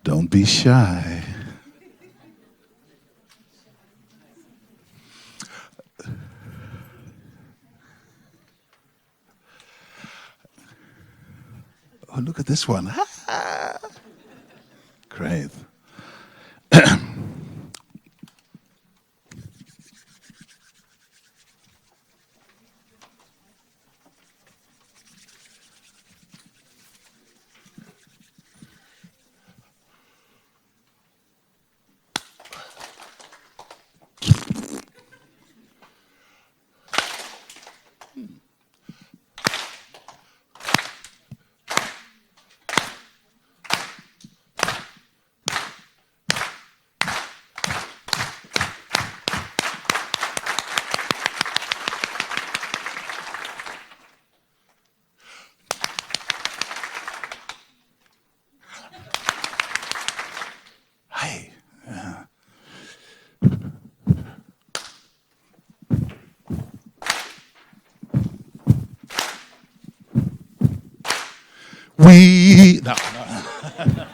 Don't be shy. Oh, look at this one. Great. Hi. We. No, no.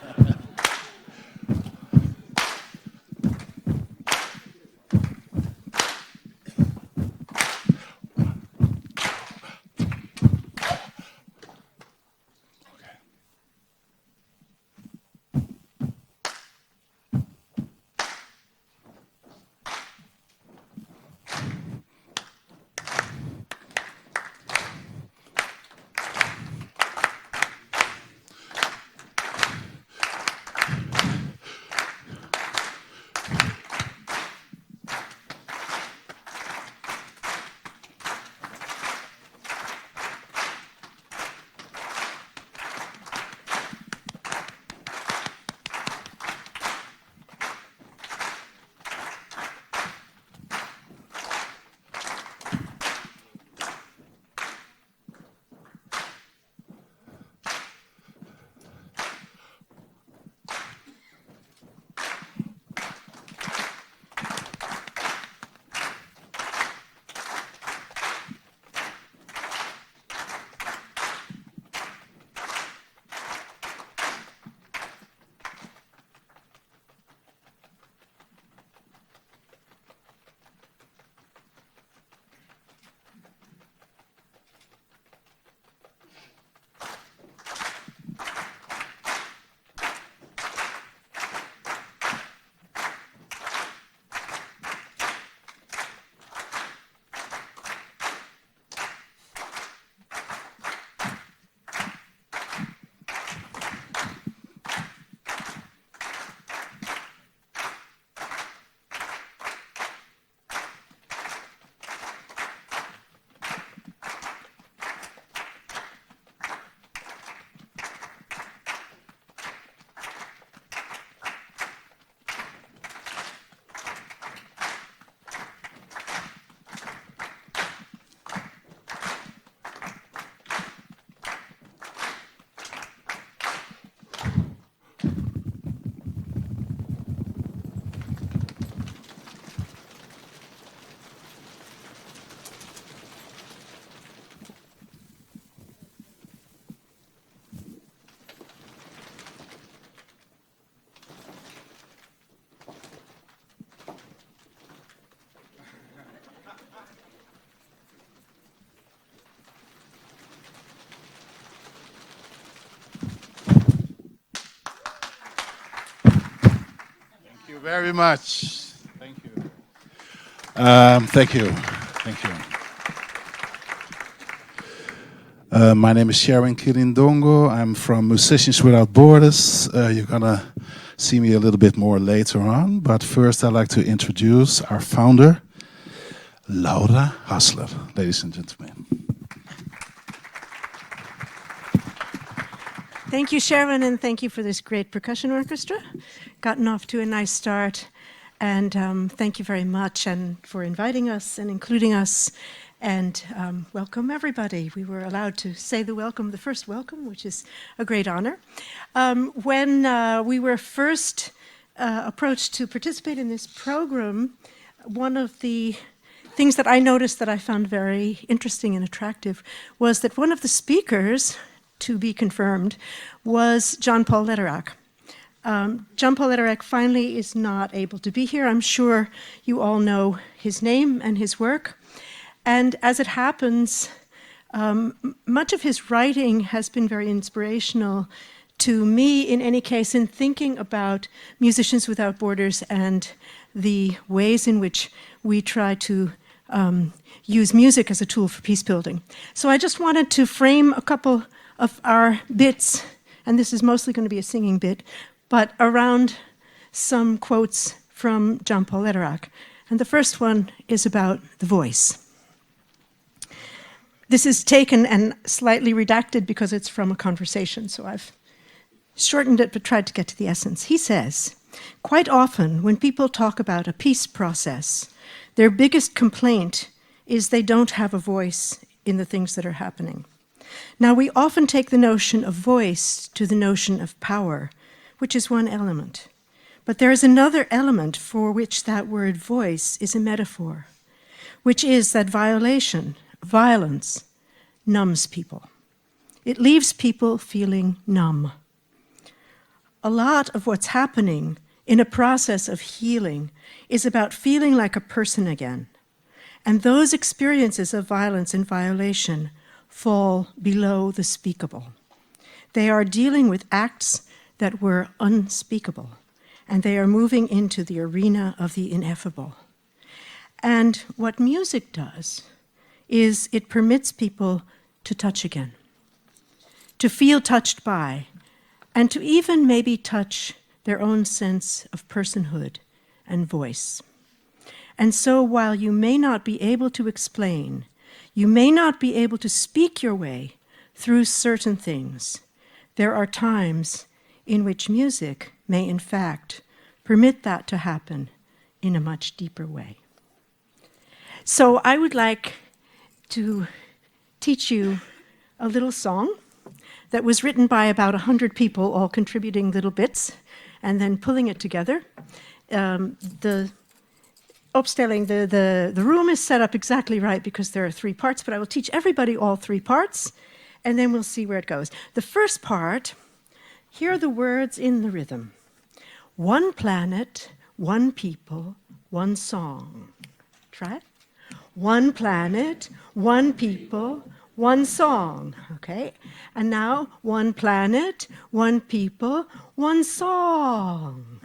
Thank you very much. Thank you. Thank you. Thank you. My name is Sharon Kirindongo. I'm from Musicians Without Borders. You're gonna see me a little bit more later on, but first I'd like to introduce our founder, Laura Hassler, ladies and gentlemen. Thank you, Sharon, and thank you for this great percussion orchestra. Gotten off to a nice start, and thank you very much and for inviting us and including us, and welcome everybody. We were allowed to say the first welcome, which is a great honor. When we were first approached to participate in this program, one of the things that I noticed that I found very interesting and attractive was that one of the speakers, to be confirmed, was John Paul Lederach. Jean-Paul Lederach finally is not able to be here. I'm sure you all know his name and his work. And as it happens, much of his writing has been very inspirational to me, in any case, in thinking about Musicians Without Borders and the ways in which we try to use music as a tool for peace building. So I just wanted to frame a couple of our bits, and this is mostly going to be a singing bit, but around some quotes from Jean-Paul Lederach. And the first one is about the voice. This is taken and slightly redacted because it's from a conversation, so I've shortened it but tried to get to the essence. He says, quite often when people talk about a peace process, their biggest complaint is they don't have a voice in the things that are happening. Now, we often take the notion of voice to the notion of power, which is one element. But there is another element for which that word voice is a metaphor, which is that violence, numbs people. It leaves people feeling numb. A lot of what's happening in a process of healing is about feeling like a person again. And those experiences of violence and violation fall below the speakable. They are dealing with acts that were unspeakable, and they are moving into the arena of the ineffable. And what music does is it permits people to touch again, to feel touched by, and to even maybe touch their own sense of personhood and voice. And so while you may not be able to explain, you may not be able to speak your way through certain things, there are times in which music may in fact permit that to happen in a much deeper way. So I would like to teach you a little song that was written by about 100 people, all contributing little bits, and then pulling it together. The room is set up exactly right because there are 3 parts, but I will teach everybody all 3 parts, and then we'll see where it goes. The first part, here are the words in the rhythm. One planet, one people, one song. Try it. One planet, one people, one song. Okay? And now, one planet, one people, one song.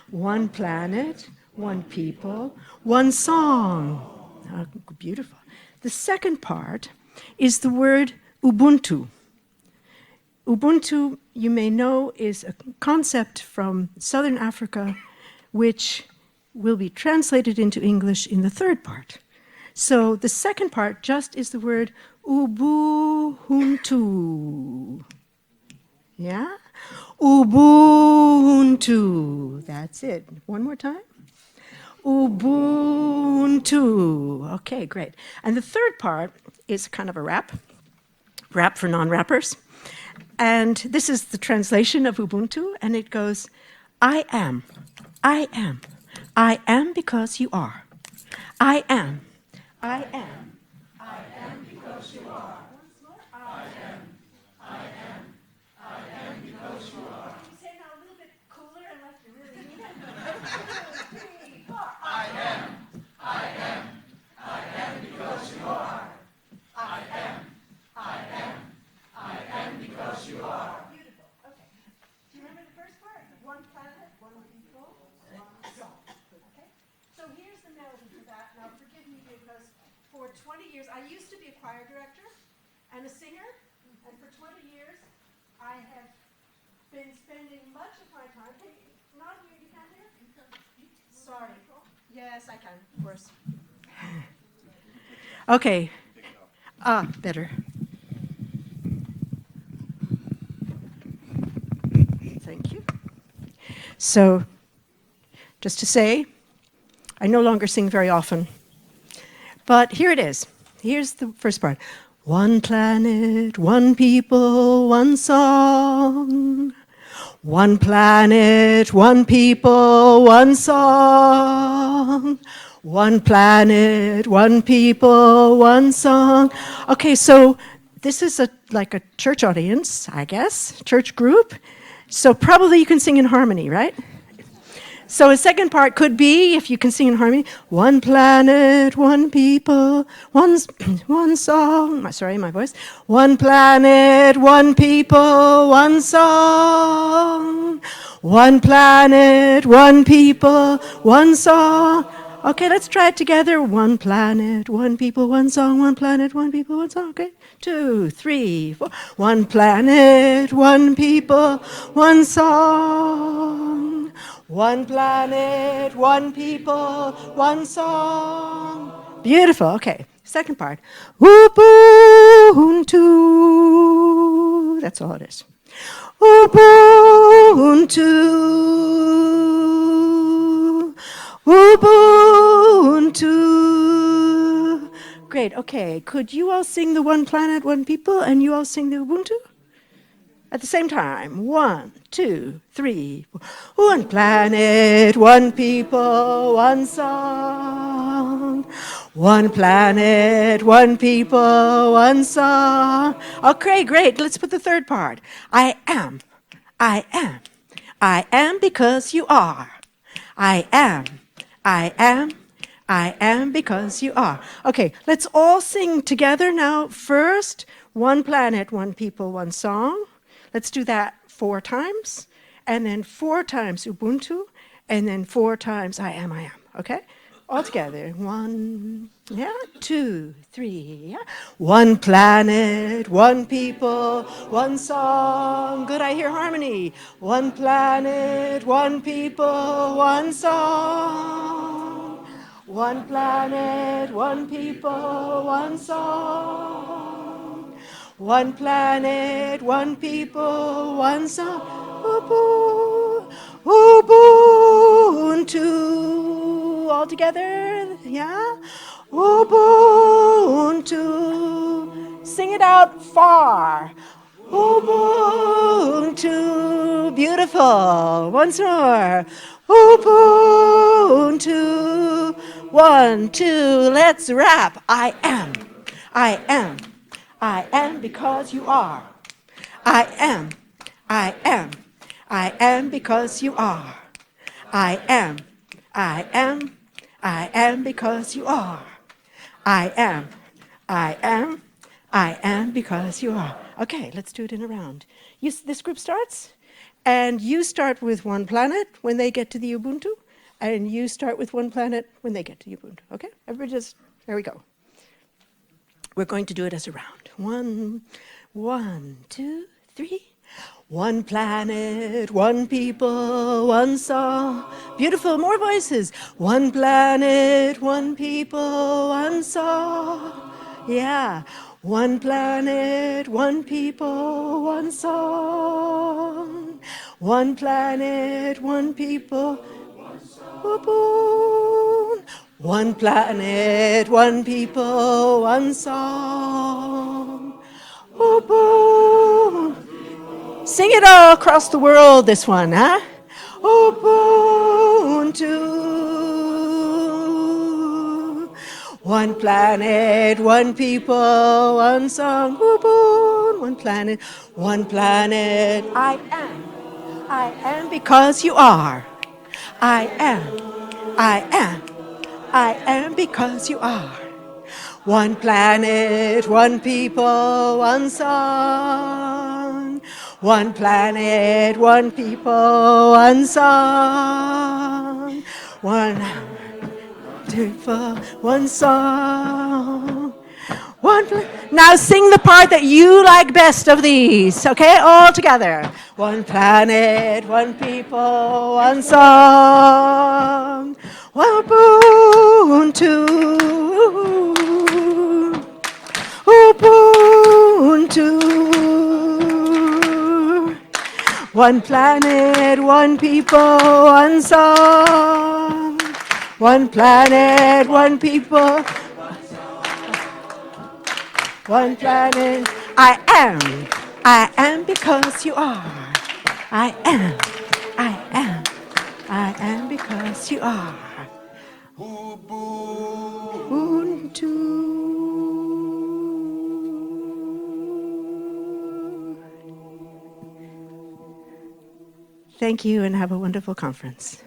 One planet, one people, one song. Oh, beautiful. The second part is the word Ubuntu. Ubuntu, you may know, is a concept from Southern Africa, which will be translated into English in the third part. So the second part just is the word Ubuntu. Yeah? Ubuntu. That's it. One more time. Ubuntu. Okay, great. And the third part is kind of a rap for non-rappers. And this is the translation of Ubuntu, and it goes, I am because you are. I am because you are. I am because you are. Can you say it now a little bit cooler unless you really mean it? 1, 2, 3, 4. I am because you are. I am because you are. Beautiful. Okay. Do you remember the first part? One planet, one people, one song. Okay? So here's the melody for that. Now forgive me because for 20 years, I used to be a choir director and a singer, and for 20 years, I have been spending much of my time. Can you not hear? You can't hear? Sorry. Yes, I can, of course. Okay. Better. Thank you. So, just to say, I no longer sing very often, but here it is. Here's the first part. One planet, one people, one song. One planet, one people, one song. One planet, one people, one song. Okay, so this is like a church audience, I guess, church group. So probably you can sing in harmony, right? So a second part could be, if you can sing in harmony, one planet, one people, one song. Sorry, my voice. One planet, one people, one song. One planet, one people, one song. Okay, let's try it together. One planet, one people, one song. One planet, one people, one song. Okay, 2, 3, 4. One planet, one people, one song. One planet, one people, one song. Beautiful. Okay, second part. Ubuntu. That's all it is. Ubuntu. Ubuntu. Great. Okay. Could you all sing the One Planet, One People, and you all sing the Ubuntu? At the same time. 1, 2, 3, 4. One planet, one people, one song. One planet, one people, one song. Okay, great. Let's put the third part. I am. I am. I am because you are. I am. I am. I am because you are. Okay, let's all sing together now. First, one planet, one people, one song. Let's do that 4 times, and then 4 times Ubuntu, and then 4 times I am, okay? All together. 1, 2, 3, One planet, one people, one song. Good, I hear harmony. One planet, one people, one song. One planet, one people, one song. One planet, one people, one song. Ubuntu. All together, yeah? Ubuntu. Sing it out far. Ubuntu. Beautiful. Once more. Ubuntu. 1, 2, let's rap. I am. I am. I am because you are. I am. I am. I am because you are. I am. I am. I am because you are. I am. I am. I am because you are. Okay, let's do it in a round. This group starts, and you start with one planet when they get to the Ubuntu, and you start with one planet when they get to Ubuntu. Okay? Everybody just, there we go. We're going to do it as a round. 1, 2, 3. One planet, one people, one song. Beautiful, more voices. One planet, one people, one song. Yeah. One planet, one people, one song. One planet, one people, one planet, one people, one song. Sing it all across the world, this one, huh? Ubuntu. One planet, one people, one song. Ubuntu. One planet, one planet. I am. I am because you are. I am. I am. I am because you are. One planet, one people, one song. One planet, one people, one song. One people, one song. Now sing the part that you like best of these, okay? All together. One planet, one people, one song. Ubuntu. Ubuntu. One planet, one people, one song. One planet, one people. One planet. I am because you are. I am because you are. Ubuntu. Thank you and have a wonderful conference.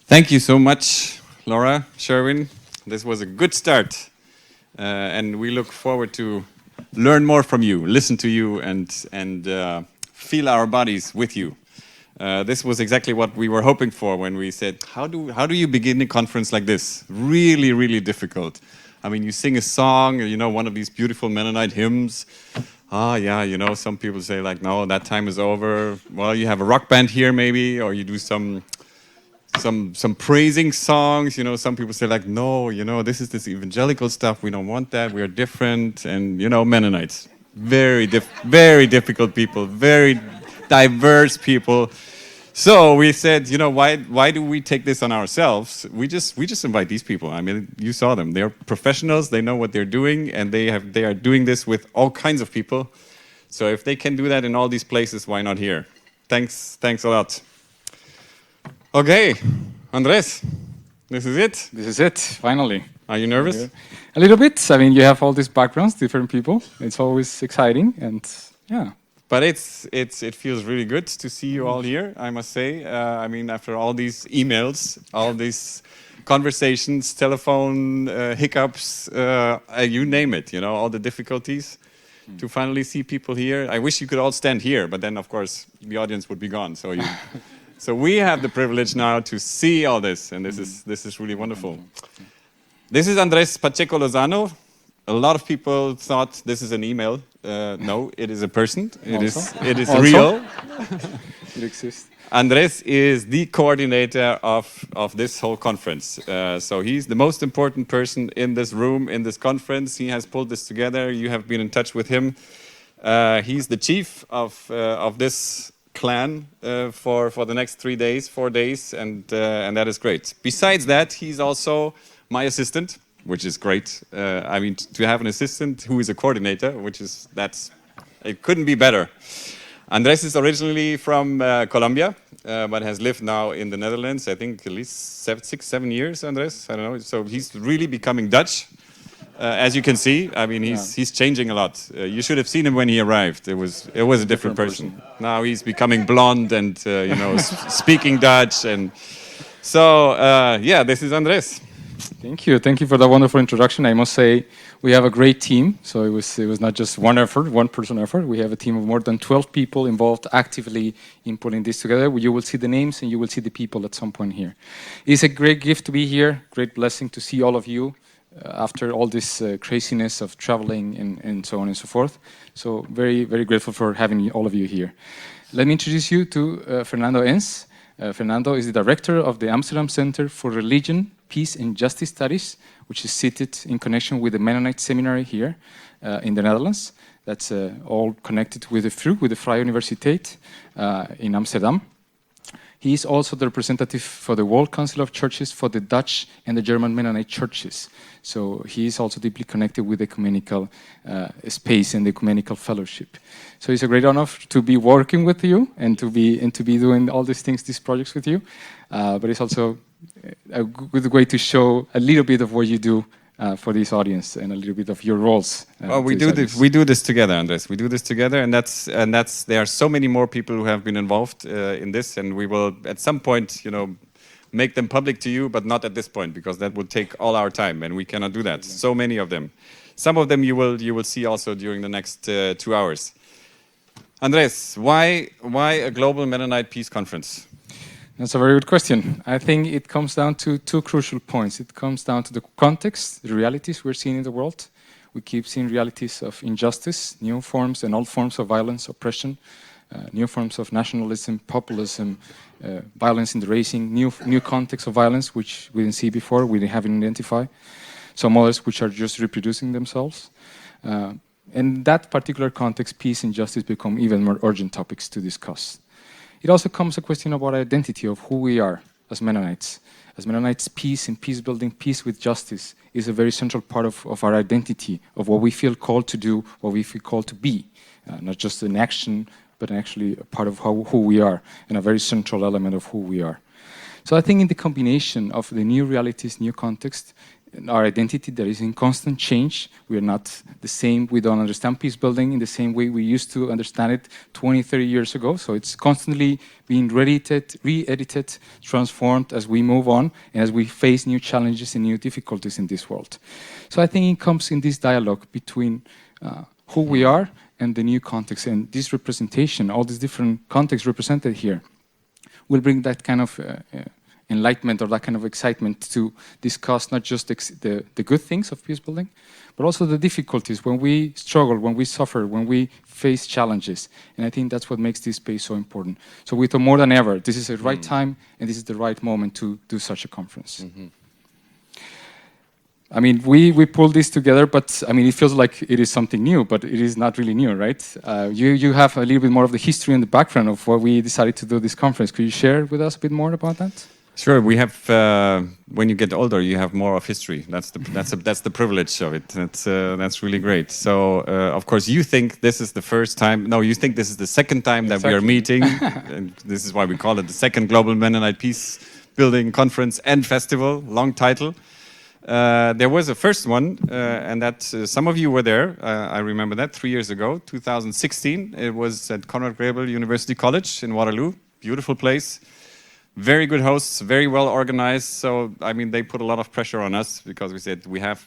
Thank you so much, Laura, Sherwin. This was a good start. And we look forward to learn more from you, listen to you, and feel our bodies with you. This was exactly what we were hoping for when we said, how do you begin a conference like this? Really, really difficult. I mean, you sing a song, you know, one of these beautiful Mennonite hymns. Yeah, you know, some people say like, no, that time is over. Well, you have a rock band here maybe, or you do some praising songs. You know, some people say like, no, you know, this is this evangelical stuff. We don't want that. We are different. And, you know, Mennonites, very difficult people, very diverse people. So we said, you know, why do we take this on ourselves? We just invite these people. I mean, you saw them. They're professionals. They know what they're doing, and they are doing this with all kinds of people. So if they can do that in all these places, why not here? Thanks a lot. Okay, Andres, this is it. This is it, finally. Are you nervous? A little bit. I mean, you have all these backgrounds, different people. It's always exciting, and yeah. But it feels really good to see you all here, I must say. I mean, after all these emails, all these conversations, telephone hiccups, you name it, you know, all the difficulties. To finally see people here. I wish you could all stand here, but then, of course, the audience would be gone. So we have the privilege now to see all this, and this is really wonderful. This is Andres Pacheco Lozano. A lot of people thought this is an email. No, it is a person. It is real. It exists. Andres is the coordinator of this whole conference. So he's the most important person in this room, in this conference. He has pulled this together. You have been in touch with him. He's the chief of this clan for the next 4 days, and that is great. Besides that, he's also my assistant, which is great. I mean, to have an assistant who is a coordinator, it couldn't be better. Andres is originally from Colombia, but has lived now in the Netherlands, I think at least 6-7 years, Andres, I don't know. So he's really becoming Dutch. As you can see, I mean, he's changing a lot. You should have seen him when he arrived. It was a different person. Now he's becoming blonde and, you know, speaking Dutch. And so, yeah, this is Andres. Thank you for that wonderful introduction. I must say we have a great team. So it was not just one person effort. We have a team of more than 12 people involved actively in putting this together. You will see the names and you will see the people at some point here. It's a great gift to be here. Great blessing to see all of you after all this craziness of traveling and so on and so forth. So very, very grateful for having all of you here. Let me introduce you to Fernando Ens. Fernando is the director of the Amsterdam Center for Religion, Peace and Justice Studies, which is seated in connection with the Mennonite Seminary here in the Netherlands. That's all connected with the VRU, with the Vrije Universiteit in Amsterdam. He is also the representative for the World Council of Churches for the Dutch and the German Mennonite churches. So he is also deeply connected with the ecumenical space and the ecumenical fellowship. So it's a great honor to be working with you and to be doing all these things, these projects with you. But it's also a good way to show a little bit of what you do for this audience and a little bit of your roles. Well, we do this together, Andres. We do this together, and that's. There are so many more people who have been involved in this, and we will at some point, you know, make them public to you, but not at this point because that would take all our time, and we cannot do that. So many of them. Some of them you will see also during the next 2 hours. Andres, why a global Mennonite peace conference? That's a very good question. I think it comes down to two crucial points. It comes down to the context, the realities we're seeing in the world. We keep seeing realities of injustice, new forms and old forms of violence, oppression, new forms of nationalism, populism, violence in the racing, new contexts of violence which we didn't see before, we haven't identified. Some others which are just reproducing themselves. In that particular context, peace and justice become even more urgent topics to discuss. It also comes a question about identity of who we are as Mennonites. As Mennonites, peace and peace building, peace with justice is a very central part of our identity, of what we feel called to do, what we feel called to be. Not just an action, but actually a part of who we are, and a very central element of who we are. So I think in the combination of the new realities, new context, our identity that is in constant change, we are not the same, we don't understand peace building in the same way we used to understand it 20, 30 years ago. So it's constantly being re-edited, transformed as we move on and as we face new challenges and new difficulties in this world. So I think it comes in this dialogue between who we are and the new context, and this representation, all these different contexts represented here, will bring that kind of enlightenment or that kind of excitement to discuss not just the good things of peace building, but also the difficulties when we struggle, when we suffer, when we face challenges. And I think that's what makes this space so important. So we thought more than ever, this is the right time and this is the right moment to do such a conference. I mean, we pulled this together, but I mean, it feels like it is something new, but it is not really new, right? You have a little bit more of the history and the background of why we decided to do this conference. Could you share with us a bit more about that? Sure. We have. When you get older, you have more of history. That's the privilege of it. That's really great. So, of course, you think this is the first time. No, you think this is the second time that we are meeting, and this is why we call it the second Global Mennonite Peace Building Conference and Festival. Long title. There was a first one, and that some of you were there. I remember that 3 years ago, 2016. It was at Conrad Grebel University College in Waterloo. Beautiful place. Very good hosts, very well organized. So, I mean, they put a lot of pressure on us because we said we have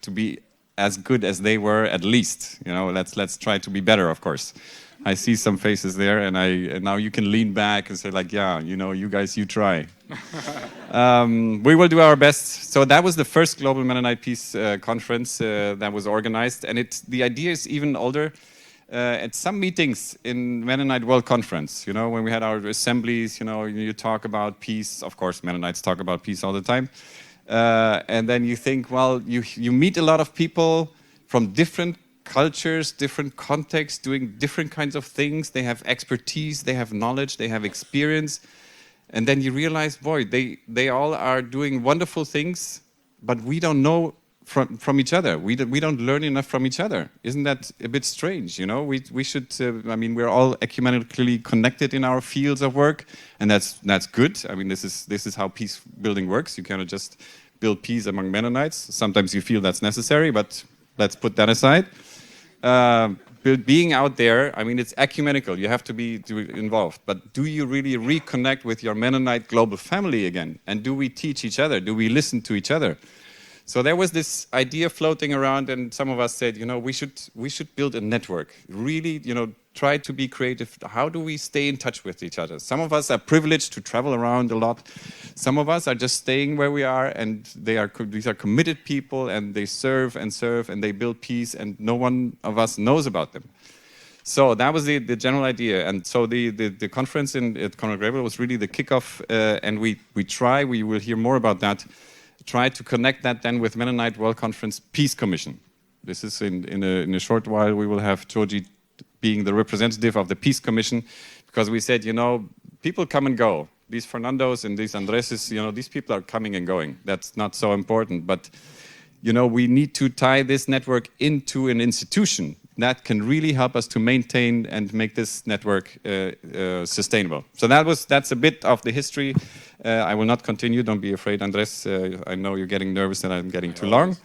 to be as good as they were at least. You know, let's try to be better, of course. I see some faces there, and now you can lean back and say like, yeah, you know, you guys, you try. We will do our best. So that was the first Global Mennonite Peace Conference that was organized, and the idea is even older. At some meetings in Mennonite World Conference, you know, when we had our assemblies, you know, you talk about peace. Of course, Mennonites talk about peace all the time. And then you think, well, you meet a lot of people from different cultures, different contexts, doing different kinds of things. They have expertise, they have knowledge, they have experience. And then you realize, boy, they all are doing wonderful things, but we don't know from each other. We don't learn enough from each other. Isn't that a bit strange? You know, we should. I mean, we're all ecumenically connected in our fields of work, and that's good. I mean, this is how peace building works. You cannot just build peace among Mennonites. Sometimes you feel that's necessary, but let's put that aside. Being out there, I mean, it's ecumenical. You have to be involved. But do you really reconnect with your Mennonite global family again? And do we teach each other? Do we listen to each other? So there was this idea floating around, and some of us said, you know, we should build a network. Really, you know, try to be creative. How do we stay in touch with each other? Some of us are privileged to travel around a lot. Some of us are just staying where we are, and these are committed people, and they serve, and they build peace, and no one of us knows about them. So that was the general idea, and so the conference at Conrad Grebel was really the kickoff, and we will hear more about that. Try to connect that then with Mennonite World Conference Peace Commission. This is in a short while we will have Georgie being the representative of the Peace Commission, because we said, you know, people come and go. These Fernandos and these Andreses, you know, these people are coming and going. That's not so important, but you know, we need to tie this network into an institution that can really help us to maintain and make this network sustainable. So that's a bit of the history. I will not continue. Don't be afraid, Andres. I know you're getting nervous that I'm getting too long.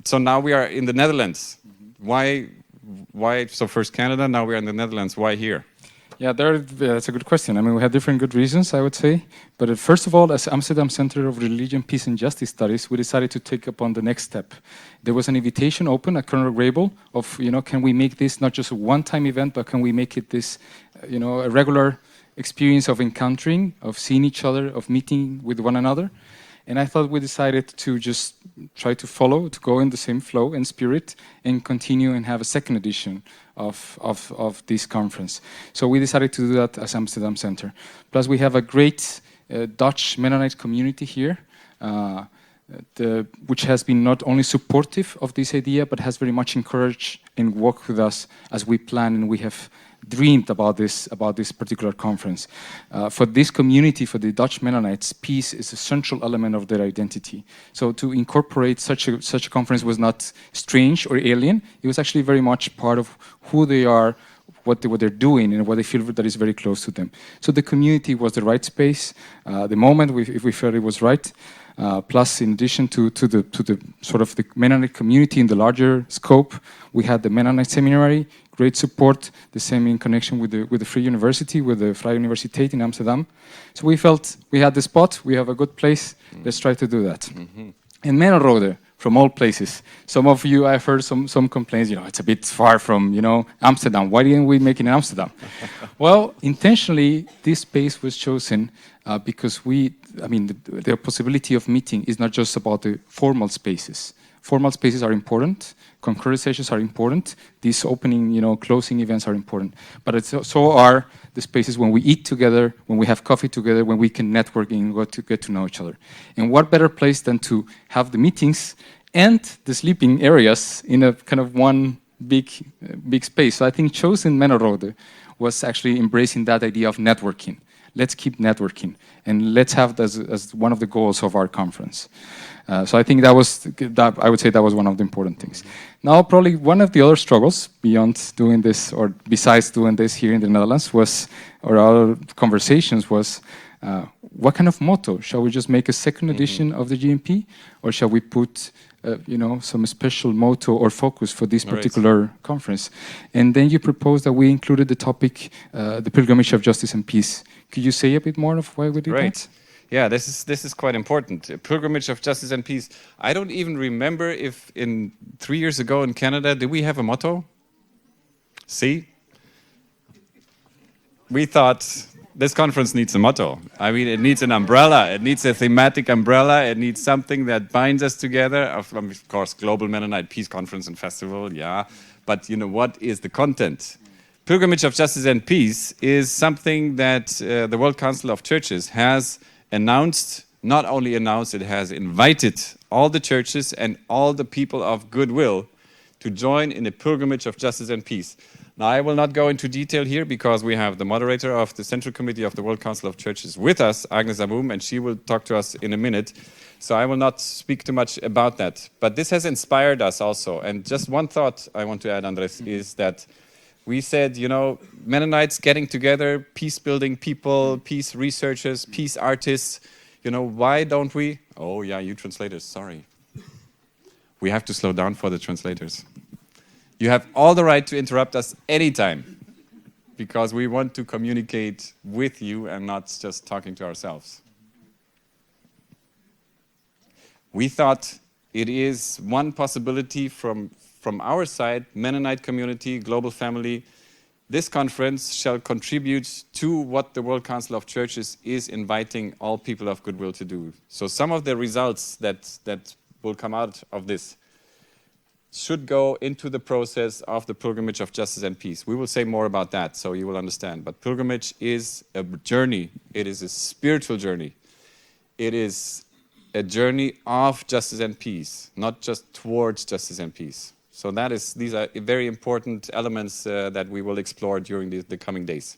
So now we are in the Netherlands. Why? So first Canada, now we're in the Netherlands. Why here? Yeah, that's a good question. I mean, we have different good reasons, I would say. But first of all, as Amsterdam Center of Religion, Peace and Justice Studies, we decided to take upon the next step. There was an invitation open at Conrad Grebel of, you know, can we make this not just a one-time event, but can we make it this, you know, a regular experience of encountering, of seeing each other, of meeting with one another. And I thought we decided to just try to go in the same flow and spirit and continue and have a second edition of this conference. So we decided to do that as Amsterdam Center. Plus we have a great Dutch Mennonite community here, which has been not only supportive of this idea, but has very much encouraged and worked with us as we plan, and we have dreamed about this particular conference. For this community, for the Dutch Mennonites, peace is a central element of their identity. So to incorporate such a conference was not strange or alien. It was actually very much part of who they are, what they're doing, and what they feel that is very close to them. So the community was the right space. The moment if we felt it was right. Plus, in addition to the sort of the Mennonite community in the larger scope, we had the Mennonite Seminary, great support, the same in connection with the Free University, with the Vrije Universiteit in Amsterdam. So we felt we had the spot, we have a good place, let's try to do that. And Menonrode, from all places. Some of you, I've heard some complaints, it's a bit far from, Amsterdam. Why didn't we make it in Amsterdam? Well, intentionally, this space was chosen because the possibility of meeting is not just about the formal spaces. Formal spaces are important. Concurrent sessions are important. These opening, closing events are important. But so are the spaces when we eat together, when we have coffee together, when we can network and get to know each other. And what better place than to have the meetings and the sleeping areas in a kind of one big space. So I think chosen Menonrode was actually embracing that idea of networking. Let's keep networking, and let's have that as one of the goals of our conference. So I think I would say that was one of the important things. Now, probably one of the other struggles beyond doing this, or besides doing this here in the Netherlands, or our conversations was, what kind of motto? Shall we just make a second edition of the GMP, or shall we put some special motto or focus for this particular conference? And then you proposed that we included the topic, the pilgrimage of justice and peace. Could you say a bit more of why we did that? Yeah, this is quite important. A pilgrimage of justice and peace. I don't even remember if 3 years ago in Canada, did we have a motto? See? We thought this conference needs a motto. I mean, it needs an umbrella. It needs a thematic umbrella. It needs something that binds us together. Of course, Global Mennonite Peace Conference and Festival, yeah. But what is the content? Pilgrimage of Justice and Peace is something that the World Council of Churches has announced, not only announced, it has invited all the churches and all the people of goodwill to join in a pilgrimage of justice and peace. Now, I will not go into detail here because we have the moderator of the Central Committee of the World Council of Churches with us, Agnes Aboum, and she will talk to us in a minute. So I will not speak too much about that. But this has inspired us also. And just one thought I want to add, Andres, is that we said, Mennonites getting together, peace-building people, peace researchers, peace artists, why don't we? Oh, yeah, you translators, sorry. We have to slow down for the translators. You have all the right to interrupt us anytime because we want to communicate with you and not just talking to ourselves. We thought it is one possibility from our side, Mennonite community, global family. This conference shall contribute to what the World Council of Churches is inviting all people of goodwill to do. So some of the results that will come out of this should go into the process of the pilgrimage of justice and peace. We will say more about that, so you will understand. But pilgrimage is a journey. It is a spiritual journey. It is a journey of justice and peace, not just towards justice and peace. So these are very important elements that we will explore during the coming days.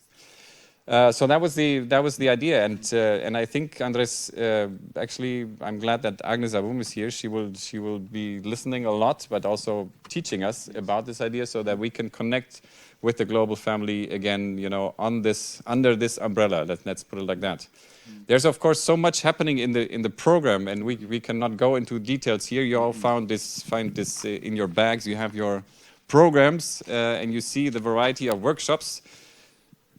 So that was the idea, and I think, Andres, actually, I'm glad that Agnes Aboum is here. She will be listening a lot, but also teaching us about this idea, so that we can connect with the global family again, under this umbrella. Let's put it like that. There's of course so much happening in the program, and we cannot go into details here. You all find this in your bags. You have your programs, and you see the variety of workshops.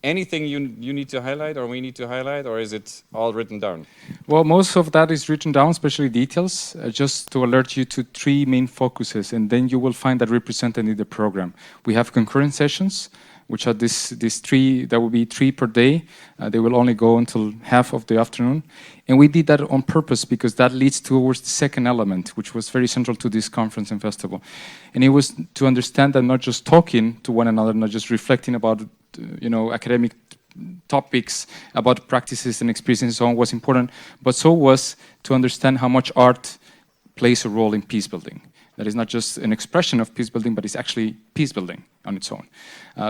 Anything you need to highlight, or we need to highlight, or is it all written down? Well, most of that is written down, especially details, just to alert you to 3 main focuses, and then you will find that represented in the program. We have concurrent sessions, which are these 3, there will be 3 per day. They will only go until half of the afternoon. And we did that on purpose because that leads towards the second element, which was very central to this conference and festival. And it was to understand that not just talking to one another, not just reflecting about academic topics, about practices and experiences and so on was important, but so was to understand how much art plays a role in peace building. That is not just an expression of peace building, but it's actually peace building. on its own.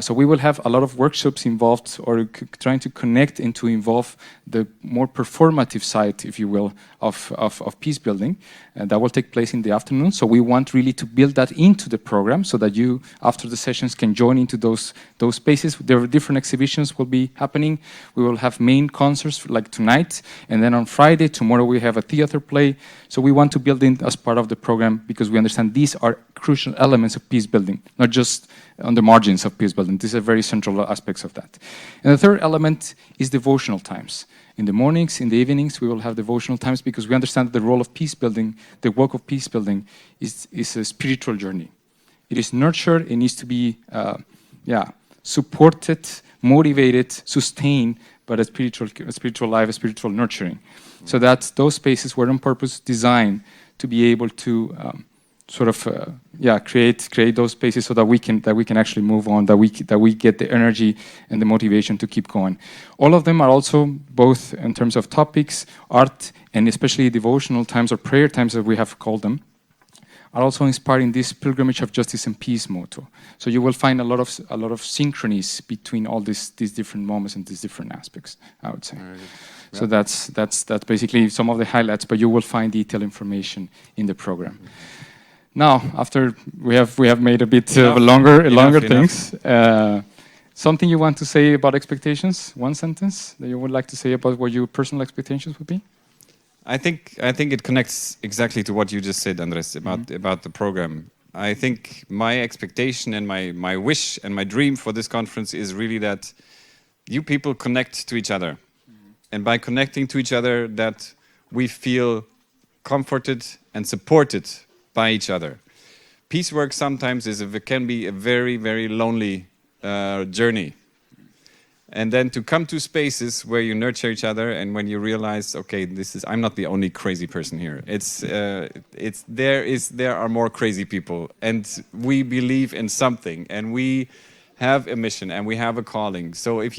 So we will have a lot of workshops involved, or trying to connect and to involve the more performative side, if you will, of peace building. And that will take place in the afternoon. So we want really to build that into the program so that you, after the sessions, can join into those spaces. There are different exhibitions will be happening. We will have main concerts like tonight, and then on Friday, tomorrow we have a theater play. So we want to build in as part of the program because we understand these are crucial elements of peace building, not just on the margins of peace building. These are very central aspects of that. And the third element is devotional times. In the mornings, in the evenings, we will have devotional times because we understand that the role of peace building, the work of peace building, is a spiritual journey. It is nurtured. It needs to be, supported, motivated, sustained by a spiritual life, a spiritual nurturing. So that those spaces were on purpose designed to be able to create those spaces so that we can actually move on, that we get the energy and the motivation to keep going. All of them are also, both in terms of topics, art, and especially devotional times or prayer times that we have called them, are also inspiring this pilgrimage of justice and peace motto. So you will find a lot of synchronies between all these different moments and these different aspects, I would say. Yeah. So that's basically some of the highlights, but you will find detailed information in the program. Now, after we have made a bit longer things, something you want to say about expectations? One sentence that you would like to say about what your personal expectations would be? I think it connects exactly to what you just said, Andres, about the program. I think my expectation and my wish and my dream for this conference is really that you people connect to each other. And by connecting to each other, that we feel comforted and supported by each other. Peace work sometimes can be a very, very lonely journey. And then to come to spaces where you nurture each other, and when you realize, okay, I'm not the only crazy person here. There are more crazy people, and we believe in something, and we have a mission, and we have a calling. So if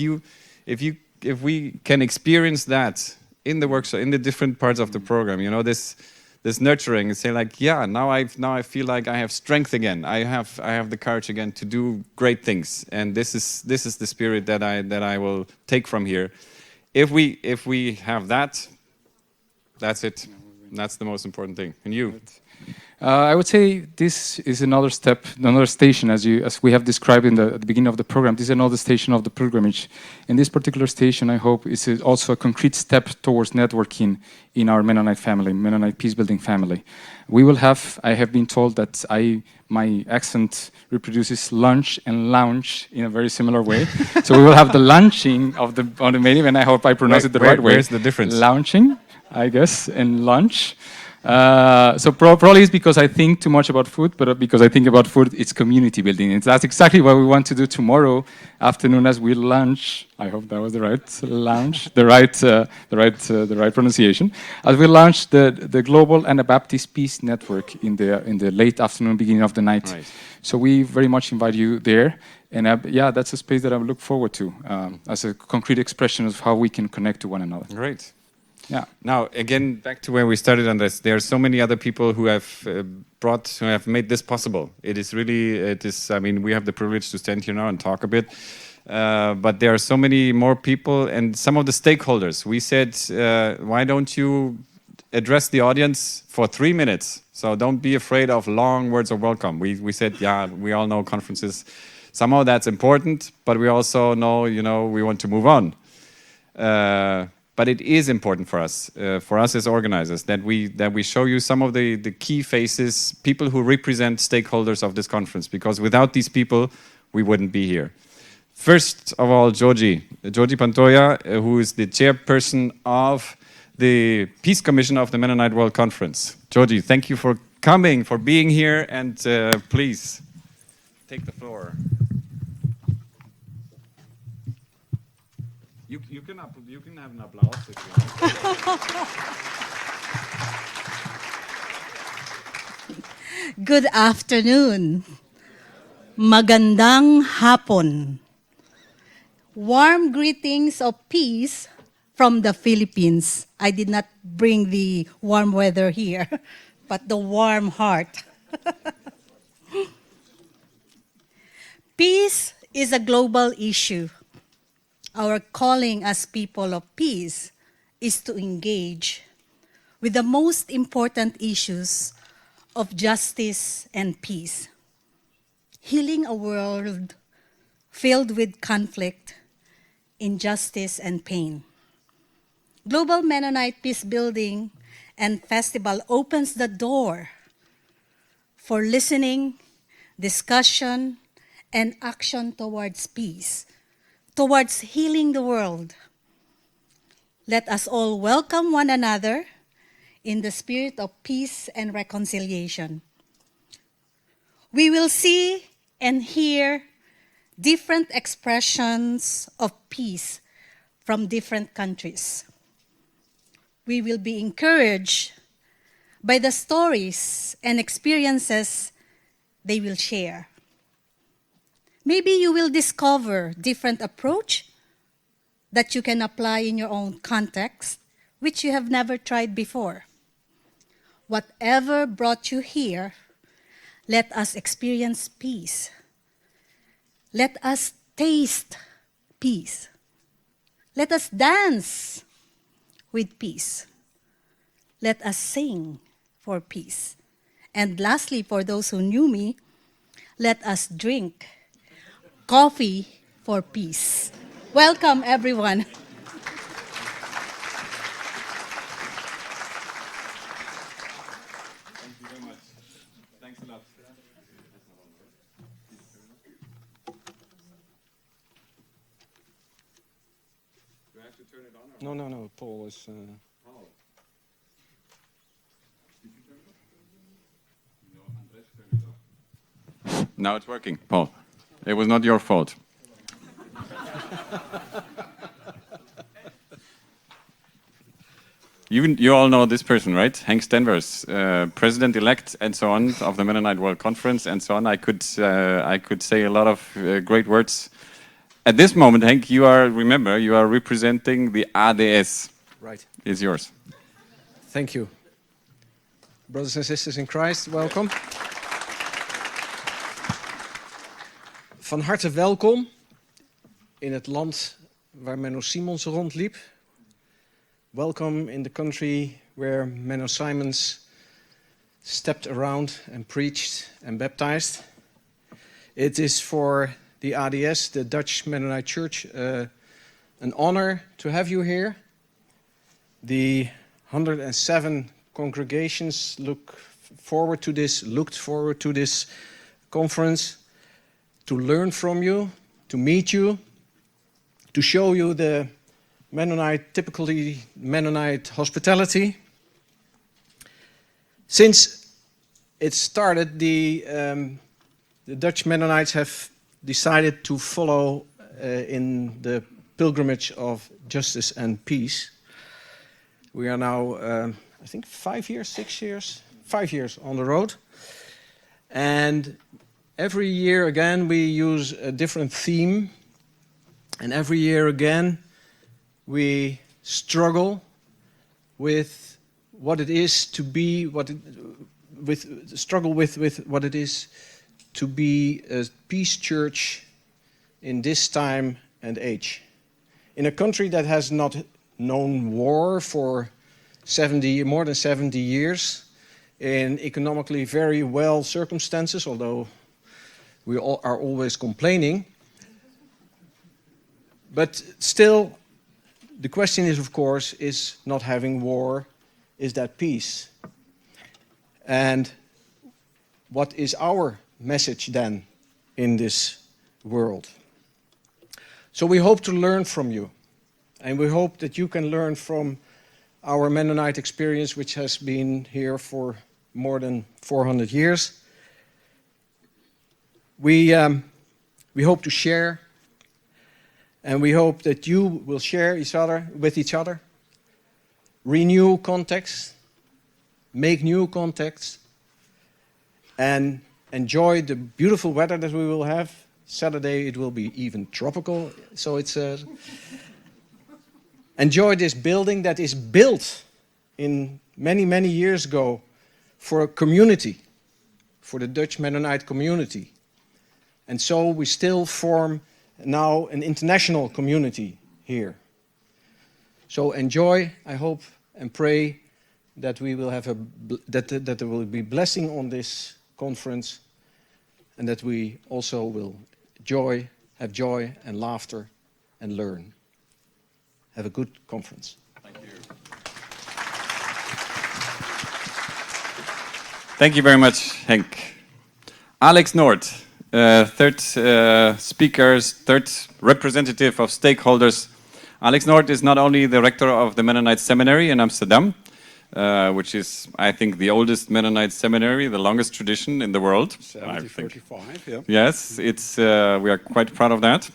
we can experience that in the workshop, in the different parts of the program, this nurturing, and say like, yeah, now I feel like I have strength again. I have the courage again to do great things, and this is the spirit that I will take from here. If we have that, that's it. That's the most important thing. And you? I would say this is another step, another station, as we have described at the beginning of the program. This is another station of the pilgrimage. And this particular station, I hope, is also a concrete step towards networking in our Mennonite family, Mennonite peace-building family. I have been told that my accent reproduces lunch and lounge in a very similar way. So we will have the launching of the meeting, and I hope I pronounce it the right way. Where's the difference? Launching, I guess, and lunch. So probably it's because I think too much about food, but because I think about food, it's community building. And that's exactly what we want to do tomorrow afternoon as we launch. I hope that was the right launch, the right pronunciation. As we launch the Global Anabaptist Peace Network in the late afternoon, beginning of the night. Right. So we very much invite you there. And that's a space that I look forward to as a concrete expression of how we can connect to one another. Great. Yeah. Now, again, back to where we started on this. There are so many other people who have made this possible. I mean, we have the privilege to stand here now and talk a bit. But there are so many more people and some of the stakeholders. We said, why don't you address the audience for 3 minutes? So don't be afraid of long words of welcome. We said, yeah, we all know conferences. Somehow that's important, but we also know, we want to move on. But it is important for us as organizers, that we show you some of the key faces, people who represent stakeholders of this conference, because without these people, we wouldn't be here. First of all, Georgie Pantoja, who is the chairperson of the Peace Commission of the Mennonite World Conference. Georgie, thank you for coming, for being here, and please take the floor. You can have an applause if you want. Good afternoon. Magandang hapon. Warm greetings of peace from the Philippines. I did not bring the warm weather here, but the warm heart. Peace is a global issue. Our calling as people of peace is to engage with the most important issues of justice and peace, healing a world filled with conflict, injustice, and pain. Global Mennonite Peace Building and Festival opens the door for listening, discussion, and action towards peace, towards healing the world. Let us all welcome one another in the spirit of peace and reconciliation. We will see and hear different expressions of peace from different countries. We will be encouraged by the stories and experiences they will share. Maybe you will discover different approach that you can apply in your own context, which you have never tried before. Whatever brought you here, let us experience peace. Let us taste peace. Let us dance with peace. Let us sing for peace. And lastly, for those who knew me, let us drink coffee for peace. Welcome, everyone. Thank you very much. Thanks a lot. Do I have to turn it on? Or No. Paul is. Paul. Did you turn it on? No, Andres turned it off. Now it's working, Paul. It was not your fault. You all know this person, right? Hank Stenvers, president-elect and so on of the Mennonite World Conference and so on. I could say a lot of great words. At this moment, Hank, you are representing the ADS. Right. It's yours. Thank you. Brothers and sisters in Christ, welcome. Van harte welkom in het land waar Menno Simons rondliep. Welcome in the country where Menno Simons stepped around and preached and baptized. It is for the ADS, the Dutch Mennonite Church, an honor to have you here. The 107 congregations looked forward to this conference, to learn from you, to meet you, to show you the typically Mennonite hospitality. Since it started, the Dutch Mennonites have decided to follow in the pilgrimage of justice and peace. We are now, I think, 5 years on the road. And every year again, we use a different theme. And every year again, we struggle with what it is to be, with what it is to be a peace church in this time and age. In a country that has not known war for more than 70 years, in economically very well circumstances, although we all are always complaining. But still, the question is, of course, is not having war, is that peace? And what is our message then in this world? So we hope to learn from you. And we hope that you can learn from our Mennonite experience, which has been here for more than 400 years. We hope to share, and we hope that you will share with each other, renew contacts, make new contacts, and enjoy the beautiful weather that we will have. Saturday it will be even tropical, so it's enjoy this building that is built in many years ago for a community, for the Dutch Mennonite community. And so we still form now an international community here. So enjoy, I hope and pray that we will have that there will be blessing on this conference, and that we also will have joy and laughter and learn. Have a good conference. Thank you. Thank you very much, Henk. Alex Noord, third third representative of stakeholders. Alex Noord is not only the rector of the Mennonite Seminary in Amsterdam, which is, I think, the oldest Mennonite seminary, the longest tradition in the world. 1745, yeah. Yes, it's, we are quite proud of that.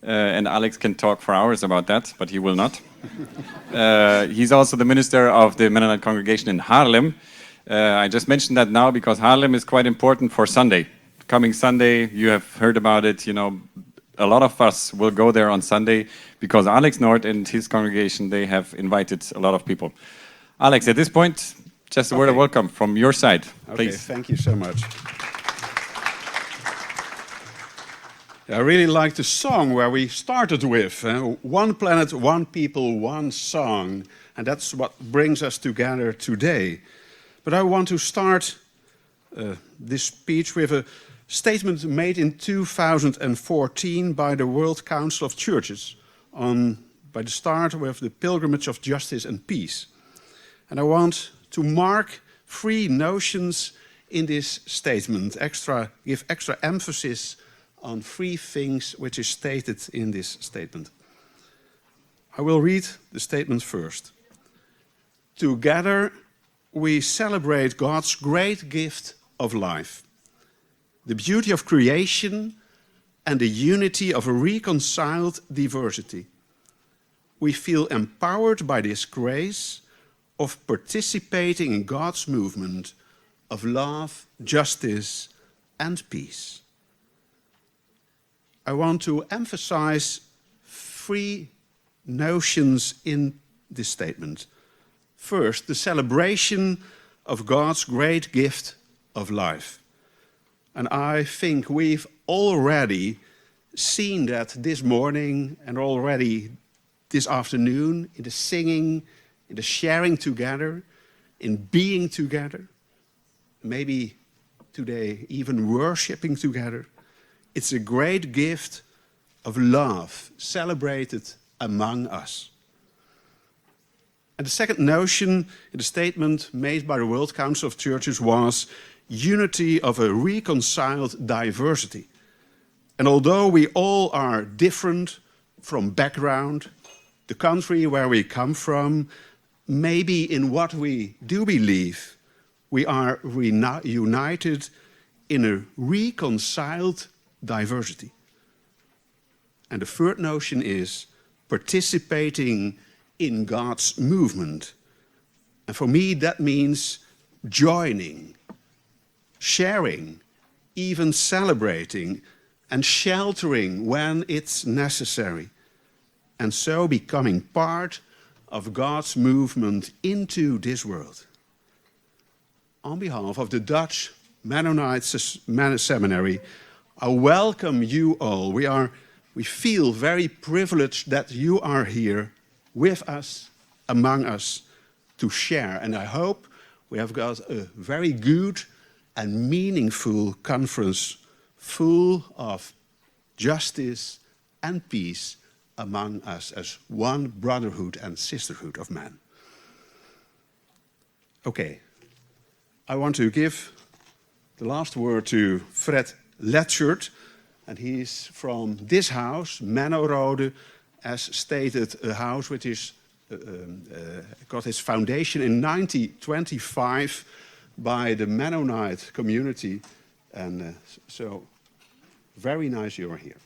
And Alex can talk for hours about that, but he will not. He's also the minister of the Mennonite congregation in Haarlem. I just mentioned that now because Haarlem is quite important for Sunday. Coming Sunday, you have heard about it, you know, a lot of us will go there on Sunday because Alex Noord and his congregation, they have invited a lot of people. Alex, at this point, just a word of welcome from your side, please. Okay, thank you so much. I really like the song where we started with, one planet, one people, one song. And that's what brings us together today. But I want to start this speech with a statement made in 2014 by the World Council of Churches by the start with the pilgrimage of justice and peace. And I want to mark 3 notions in this statement, give extra emphasis on 3 things which is stated in this statement. I will read the statement first. Together we celebrate God's great gift of life, the beauty of creation and the unity of a reconciled diversity. We feel empowered by this grace of participating in God's movement of love, justice, and peace. I want to emphasize 3 notions in this statement. First, the celebration of God's great gift of life. And I think we've already seen that this morning and already this afternoon in the singing, in the sharing together, in being together, maybe today even worshiping together. It's a great gift of love celebrated among us. And the second notion in the statement made by the World Council of Churches was unity of a reconciled diversity. And although we all are different from background, the country where we come from, maybe in what we do believe, we are united in a reconciled diversity. And the third notion is participating in God's movement. And for me, that means joining, sharing, even celebrating, and sheltering when it's necessary. And so becoming part of God's movement into this world. On behalf of the Dutch Mennonite Seminary, I welcome you all. We feel very privileged that you are here with us, among us, to share. And I hope we have got a very good and meaningful conference full of justice and peace among us as one brotherhood and sisterhood of man. Okay, I want to give the last word to Fred Letchert, and he's from this house, Mennorode, as stated, a house which is got its foundation in 1925 by the Mennonite community, and so very nice you're here.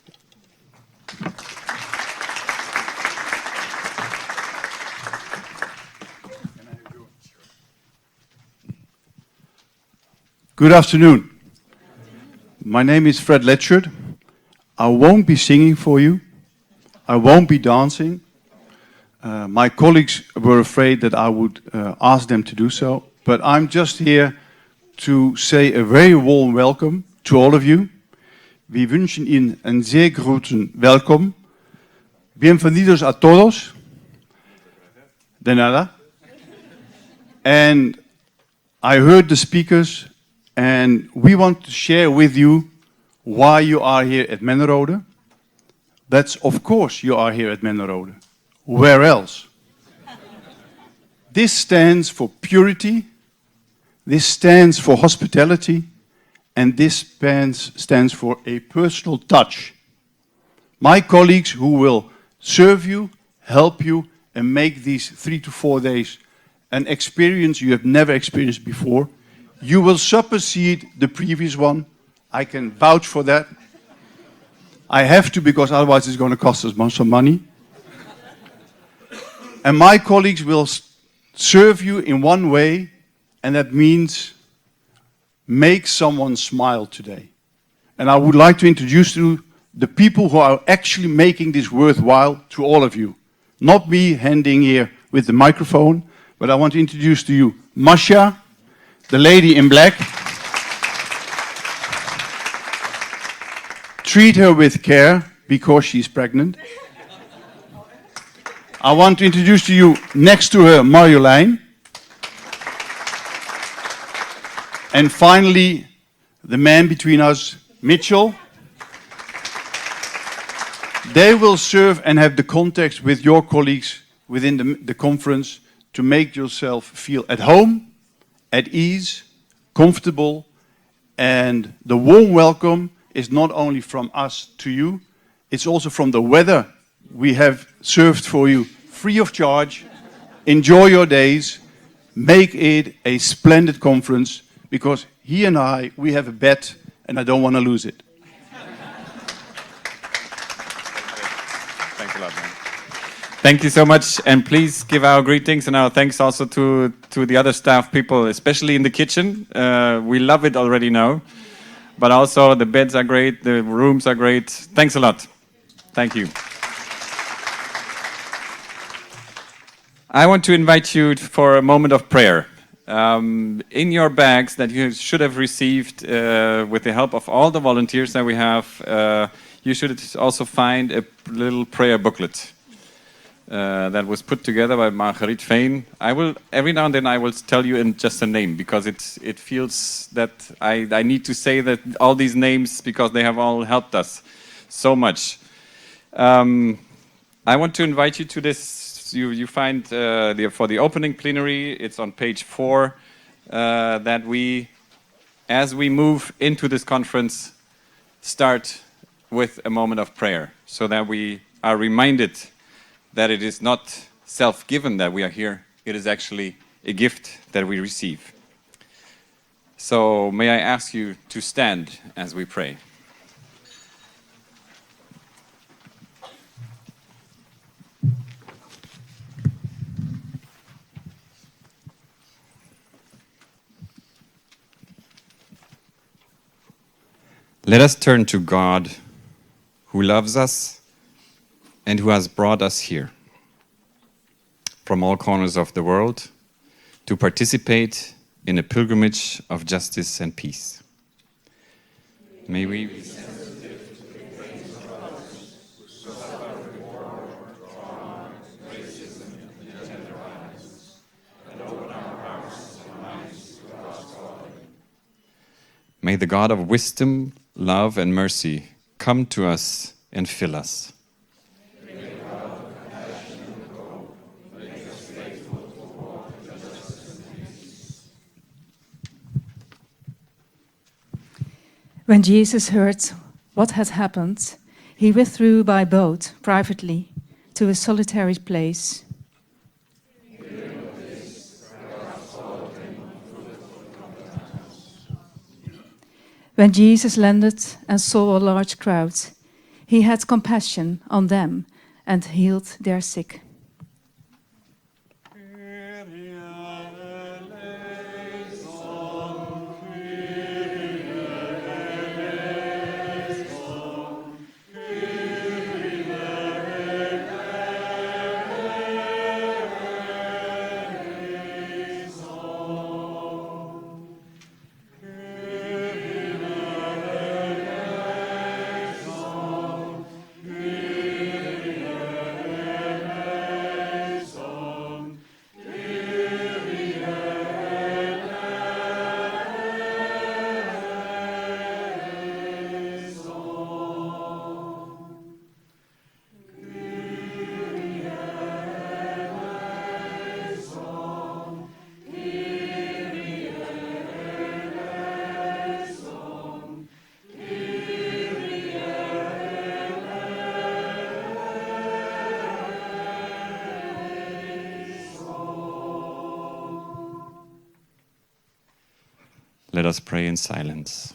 Good afternoon. My name is Fred Letchert. I won't be singing for you. I won't be dancing. My colleagues were afraid that I would ask them to do so, but I'm just here to say a very warm welcome to all of you, Wir wünschen Ihnen einen sehr großen Willkommen. Bienvenidos a todos. De nada. And I heard the speakers, and we want to share with you why you are here at Mennerode. That's of course you are here at Mennerode. Where else? This stands for purity, this stands for hospitality, and this stands for a personal touch. My colleagues who will serve you, help you, and make these 3 to 4 days an experience you have never experienced before. You will supersede the previous one. I can vouch for that. I have to, because otherwise it's going to cost us some money. And my colleagues will serve you in one way, and that means make someone smile today. And I would like to introduce you the people who are actually making this worthwhile to all of you. Not me handing here with the microphone, but I want to introduce to you Masha, the lady in black. Treat her with care because she's pregnant. I want to introduce to you next to her Marjolein. And finally, the man between us, Mitchell. They will serve and have the context with your colleagues within the conference to make yourself feel at home, at ease, comfortable, and the warm welcome is not only from us to you, it's also from the weather we have served for you free of charge. Enjoy your days, make it a splendid conference, because he and I, we have a bet and I don't want to lose it. Thanks a lot, man. Thank you so much, and please give our greetings and our thanks also to the other staff people, especially in the kitchen. We love it already now, but also the beds are great, the rooms are great. Thanks a lot. Thank you. I want to invite you for a moment of prayer. In your bags that you should have received with the help of all the volunteers that we have, you should also find a little prayer booklet that was put together by Marguerite Veen. Every now and then I will tell you in just a name, because it feels that I need to say that all these names, because they have all helped us so much. I want to invite you to this. You find for the opening plenary, it's on page 4, that we, as we move into this conference, start with a moment of prayer, so that we are reminded that it is not self-given that we are here, it is actually a gift that we receive. So may I ask you to stand as we pray. Let us turn to God, who loves us and who has brought us here from all corners of the world to participate in a pilgrimage of justice and peace. May we be sensitive to the pains of others who suffer with war, trauma, racism, and gender violence, and open our hearts and minds to God's calling. May the God of wisdom, love, and mercy come to us and fill us. May the God of compassion and hope make us faithful to walk in justice and peace. When Jesus heard what had happened, he withdrew by boat privately to a solitary place. When Jesus landed and saw a large crowd, he had compassion on them and healed their sick. Let us pray in silence.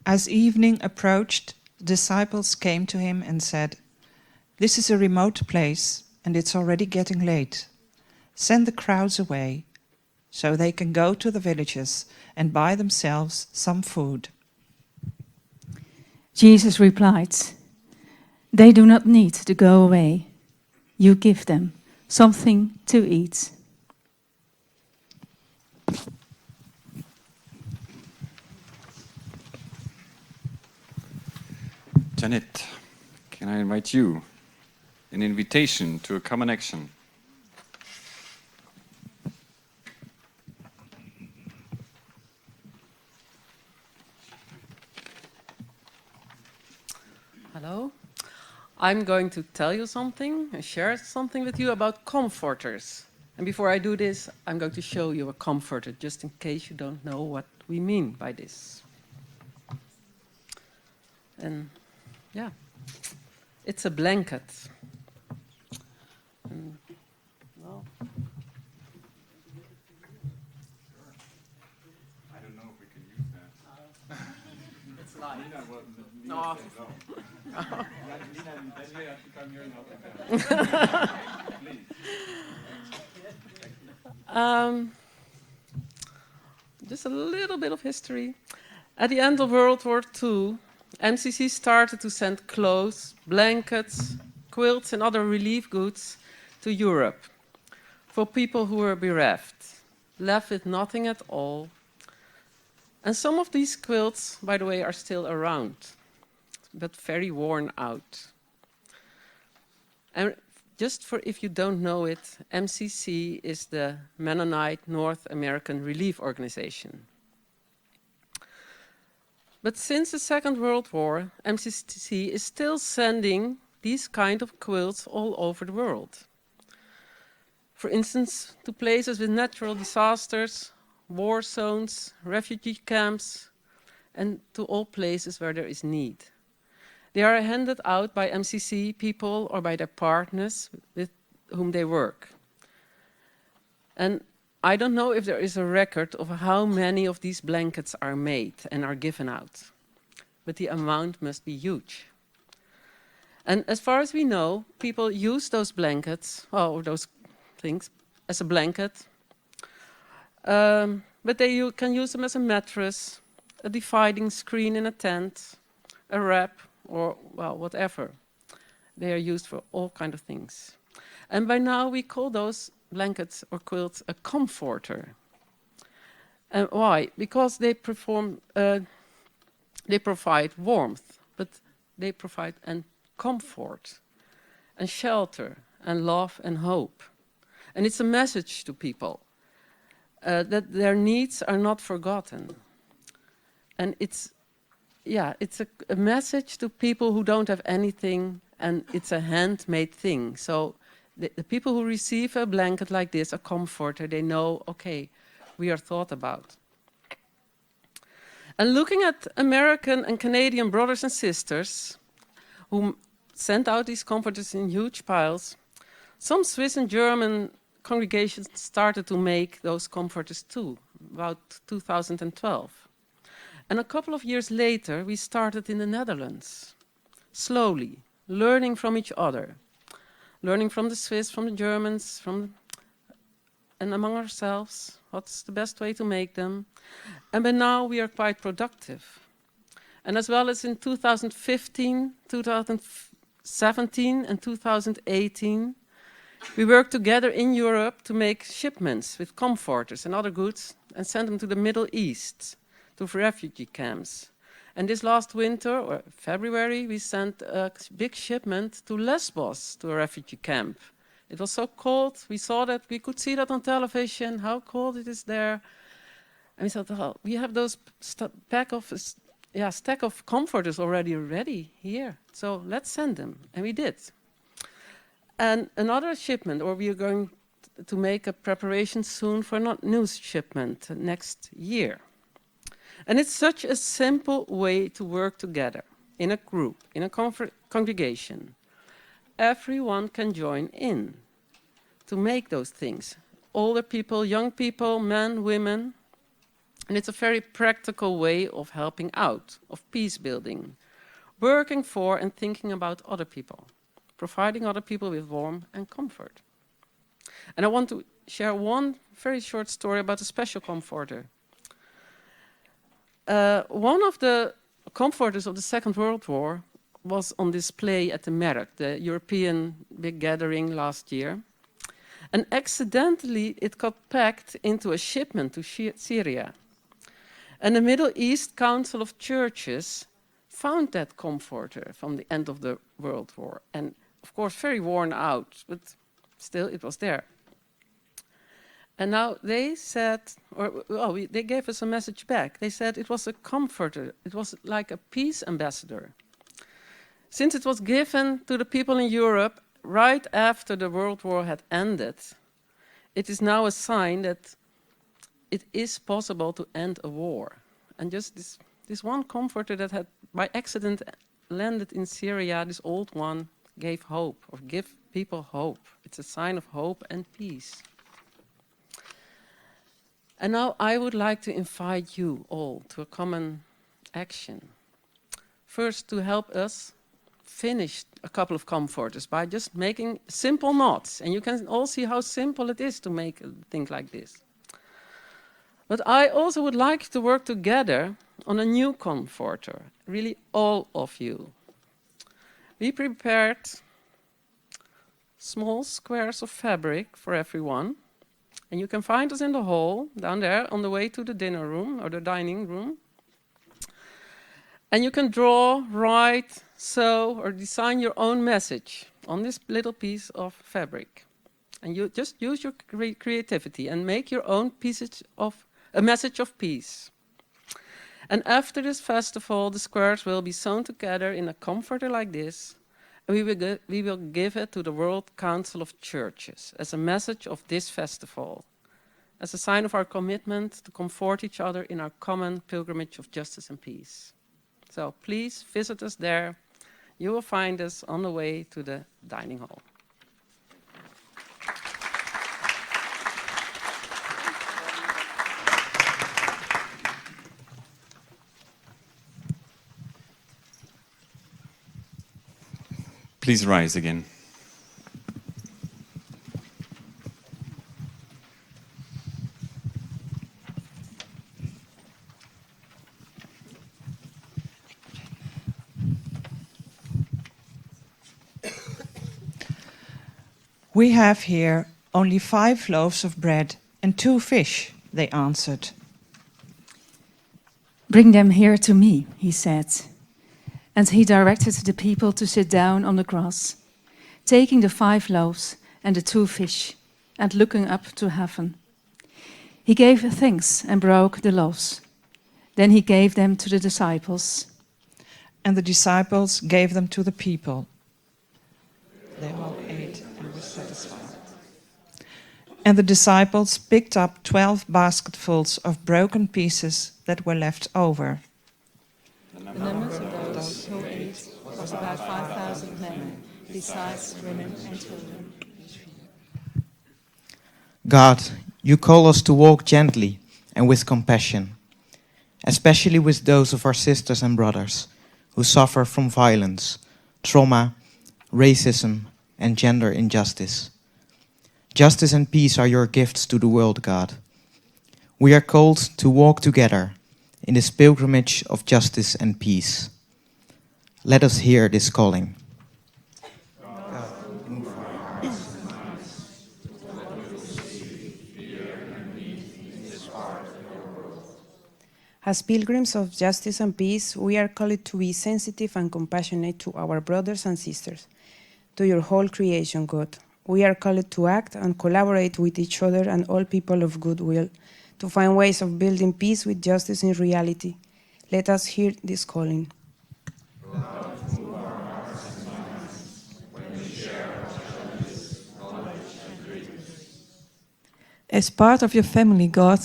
As evening approached, the disciples came to him and said, "This is a remote place, and it's already getting late. Send the crowds away, so they can go to the villages and buy themselves some food." Jesus replied, "They do not need to go away. You give them something to eat." Janet, can I invite you? An invitation to a common action. Hello. I'm going to tell you something and share something with you about comforters. And before I do this, I'm going to show you a comforter, just in case you don't know what we mean by this. And yeah, it's a blanket. And, well, I don't know if we can use that. it's live. Nina, No. Nina, then you have to come here and help me. Please. Just a little bit of history. At the end of World War II, MCC started to send clothes, blankets, quilts, and other relief goods to Europe for people who were bereft, left with nothing at all. And some of these quilts, by the way, are still around, but very worn out. And just for if you don't know it, MCC is the Mennonite North American Relief Organization. But since the Second World War, MCC is still sending these kind of quilts all over the world. For instance, to places with natural disasters, war zones, refugee camps, and to all places where there is need. They are handed out by MCC people or by their partners with whom they work. And I don't know if there is a record of how many of these blankets are made and are given out, but the amount must be huge. And as far as we know, people use those blankets, or those things, as a blanket, but you can use them as a mattress, a dividing screen in a tent, a wrap, or well, whatever. They are used for all kinds of things. And by now we call those blankets or quilts a comforter. And why? Because they provide warmth, but they provide comfort and shelter and love and hope. And it's a message to people that their needs are not forgotten. And it's a message to people who don't have anything, and it's a handmade thing. So the people who receive a blanket like this, a comforter, they know, okay, we are thought about. And looking at American and Canadian brothers and sisters who sent out these comforters in huge piles, some Swiss and German congregations started to make those comforters too, about 2012. And a couple of years later, we started in the Netherlands, slowly, learning from each other, learning from the Swiss, from the Germans, and among ourselves, what's the best way to make them. And by now, we are quite productive. And as well as in 2015, 2017, and 2018, we worked together in Europe to make shipments with comforters and other goods and send them to the Middle East, to refugee camps. And this last winter, or February, we sent a big shipment to Lesbos, to a refugee camp, It was so cold. We saw that. We could see that on television, how cold it is there. And we thought, oh, we have those stack of comforters already ready here. So let's send them. And we did. And another shipment, or we are going to make a preparation soon for a new shipment next year. And it's such a simple way to work together in a group, in a congregation. Everyone can join in to make those things. Older people, young people, men, women. And it's a very practical way of helping out, of peace building, working for and thinking about other people, providing other people with warmth and comfort. And I want to share one very short story about a special comforter. One of the comforters of the Second World War was on display at the Merk, the European big gathering last year. And accidentally, it got packed into a shipment to Syria. And the Middle East Council of Churches found that comforter from the end of the World War. And of course, very worn out, but still it was there. And now they said, they gave us a message back. They said it was a comforter. It was like a peace ambassador. Since it was given to the people in Europe right after the World War had ended, it is now a sign that it is possible to end a war. And just this one comforter that had by accident landed in Syria, this old one, gave hope, or give people hope. It's a sign of hope and peace. And now I would like to invite you all to a common action. First, to help us finish a couple of comforters by just making simple knots. And you can all see how simple it is to make a thing like this. But I also would like to work together on a new comforter, really all of you. We prepared small squares of fabric for everyone. And you can find us in the hall, down there, on the way to the dinner room, or the dining room. And you can draw, write, sew, or design your own message on this little piece of fabric. And you just use your creativity and make your own a message of peace. And after this festival, the squares will be sewn together in a comforter like this, and we will give it to the World Council of Churches as a message of this festival, as a sign of our commitment to comfort each other in our common pilgrimage of justice and peace. So please visit us there. You will find us on the way to the dining hall. Please rise again. We have here only 5 loaves of bread and 2 fish, they answered. Bring them here to me, he said. And he directed the people to sit down on the grass, taking the 5 loaves and the 2 fish, and looking up to heaven. He gave thanks and broke the loaves. Then he gave them to the disciples. And the disciples gave them to the people. They all ate and were satisfied. And the disciples picked up 12 basketfuls of broken pieces that were left over. The number of those who ate was about 5,000 men, besides women and children. God, you call us to walk gently and with compassion, especially with those of our sisters and brothers who suffer from violence, trauma, racism, and gender injustice. Justice and peace are your gifts to the world, God. We are called to walk together in this pilgrimage of justice and peace. Let us hear this calling. As pilgrims of justice and peace, we are called to be sensitive and compassionate to our brothers and sisters, to your whole creation, God. We are called to act and collaborate with each other and all people of goodwill to find ways of building peace with justice in reality. Let us hear this calling. As part of your family, God,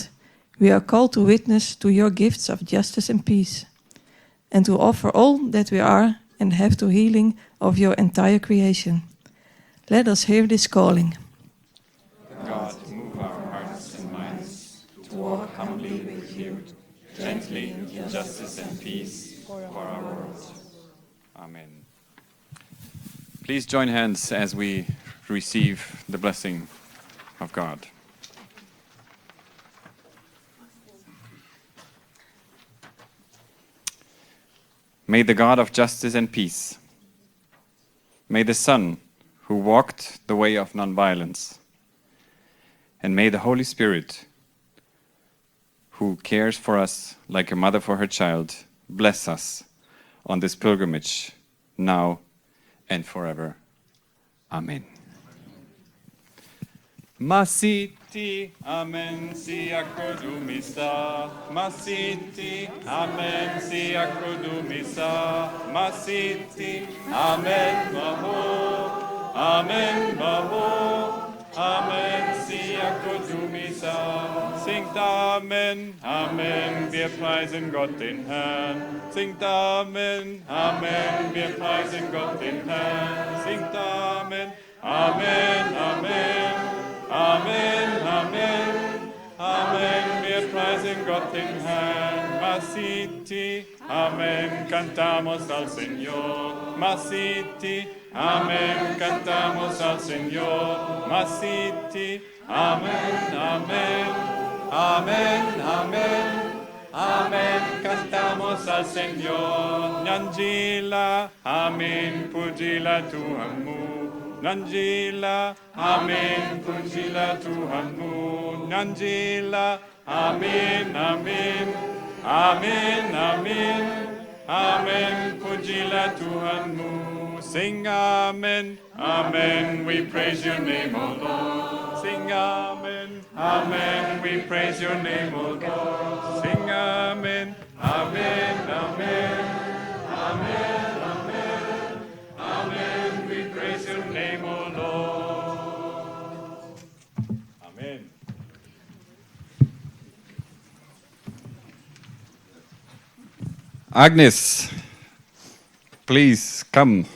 we are called to witness to your gifts of justice and peace, and to offer all that we are and have to healing of your entire creation. Let us hear this calling. God, move our hearts and minds to walk humbly with you, gently in justice and peace for our world. Amen. Please join hands as we receive the blessing of God. May the God of justice and peace, may the Son who walked the way of nonviolence, and may the Holy Spirit, who cares for us like a mother for her child, bless us on this pilgrimage, now and forever. Amen. Masiti, amen, sia crodumisa. Masiti, amen, sia crodumisa. Masiti, amen, maho. Amen, maho. Amen, sia crodumisa. Singt Amen, Amen, wir preisen Gott den Herrn. Singt Amen, Amen, wir preisen Gott den Herrn. Singt Amen, Amen, Amen. Amen, Amen, Amen, wir preisen Gott den Herrn. Masiti, Amen, cantamos al Señor. Masiti, Amen, cantamos al Señor. Masiti, Amen, Amen, Amen, Amen, Amen, cantamos al Señor. Nyanjila, Amen, pujila Tuhanmu. Nanjila, Amen, pujilah Tuhanmu. Nanjila, Amen, Amen, Amen, Amen, Amen, pujilah Tuhanmu. Sing Amen, Amen, we praise your name, O Lord. Sing Amen, Amen, we praise your name, O Lord. Sing Amen, Amen, Amen, Amen. Amen, we praise your name, O Lord. Amen. Agnes, please come.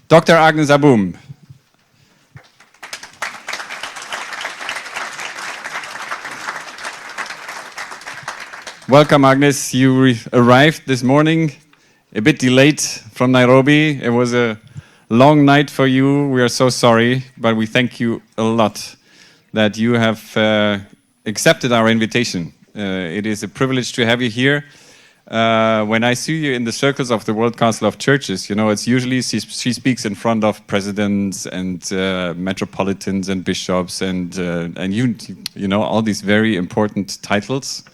Dr. Agnes Aboum. Welcome, Agnes. You arrived this morning a bit delayed from Nairobi. It was a long night for you. We are so sorry, but we thank you a lot that you have accepted our invitation. It is a privilege to have you here. When I see you in the circles of the World Council of Churches, you know, it's usually she speaks in front of presidents and metropolitans and bishops and you know, all these very important titles.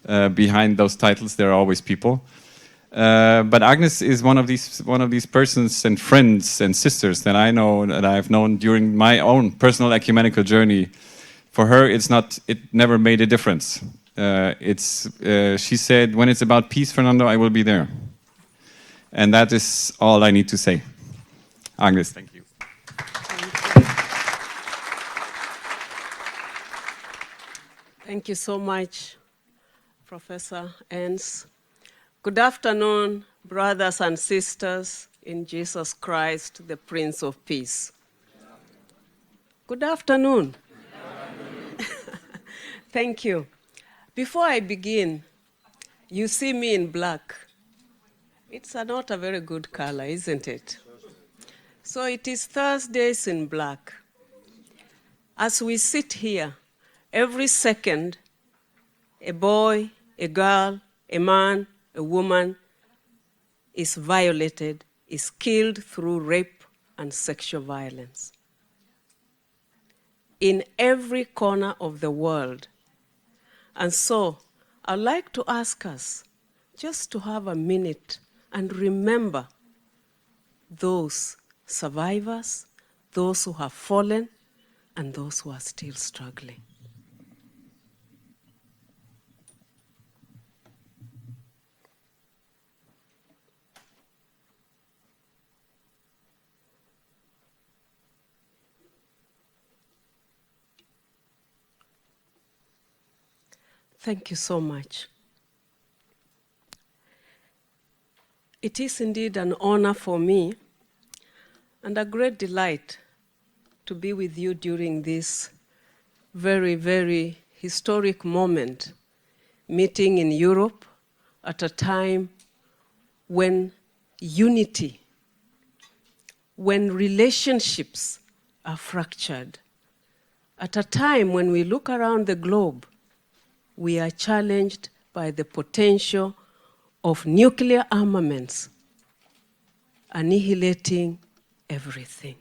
Behind those titles, there are always people. But Agnes is one of these persons and friends and sisters that I know, that I've known during my own personal ecumenical journey. For her, it never made a difference. She said, when it's about peace, Fernando, I will be there. And that is all I need to say. Agnes, thank you. Thank you so much, Professor Enns. Good afternoon, brothers and sisters in Jesus Christ, the Prince of Peace. Good afternoon. Thank you. Before I begin, you see me in black. It's not a very good color, isn't it? So it is Thursdays in black. As we sit here, every second, a boy, a girl, a man, a woman is violated, is killed through rape and sexual violence. In every corner of the world. And so I'd like to ask us just to have a minute and remember those survivors, those who have fallen and those who are still struggling. Thank you so much. It is indeed an honor for me and a great delight to be with you during this very, very historic moment, meeting in Europe at a time when unity, when relationships are fractured, at a time when we look around the globe, we are challenged by the potential of nuclear armaments annihilating everything.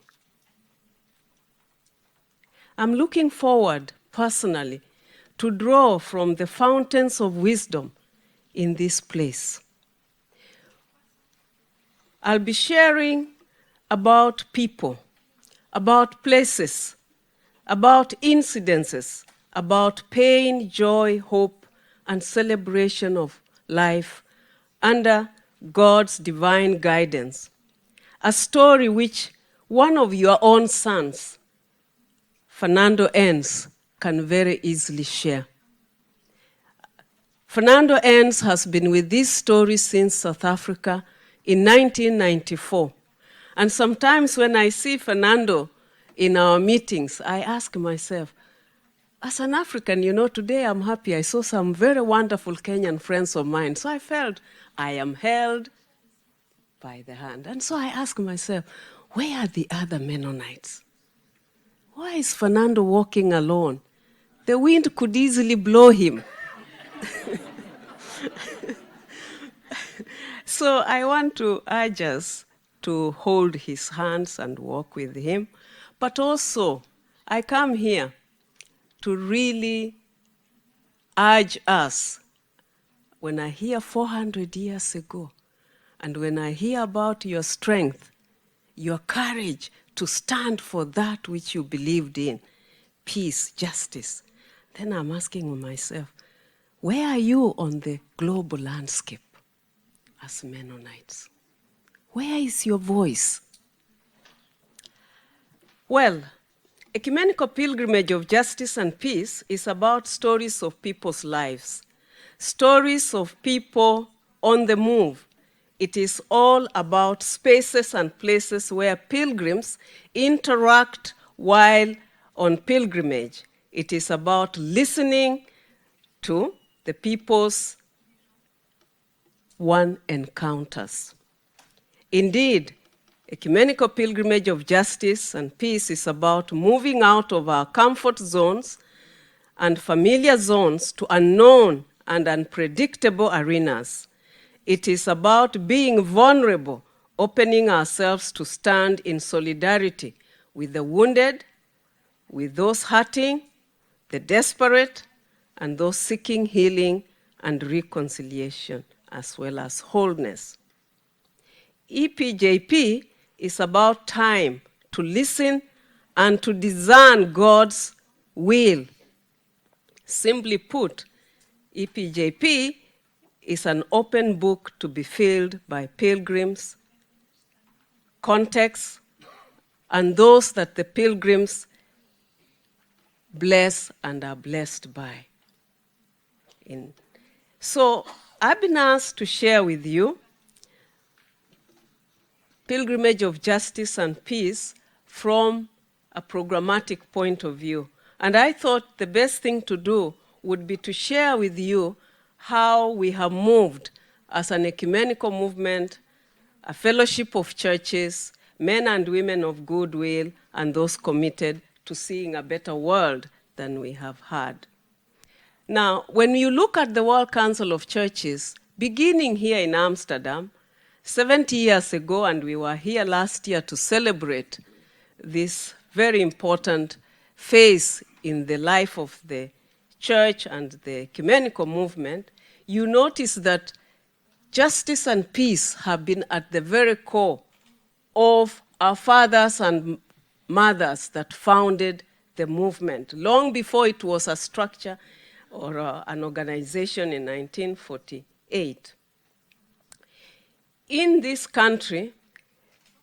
I'm looking forward, personally, to draw from the fountains of wisdom in this place. I'll be sharing about people, about places, about incidences, about pain, joy, hope, and celebration of life under God's divine guidance. A story which one of your own sons, Fernando Enns, can very easily share. Fernando Enns has been with this story since South Africa in 1994. And sometimes when I see Fernando in our meetings, I ask myself, as an African, you know, today I'm happy. I saw some very wonderful Kenyan friends of mine. So I felt I am held by the hand. And so I ask myself, where are the other Mennonites? Why is Fernando walking alone? The wind could easily blow him. So I want to urge us to hold his hands and walk with him. But also, I come here to really urge us, when I hear 400 years ago, and when I hear about your strength, your courage to stand for that which you believed in, peace, justice, then I'm asking myself, where are you on the global landscape as Mennonites? Where is your voice? Well, Ecumenical Pilgrimage of Justice and Peace is about stories of people's lives, stories of people on the move. It is all about spaces and places where pilgrims interact while on pilgrimage. It is about listening to the people's one encounters. Indeed, Ecumenical Pilgrimage of Justice and Peace is about moving out of our comfort zones and familiar zones to unknown and unpredictable arenas. It is about being vulnerable, opening ourselves to stand in solidarity with the wounded, with those hurting, the desperate, and those seeking healing and reconciliation, as well as wholeness. EPJP is about time to listen and to discern God's will. Simply put, EPJP is an open book to be filled by pilgrims, contexts, and those that the pilgrims bless and are blessed by. So I've been asked to share with you Pilgrimage of Justice and Peace from a programmatic point of view. And I thought the best thing to do would be to share with you how we have moved as an ecumenical movement, a fellowship of churches, men and women of goodwill, and those committed to seeing a better world than we have had. Now, when you look at the World Council of Churches, beginning here in Amsterdam, 70 years ago, and we were here last year to celebrate this very important phase in the life of the church and the ecumenical movement, you notice that justice and peace have been at the very core of our fathers and mothers that founded the movement, long before it was a structure or an organization in 1948. In this country,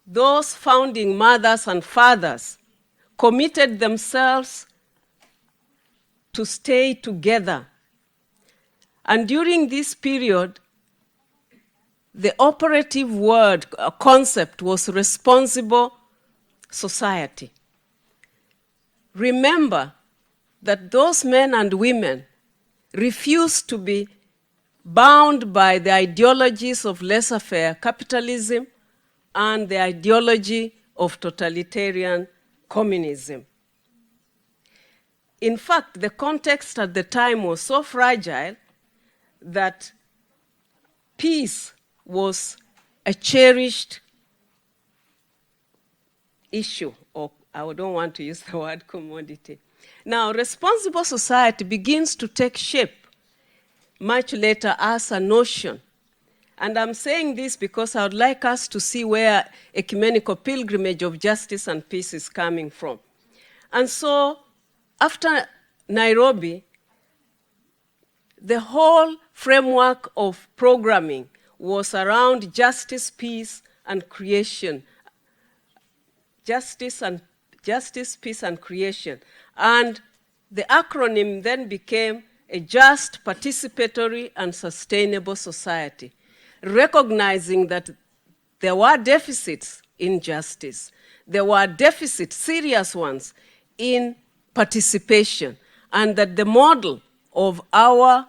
those founding mothers and fathers committed themselves to stay together. And during this period, the operative word, concept was responsible society. Remember that those men and women refused to be bound by the ideologies of laissez-faire capitalism and the ideology of totalitarian communism. In fact, the context at the time was so fragile that peace was a cherished issue, or I don't want to use the word commodity. Now, responsible society begins to take shape much later as a notion. And I'm saying this because I would like us to see where ecumenical pilgrimage of justice and peace is coming from. And so, after Nairobi, the whole framework of programming was around justice, peace, and creation. Justice, peace, and creation. And the acronym then became a just, participatory, and sustainable society, recognizing that there were deficits in justice. There were deficits, serious ones, in participation, and that the model of our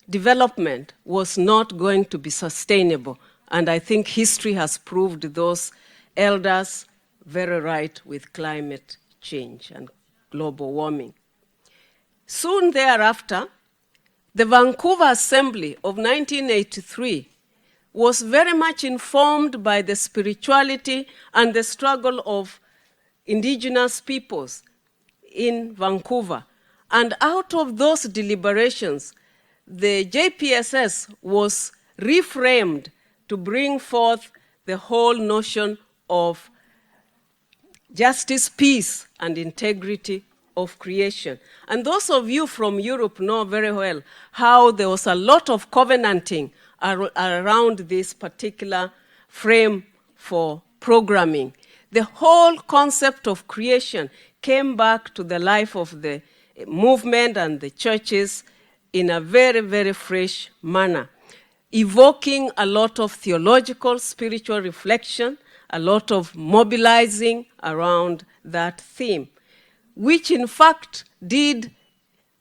development was not going to be sustainable. And I think history has proved those elders very right with climate change and global warming. Soon thereafter, the Vancouver Assembly of 1983 was very much informed by the spirituality and the struggle of indigenous peoples in Vancouver. And out of those deliberations, the JPSS was reframed to bring forth the whole notion of justice, peace, and integrity of creation. And those of you from Europe know very well how there was a lot of covenanting around this particular frame for programming. The whole concept of creation came back to the life of the movement and the churches in a very, very fresh manner, evoking a lot of theological, spiritual reflection, a lot of mobilizing around that theme, which in fact did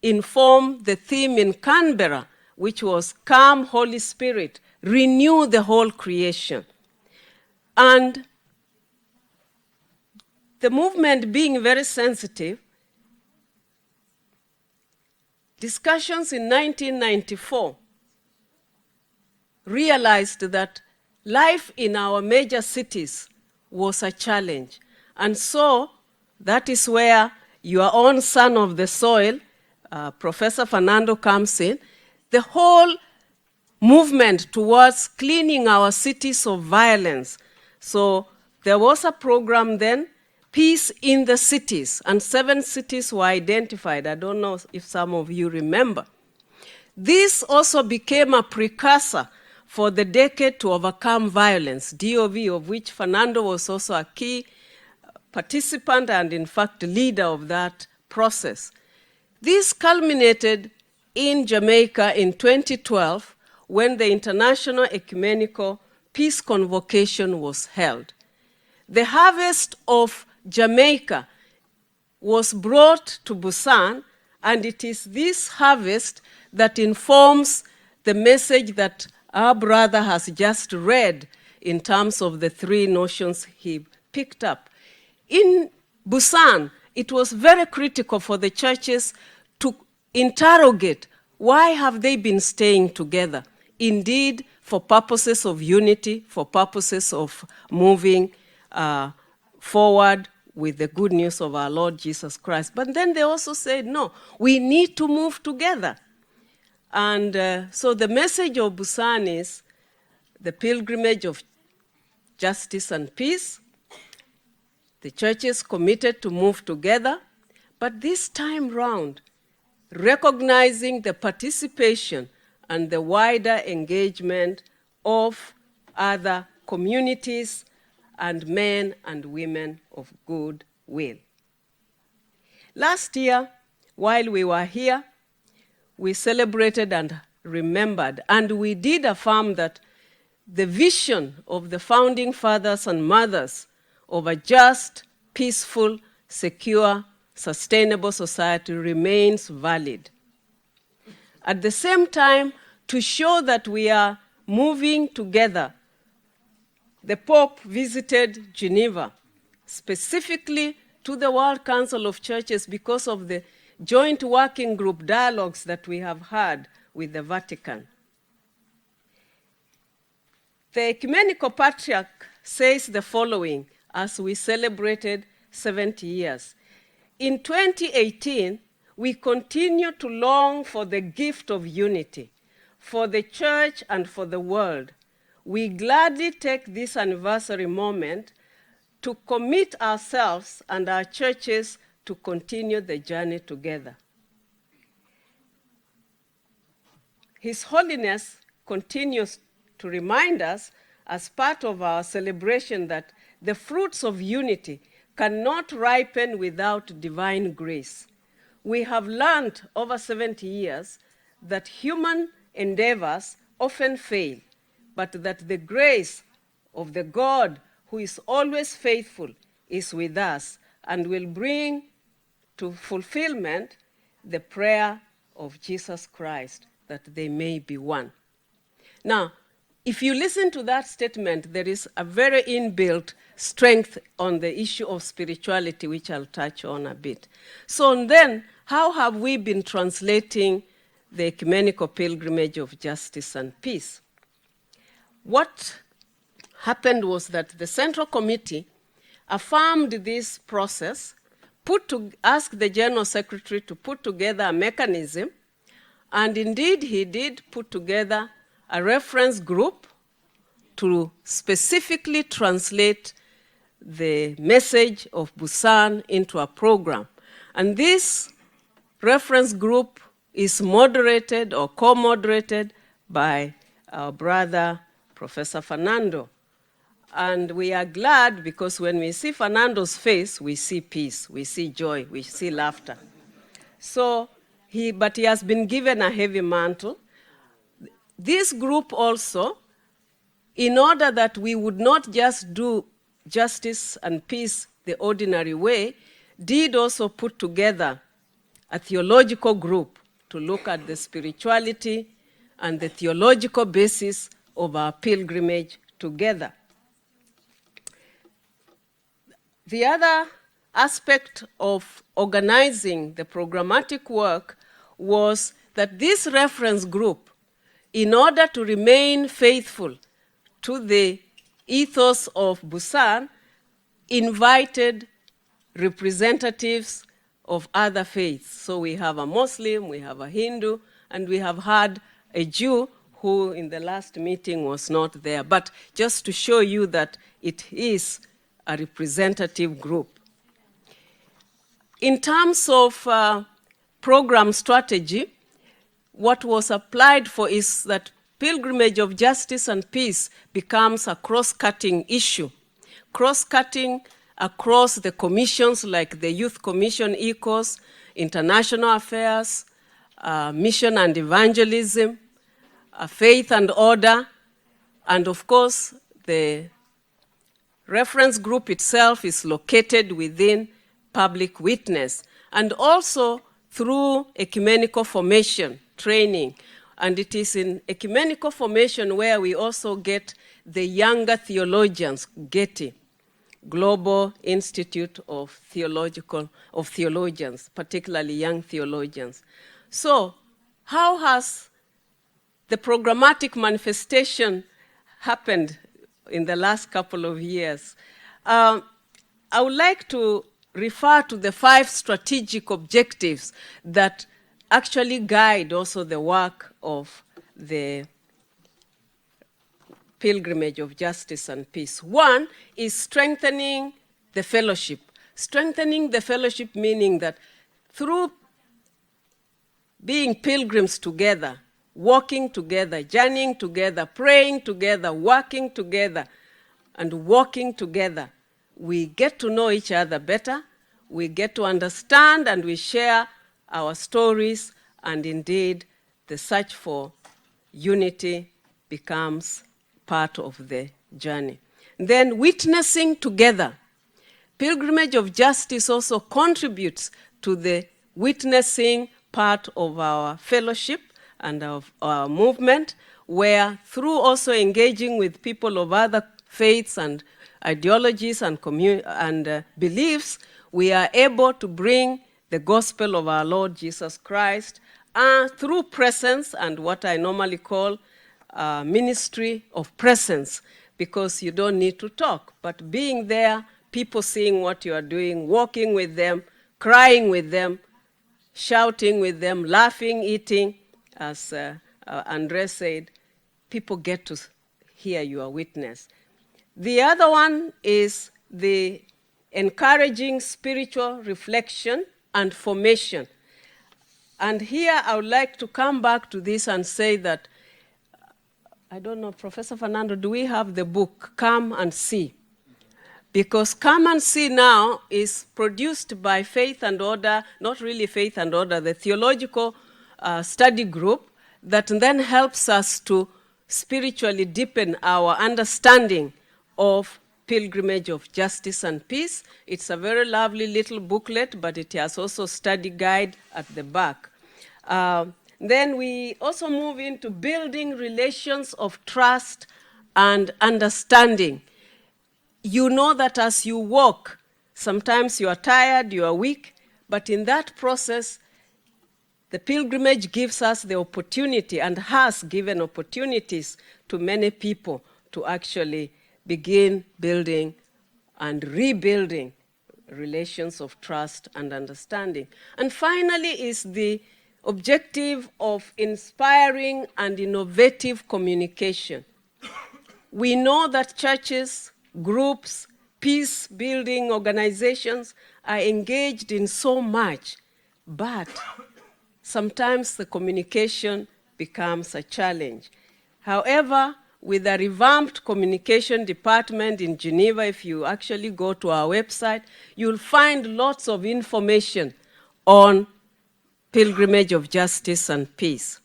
inform the theme in Canberra, which was Come, Holy Spirit, renew the whole creation. And the movement being very sensitive, discussions in 1994 realized that life in our major cities was a challenge. And so that is where your own son of the soil, Professor Fernando, comes in. The whole movement towards cleaning our cities of violence. So there was a program then, Peace in the Cities, and 7 cities were identified. I don't know if some of you remember. This also became a precursor for the Decade to Overcome Violence, DOV, of which Fernando was also a key participant and, in fact, leader of that process. This culminated in Jamaica in 2012 when the International Ecumenical Peace Convocation was held. The harvest of Jamaica was brought to Busan, and it is this harvest that informs the message that our brother has just read in terms of the 3 notions he picked up. In Busan, it was very critical for the churches to interrogate why have they been staying together. Indeed, for purposes of unity, for purposes of moving forward with the good news of our Lord Jesus Christ. But then they also said, no, we need to move together. And so the message of Busan is the pilgrimage of justice and peace, The churches committed to move together, but this time round, recognizing the participation and the wider engagement of other communities and men and women of good will. Last year, while we were here, we celebrated and remembered, and we did affirm that the vision of the founding fathers and mothers of a just, peaceful, secure, sustainable society remains valid. At the same time, to show that we are moving together, the Pope visited Geneva, specifically to the World Council of Churches because of the joint working group dialogues that we have had with the Vatican. The Ecumenical Patriarch says the following as we celebrated 70 years. In 2018, we continue to long for the gift of unity, for the church and for the world. We gladly take this anniversary moment to commit ourselves and our churches to continue the journey together. His Holiness continues to remind us as part of our celebration that the fruits of unity cannot ripen without divine grace. We have learned over 70 years that human endeavors often fail, but that the grace of the God who is always faithful is with us and will bring to fulfillment the prayer of Jesus Christ, that they may be one. Now, if you listen to that statement, there is a very inbuilt strength on the issue of spirituality, which I'll touch on a bit. So then, how have we been translating the ecumenical pilgrimage of justice and peace? What happened was that the Central Committee affirmed this process, asked the General Secretary to put together a mechanism, and indeed he did put together a reference group to specifically translate the message of Busan into a program. And this reference group is moderated or co-moderated by our brother, Professor Fernando. And we are glad because when we see Fernando's face, we see peace, we see joy, we see laughter. So, but he has been given a heavy mantle. This group also, in order that we would not just do justice and peace the ordinary way, did also put together a theological group to look at the spirituality and the theological basis of our pilgrimage together. The other aspect of organizing the programmatic work was that this reference group, in order to remain faithful to the ethos of Busan, invited representatives of other faiths. So we have a Muslim, we have a Hindu, and we have had a Jew who in the last meeting was not there. But just to show you that it is a representative group. In terms of program strategy, what was applied for is that pilgrimage of justice and peace becomes a cross-cutting issue. Cross-cutting across the commissions like the Youth Commission, ECOS, International Affairs, Mission and Evangelism, Faith and Order, and of course the reference group itself is located within public witness, and also through ecumenical formation, training. And it is in ecumenical formation where we also get the younger theologians, Getty, Global Institute of Theologians, particularly young theologians. So how has the programmatic manifestation happened in the last couple of years? I would like to refer to the 5 strategic objectives that actually guide also the work of the pilgrimage of justice and peace. One is strengthening the fellowship. Strengthening the fellowship meaning that through being pilgrims together, walking together, journeying together, praying together, working together, and walking together, we get to know each other better, we get to understand, and we share our stories, and indeed the search for unity becomes part of the journey. Then witnessing together. Pilgrimage of Justice also contributes to the witnessing part of our fellowship and of our movement, where through also engaging with people of other faiths and ideologies and beliefs, we are able to bring the gospel of our Lord Jesus Christ through presence and what I normally call ministry of presence, because you don't need to talk, but being there, people seeing what you are doing, walking with them, crying with them, shouting with them, laughing, eating, as Andre said, people get to hear your witness. The other one is the encouraging spiritual reflection and formation. And here I would like to come back to this and say that, I don't know, Professor Fernando, do we have the book, Come and See? Because Come and See now is produced by Faith and Order, not really Faith and Order, the theological study group that then helps us to spiritually deepen our understanding of Pilgrimage of Justice and Peace. It's a very lovely little booklet, but it has also a study guide at the back. Then we also move into building relations of trust and understanding. You know that as you walk, sometimes you are tired, you are weak, but in that process, the pilgrimage gives us the opportunity and has given opportunities to many people to actually begin building and rebuilding relations of trust and understanding. And finally is the objective of inspiring and innovative communication. We know that churches, groups, peace-building organizations are engaged in so much, but sometimes the communication becomes a challenge. However, with a revamped communication department in Geneva, if you actually go to our website, you'll find lots of information on Pilgrimage of Justice and Peace.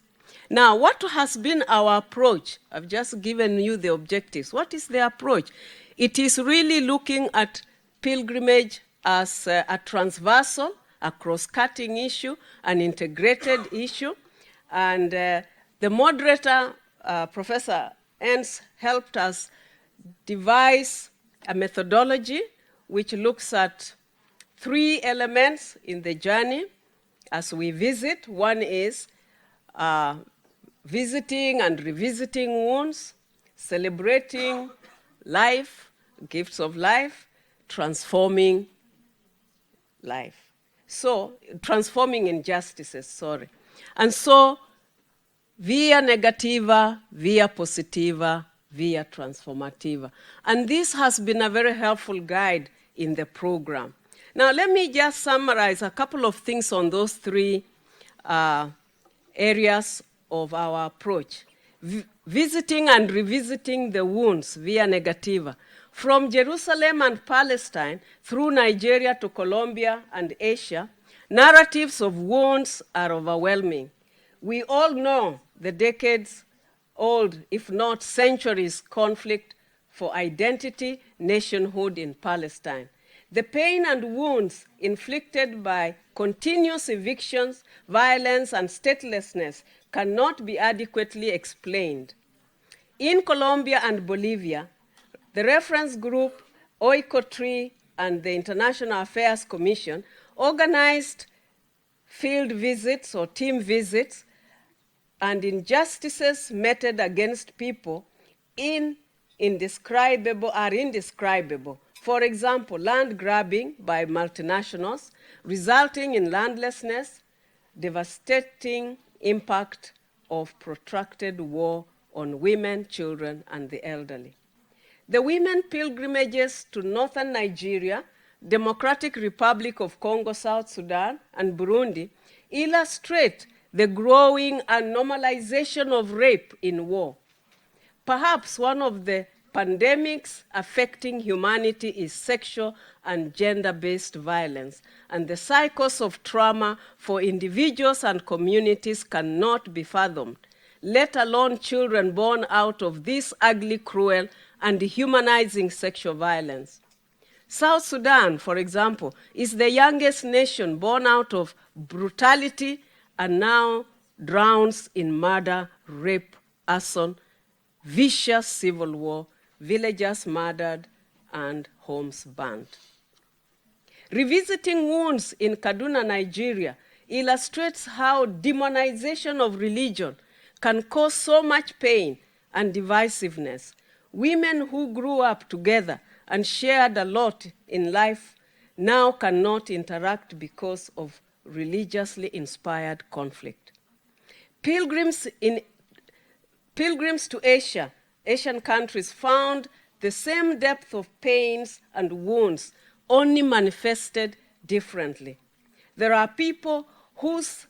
Now, what has been our approach? I've just given you the objectives. What is the approach? It is really looking at pilgrimage as a transversal, a cross-cutting issue, an integrated issue. And the moderator, Professor Enns, helped us devise a methodology which looks at 3 elements in the journey as we visit. One is visiting and revisiting wounds, celebrating life, gifts of life, transforming life. So, transforming injustices, sorry. And so, via negativa, via positiva, via transformativa. And this has been a very helpful guide in the program. Now, let me just summarize a couple of things on those 3 areas of our approach. Visiting and revisiting the wounds via negativa. From Jerusalem and Palestine through Nigeria to Colombia and Asia, narratives of wounds are overwhelming. We all know the decades-old, if not centuries, conflict for identity, nationhood in Palestine. The pain and wounds inflicted by continuous evictions, violence, and statelessness cannot be adequately explained. In Colombia and Bolivia, the reference group, Oikotri, and the International Affairs Commission organized field visits or team visits and injustices meted against people are indescribable. For example, land grabbing by multinationals, resulting in landlessness, devastating impact of protracted war on women, children, and the elderly. The women pilgrimages to northern Nigeria Democratic Republic of Congo, South Sudan, and Burundi illustrate the growing and normalization of rape in war. Perhaps one of the pandemics affecting humanity is sexual and gender-based violence, and the cycles of trauma for individuals and communities cannot be fathomed, let alone children born out of this ugly, cruel, and dehumanizing sexual violence. South Sudan, for example, is the youngest nation born out of brutality and now drowns in murder, rape, arson, vicious civil war, villagers murdered, and homes burnt. Revisiting wounds in Kaduna, Nigeria, illustrates how demonization of religion can cause so much pain and divisiveness. Women who grew up together and shared a lot in life now cannot interact because of religiously inspired conflict. Pilgrims to Asia, Asian countries found the same depth of pains and wounds, only manifested differently. There are people whose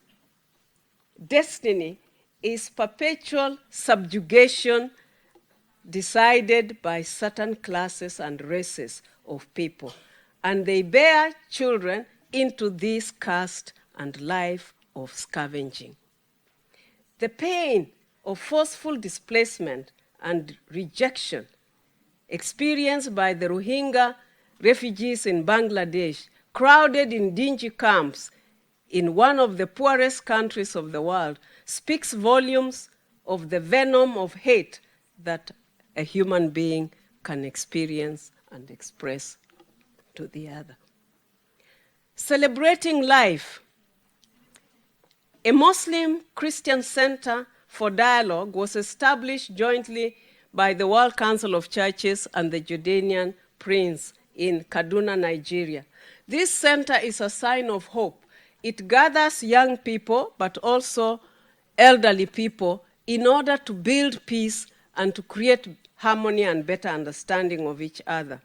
destiny is perpetual subjugation decided by certain classes and races of people, and they bear children into this caste and life of scavenging. The pain of forceful displacement and rejection experienced by the Rohingya refugees in Bangladesh, crowded in dingy camps in one of the poorest countries of the world, speaks volumes of the venom of hate that a human being can experience and express to the other. Celebrating life. A Muslim Christian Center for Dialogue was established jointly by the World Council of Churches and the Jordanian Prince in Kaduna, Nigeria. This center is a sign of hope. It gathers young people, but also elderly people, in order to build peace and to create harmony and better understanding of each other.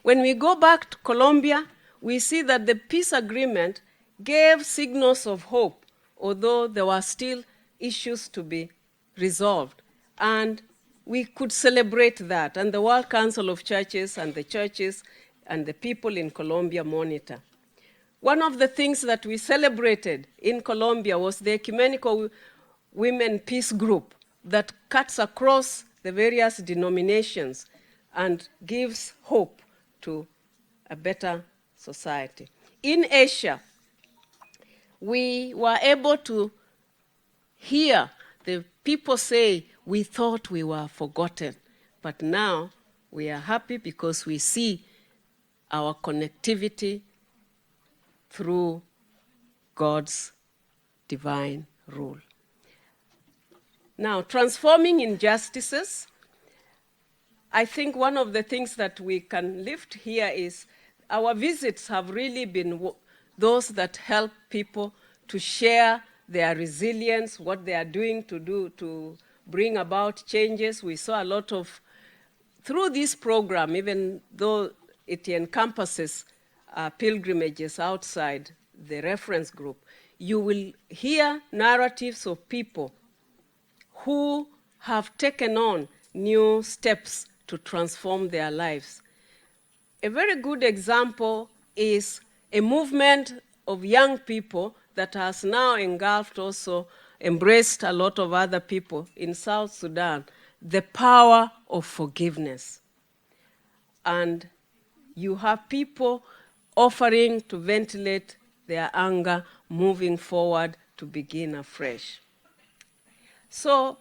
When we go back to Colombia, we see that the peace agreement gave signals of hope, although there were still issues to be resolved. And we could celebrate that, and the World Council of Churches and the people in Colombia monitor. One of the things that we celebrated in Colombia was the Ecumenical Women Peace Group that cuts across the various denominations and gives hope to a better society. In Asia, we were able to hear the people say, we thought we were forgotten, but now we are happy because we see our connectivity through God's divine rule. Now, transforming injustices, I think one of the things that we can lift here is our visits have really been those that help people to share their resilience, what they are doing to bring about changes. We saw a lot of, through this program, even though it encompasses pilgrimages outside the reference group, you will hear narratives of people who have taken on new steps to transform their lives. A very good example is a movement of young people that has now engulfed also, embraced a lot of other people in South Sudan, the power of forgiveness. And you have people offering to ventilate their anger, moving forward to begin afresh. So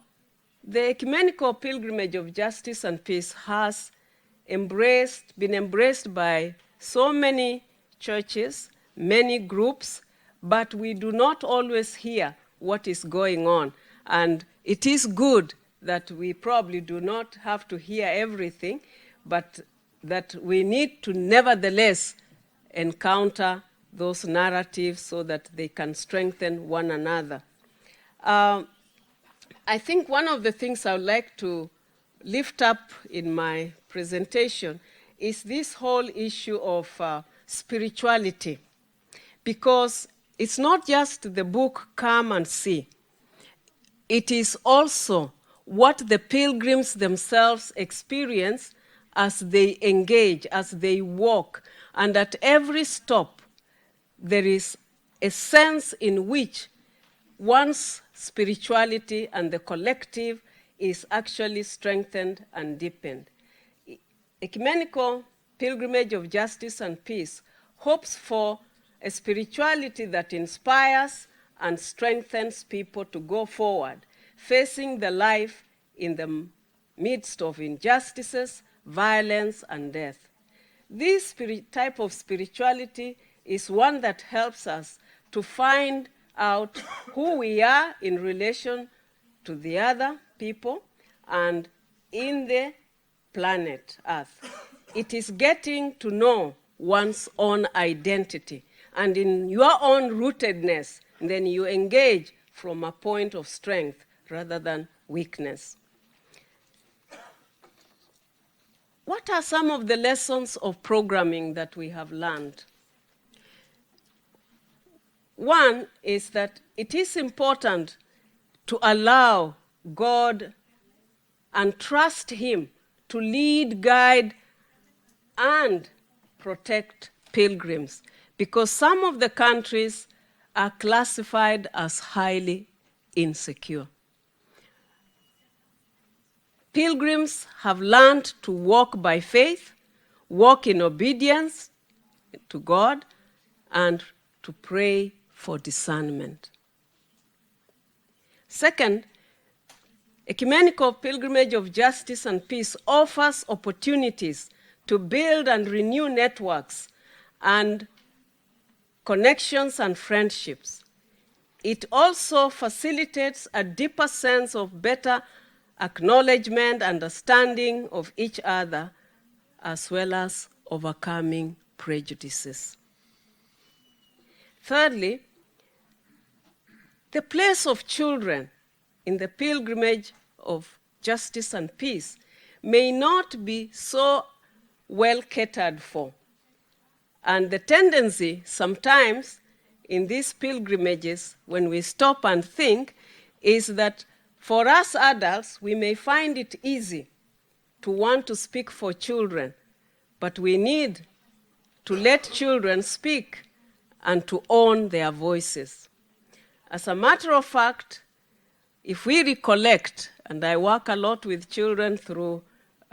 the Ecumenical Pilgrimage of Justice and Peace has been embraced by so many churches, many groups, but we do not always hear what is going on. And it is good that we probably do not have to hear everything, but that we need to nevertheless encounter those narratives so that they can strengthen one another. I think one of the things I would like to lift up in my presentation is this whole issue of spirituality, because it's not just the book Come and See. It is also what the pilgrims themselves experience as they engage, as they walk. And at every stop, there is a sense in which one's spirituality and the collective is actually strengthened and deepened. Ecumenical Pilgrimage of Justice and Peace hopes for a spirituality that inspires and strengthens people to go forward, facing the life in the midst of injustices, violence, and death. This type of spirituality is one that helps us to find out who we are in relation to the other people and in the planet Earth. It is getting to know one's own identity, and in your own rootedness, then you engage from a point of strength rather than weakness. What are some of the lessons of programming that we have learned? One is that it is important to allow God and trust Him to lead, guide, and protect pilgrims, because some of the countries are classified as highly insecure. Pilgrims have learned to walk by faith, walk in obedience to God, and to pray for discernment. Second, Ecumenical Pilgrimage of Justice and Peace offers opportunities to build and renew networks and connections and friendships. It also facilitates a deeper sense of better acknowledgement, understanding of each other, as well as overcoming prejudices. Thirdly, the place of children in the pilgrimage of justice and peace may not be so well catered for. And the tendency sometimes in these pilgrimages, when we stop and think, is that for us adults, we may find it easy to want to speak for children, but we need to let children speak and to own their voices. As a matter of fact, if we recollect, and I work a lot with children through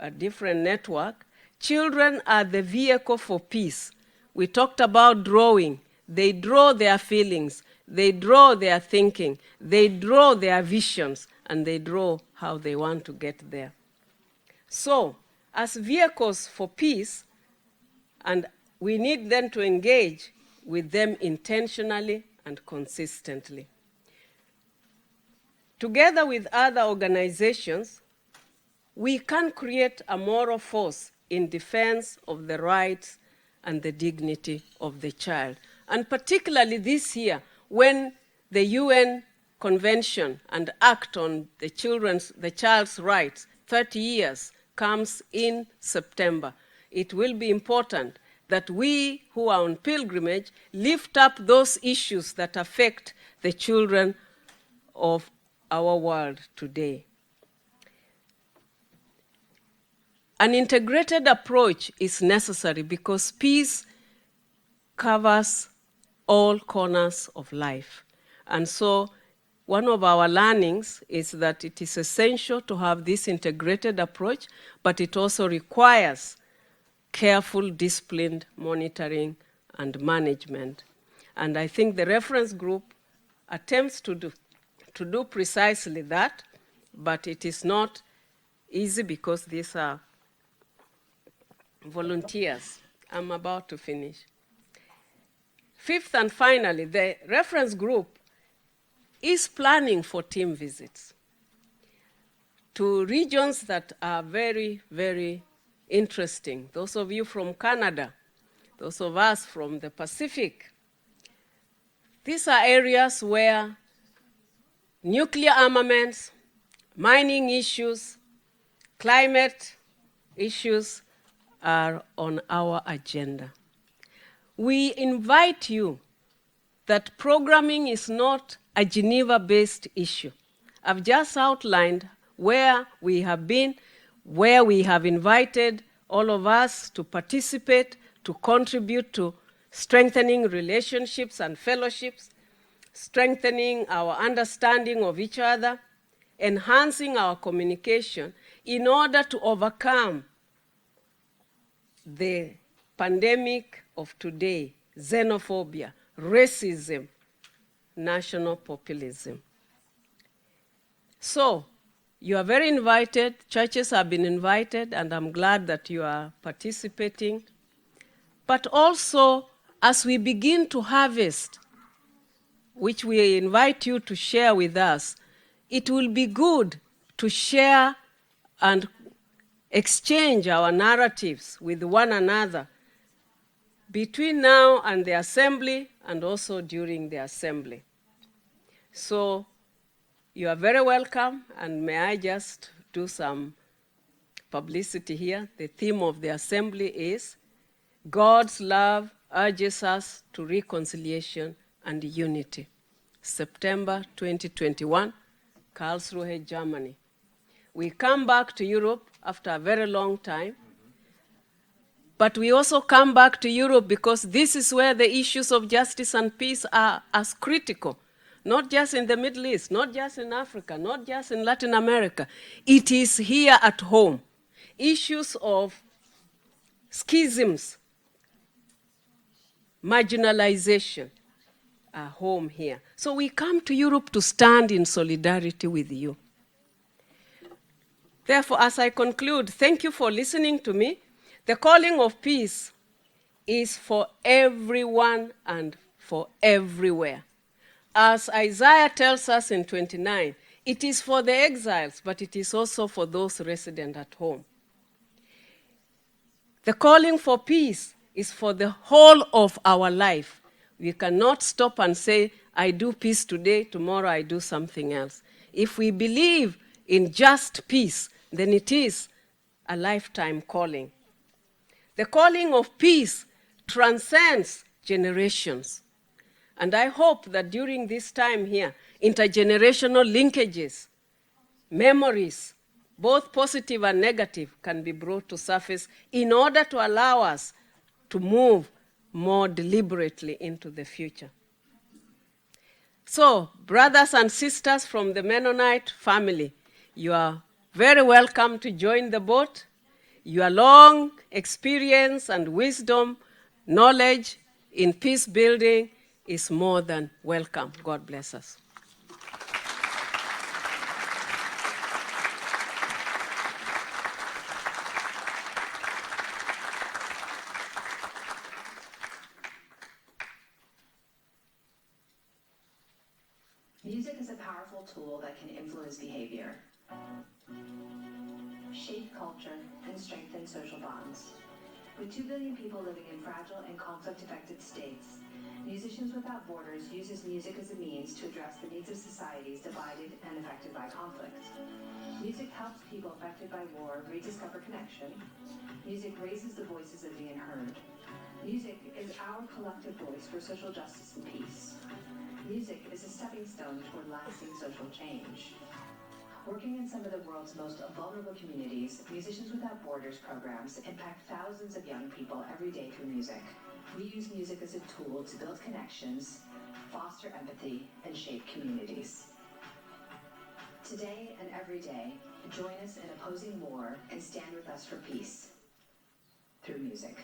a different network, children are the vehicle for peace. We talked about drawing. They draw their feelings, they draw their thinking, they draw their visions, and they draw how they want to get there. So, as vehicles for peace, and we need then to engage with them intentionally and consistently. Together with other organizations, we can create a moral force in defense of the rights and the dignity of the child. And particularly this year, when the UN Convention and Act on the Child's Rights, 30 years, comes in September, it will be important that we who are on pilgrimage lift up those issues that affect the children of our world today. An integrated approach is necessary because peace covers all corners of life. And so one of our learnings is that it is essential to have this integrated approach, but it also requires careful, disciplined monitoring and management. And I think the reference group attempts to do precisely that, but it is not easy because these are volunteers. I'm about to finish. Fifth and finally, the reference group is planning for team visits to regions that are very, very interesting. Those of you from Canada, those of us from the Pacific, these are areas where nuclear armaments, mining issues, climate issues are on our agenda. we invite you that programming is not a Geneva-based issue. I've just outlined where we have been, where we have invited all of us to participate, to contribute to strengthening relationships and fellowships, strengthening our understanding of each other, enhancing our communication in order to overcome the pandemic of today, xenophobia, racism, national populism. So, you are very invited, churches have been invited, and I'm glad that you are participating. But also, as we begin to harvest, which we invite you to share with us, it will be good to share and exchange our narratives with one another between now and the assembly and also during the assembly. So you are very welcome, and may I just do some publicity here. The theme of the assembly is God's love urges us to reconciliation and unity. September 2021, Karlsruhe, Germany. We come back to Europe after a very long time, but we also come back to Europe because this is where the issues of justice and peace are as critical, not just in the Middle East, not just in Africa, not just in Latin America. It is here at home. Issues of schisms, marginalization are home here. So we come to Europe to stand in solidarity with you. Therefore, as I conclude, thank you for listening to me. The calling of peace is for everyone and for everywhere. As Isaiah tells us in 29, it is for the exiles, but it is also for those resident at home. The calling for peace is for the whole of our life. We cannot stop and say, I do peace today, tomorrow I do something else. If we believe in just peace, then it is a lifetime calling. The calling of peace transcends generations. And I hope that during this time here, intergenerational linkages, memories, both positive and negative, can be brought to surface in order to allow us to move more deliberately into the future. So, brothers and sisters from the Mennonite family, you are very welcome to join the boat. Your long experience and wisdom, knowledge in peace building is more than welcome. God bless us. Music is a powerful tool that can influence behavior, shape culture, and strengthen social bonds. With 2 billion people living in fragile and conflict-affected states, Musicians Without Borders uses music as a means to address the needs of societies divided and affected by conflict. Music helps people affected by war rediscover connection. Music raises the voices of the unheard. Music is our collective voice for social justice and peace. Music is a stepping stone toward lasting social change. Working in some of the world's most vulnerable communities, Musicians Without Borders programs impact thousands of young people every day through music. We use music as a tool to build connections, foster empathy, and shape communities. Today and every day, join us in opposing war and stand with us for peace through music.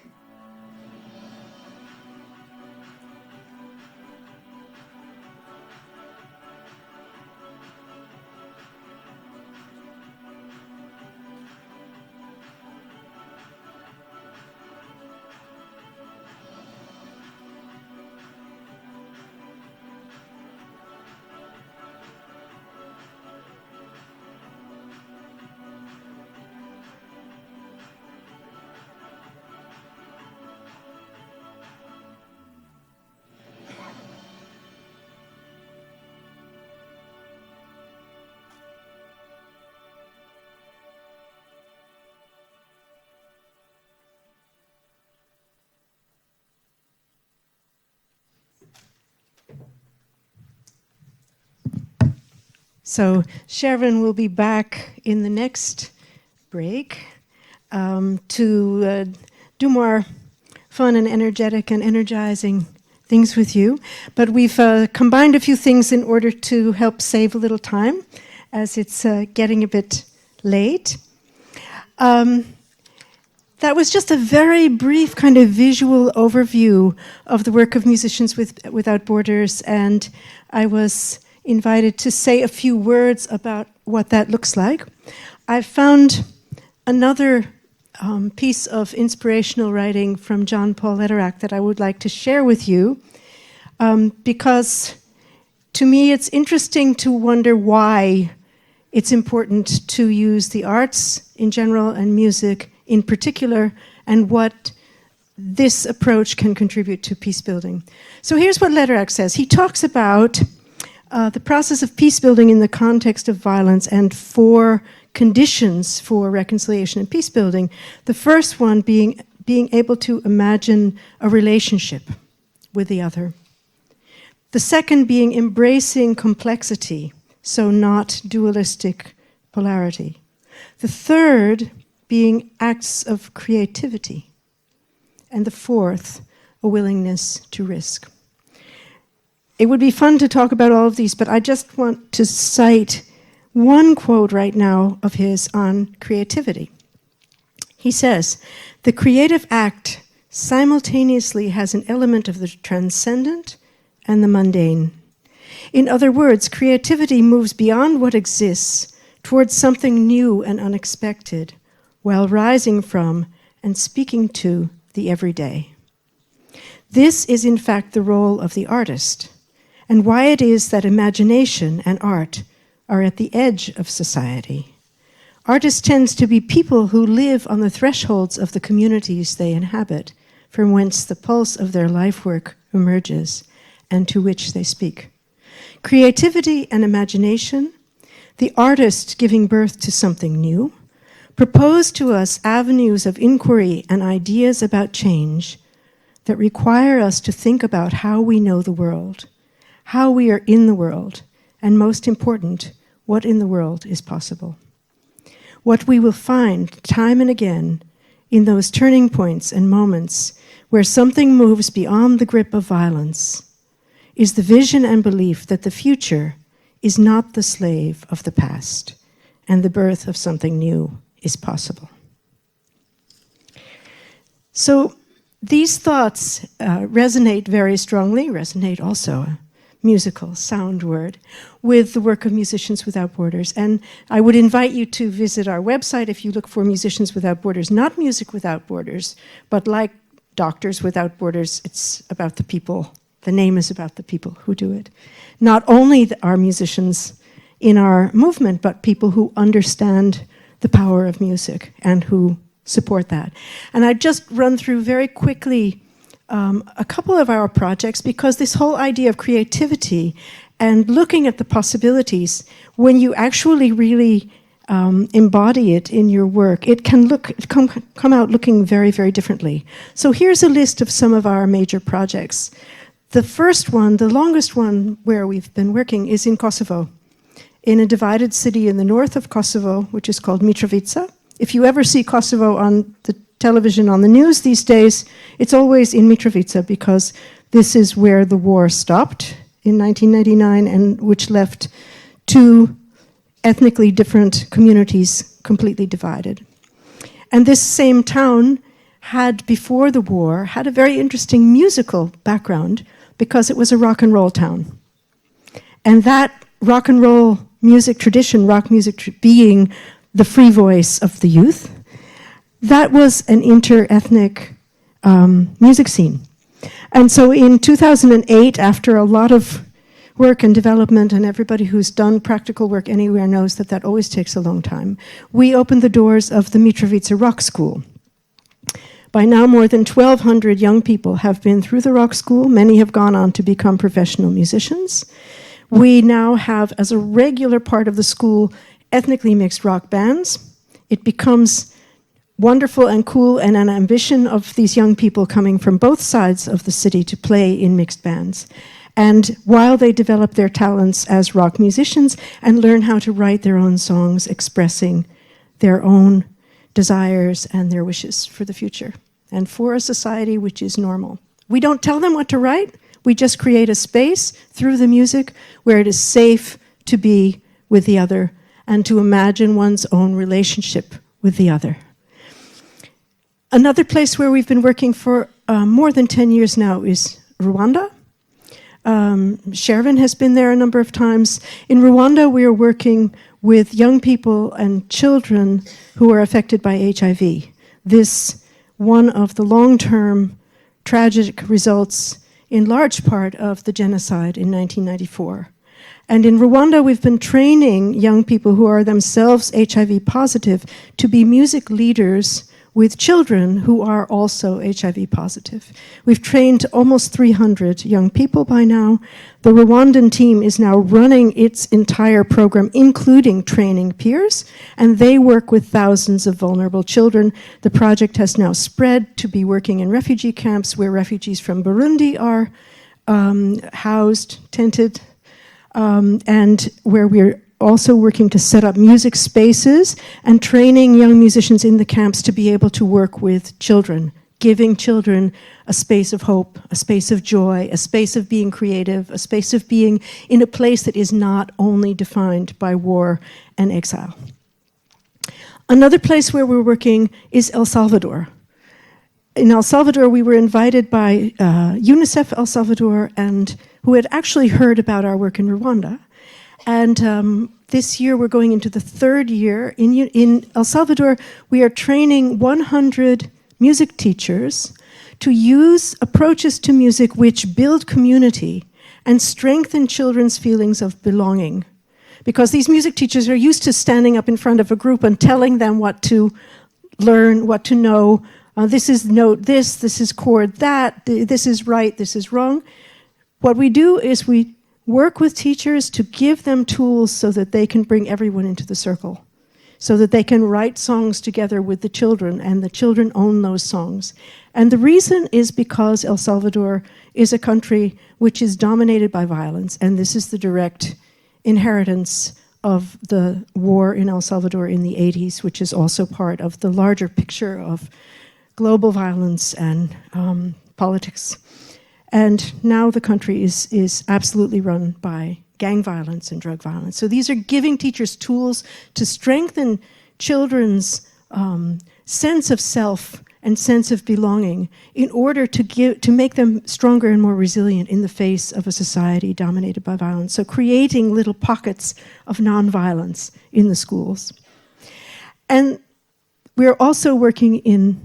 So Sharon will be back in the next break to do more fun and energetic and energizing things with you. But we've combined a few things in order to help save a little time as it's getting a bit late. That was just a very brief kind of visual overview of the work of Musicians Without Borders, and I was invited to say a few words about what that looks like. I found another piece of inspirational writing from John Paul Lederach that I would like to share with you, because to me it's interesting to wonder why it's important to use the arts in general and music in particular, and what this approach can contribute to peace building. So here's what Lederach says. He talks about the process of peace building in the context of violence and 4 conditions for reconciliation and peace building. The first one being able to imagine a relationship with the other. The second being embracing complexity, so not dualistic polarity. The third being acts of creativity. And the fourth, a willingness to risk. It would be fun to talk about all of these, but I just want to cite one quote right now of his on creativity. He says, "The creative act simultaneously has an element of the transcendent and the mundane. In other words, creativity moves beyond what exists towards something new and unexpected, while rising from and speaking to the everyday. This is in fact the role of the artist, and why it is that imagination and art are at the edge of society. Artists tend to be people who live on the thresholds of the communities they inhabit, from whence the pulse of their life work emerges, and to which they speak. Creativity and imagination, the artist giving birth to something new, propose to us avenues of inquiry and ideas about change that require us to think about how we know the world, how we are in the world, and most important, what in the world is possible. What we will find time and again in those turning points and moments where something moves beyond the grip of violence is the vision and belief that the future is not the slave of the past, and the birth of something new is possible." So these thoughts resonate very strongly, resonate also, a musical sound word, with the work of Musicians Without Borders. And I would invite you to visit our website if you look for Musicians Without Borders, not Music Without Borders, but like Doctors Without Borders, it's about the people. The name is about the people who do it. Not only our musicians in our movement, but people who understand the power of music and who support that. And I just run through very quickly a couple of our projects, because this whole idea of creativity and looking at the possibilities, when you actually really embody it in your work, it can come out looking very, very differently. So here's a list of some of our major projects. The first one, the longest one where we've been working, is in Kosovo, in a divided city in the north of Kosovo, which is called Mitrovica. If you ever see Kosovo on the television, on the news these days, it's always in Mitrovica, because this is where the war stopped in 1999, and which left 2 ethnically different communities completely divided. And this same town had, before the war, had a very interesting musical background, because it was a rock and roll town. And that rock and roll music tradition, rock music being the free voice of the youth, that was an inter-ethnic music scene. And so in 2008, after a lot of work and development, and everybody who's done practical work anywhere knows that that always takes a long time, we opened the doors of the Mitrovica Rock School. By now, more than 1,200 young people have been through the rock school. Many have gone on to become professional musicians. We now have, as a regular part of the school, ethnically mixed rock bands. It becomes wonderful and cool, and an ambition of these young people coming from both sides of the city to play in mixed bands. and while they develop their talents as rock musicians and learn how to write their own songs expressing their own desires and their wishes for the future and for a society which is normal. We don't tell them what to write, we just create a space through the music where it is safe to be with the other and to imagine one's own relationship with the other. Another place where we've been working for more than 10 years now is Rwanda. Shervin has been there a number of times. In Rwanda, we are working with young people and children who are affected by HIV. This, one of the long-term tragic results in large part of the genocide in 1994. And in Rwanda, we've been training young people who are themselves HIV positive to be music leaders with children who are also HIV positive. We've trained almost 300 young people by now. The Rwandan team is now running its entire program, including training peers, and they work with thousands of vulnerable children. The project has now spread to be working in refugee camps where refugees from Burundi are housed, tented, and where we're also working to set up music spaces and training young musicians in the camps to be able to work with children, giving children a space of hope, a space of joy, a space of being creative, a space of being in a place that is not only defined by war and exile. Another place where we're working is El Salvador. In El Salvador, we were invited by UNICEF El Salvador, and who had actually heard about our work in Rwanda. And this year, we're going into the third year. In El Salvador, we are training 100 music teachers to use approaches to music which build community and strengthen children's feelings of belonging. Because these music teachers are used to standing up in front of a group and telling them what to learn, what to know. This is note this is chord that, this is right, this is wrong. What we do is we work with teachers to give them tools so that they can bring everyone into the circle, so that they can write songs together with the children, and the children own those songs. And the reason is because El Salvador is a country which is dominated by violence, and this is the direct inheritance of the war in El Salvador in the 80s, which is also part of the larger picture of global violence and politics. And now the country is absolutely run by gang violence and drug violence. So these are giving teachers tools to strengthen children's sense of self and sense of belonging in order to make them stronger and more resilient in the face of a society dominated by violence. So creating little pockets of nonviolence in the schools. And we're also working in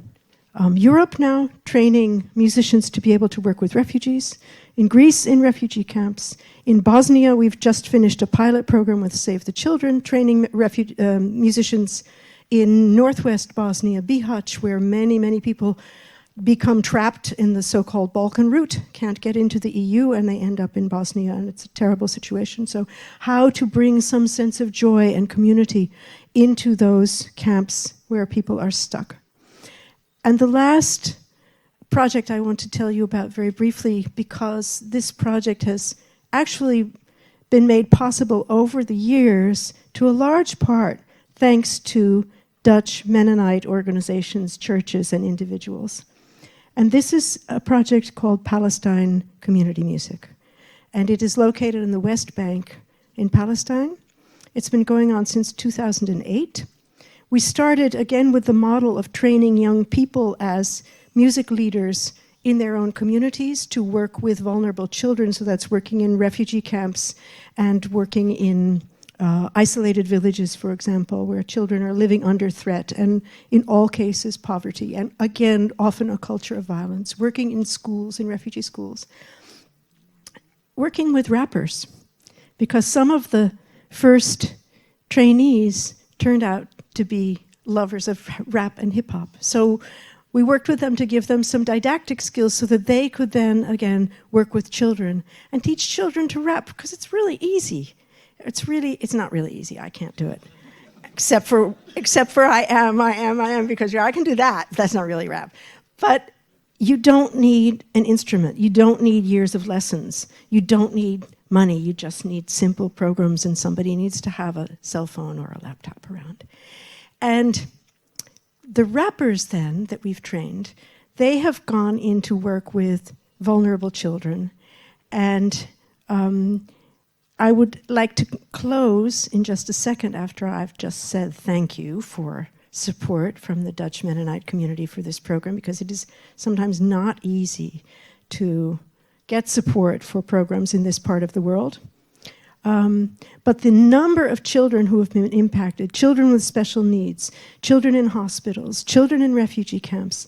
Europe now, training musicians to be able to work with refugees. In Greece, in refugee camps. In Bosnia, we've just finished a pilot program with Save the Children, training musicians in northwest Bosnia, Bihać, where many, many people become trapped in the so-called Balkan route, can't get into the EU, and they end up in Bosnia, and it's a terrible situation. So how to bring some sense of joy and community into those camps where people are stuck. And the last project I want to tell you about very briefly, because this project has actually been made possible over the years to a large part thanks to Dutch Mennonite organizations, churches, and individuals. And this is a project called Palestine Community Music. And it is located in the West Bank in Palestine. It's been going on since 2008. We started again with the model of training young people as music leaders in their own communities to work with vulnerable children. So that's working in refugee camps and working in isolated villages, for example, where children are living under threat and in all cases poverty. And again, often a culture of violence. Working in schools, in refugee schools. Working with rappers, because some of the first trainees turned out to be lovers of rap and hip hop. So we worked with them to give them some didactic skills so that they could then, again, work with children and teach children to rap, because it's really easy. It's not really easy. I can't do it. Except for I am, because I can do that. That's not really rap. But you don't need an instrument. You don't need years of lessons. You don't need money. You just need simple programs, and somebody needs to have a cell phone or a laptop around. And the rappers then that we've trained, they have gone in to work with vulnerable children. And I would like to close in just a second after I've just said thank you for support from the Dutch Mennonite community for this program, because it is sometimes not easy to get support for programs in this part of the world. But the number of children who have been impacted, children with special needs, children in hospitals, children in refugee camps,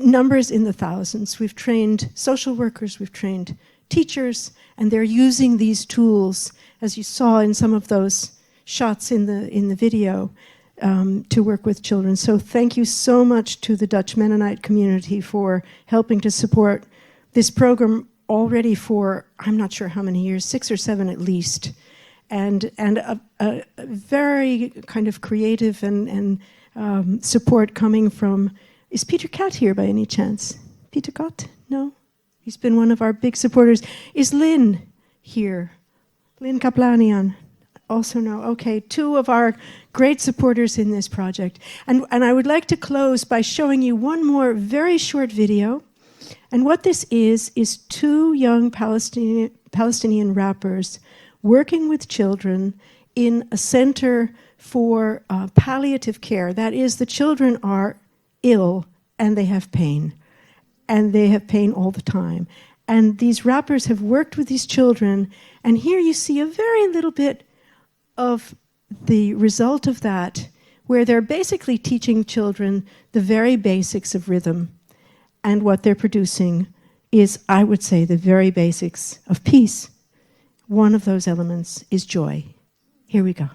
numbers in the thousands. We've trained social workers, we've trained teachers, and they're using these tools, as you saw in some of those shots in the video, to work with children. So thank you so much to the Dutch Mennonite community for helping to support this program already for, I'm not sure how many years, 6 or 7 at least. And a very kind of creative and support coming from, is Peter Kat here by any chance? Peter Kat? No? He's been one of our big supporters. Is Lynn here? Lynn Kaplanian? Also no. Okay, 2 of our great supporters in this project. And I would like to close by showing you one more very short video. And what this is 2 young Palestinian rappers working with children in a center for palliative care. That is, the children are ill and they have pain. And they have pain all the time. And these rappers have worked with these children, and here you see a very little bit of the result of that, where they're basically teaching children the very basics of rhythm. And what they're producing is, I would say, the very basics of peace. One of those elements is joy. Here we go.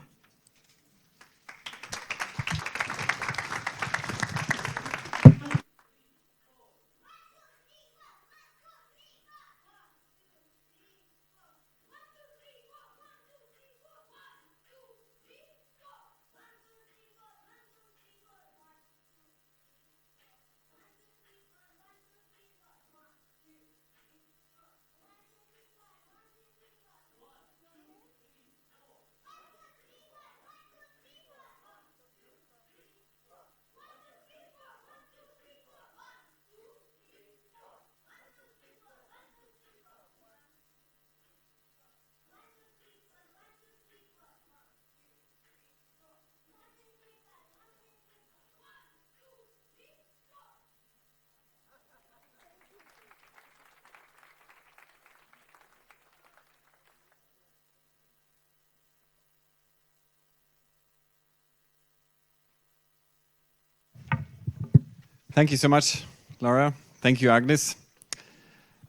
Thank you so much, Laura. Thank you, Agnes.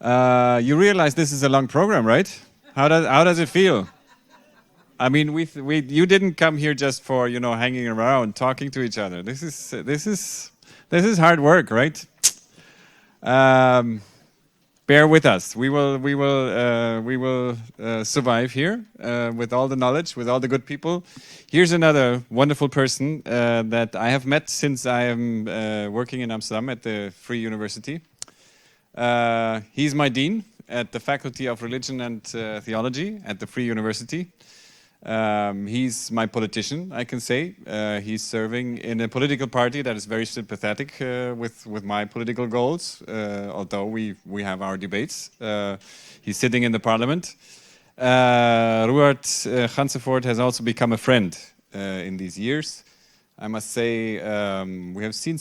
You realize this is a long program, right? How does it feel? I mean, you didn't come here just for, you know, hanging around, talking to each other. This is hard work, right? Bear with us. We will survive here with all the knowledge, with all the good people. Here's another wonderful person that I have met since I am working in Amsterdam at the Free University. He's my dean at the Faculty of Religion and Theology at the Free University. He's my politician, I can say. He's serving in a political party that is very sympathetic with my political goals, although we have our debates. He's sitting in the parliament. Ruard Gansevoort has also become a friend in these years. I must say we have seen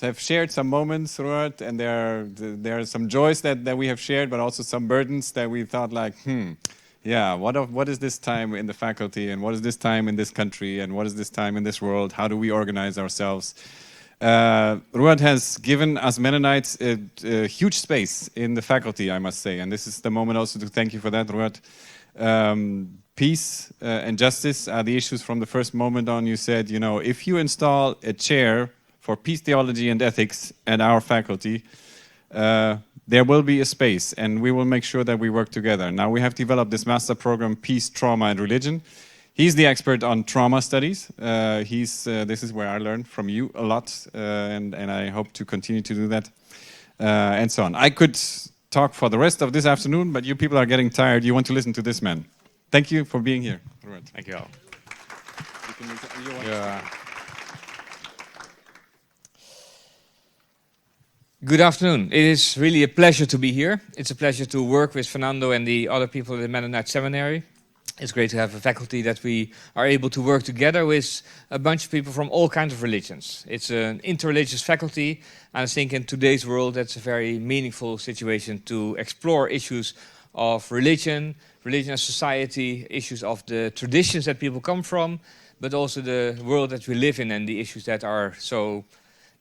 have shared some moments, Ruard, and there are some joys that we have shared, but also some burdens that we thought like, yeah, what is this time in the faculty, and what is this time in this country, and what is this time in this world? How do we organize ourselves? Ruard has given us Mennonites a huge space in the faculty, I must say, and this is the moment also to thank you for that, Ruard. Peace and justice are the issues from the first moment on. You said, you know, if you install a chair for peace theology and ethics at our faculty, there will be a space, and we will make sure that we work together. Now we have developed this master program, Peace, Trauma and Religion. He's the expert on trauma studies. This is where I learned from you a lot, and I hope to continue to do that, and so on. I could talk for the rest of this afternoon, but you people are getting tired. You want to listen to this man. Thank you for being here. Robert. Thank you all. Good afternoon. It is really a pleasure to be here. It's a pleasure to work with Fernando and the other people at the Mennonite Seminary. It's great to have a faculty that we are able to work together with a bunch of people from all kinds of religions. It's an interreligious faculty, and I think in today's world that's a very meaningful situation to explore issues of religion as society, issues of the traditions that people come from, but also the world that we live in and the issues that are so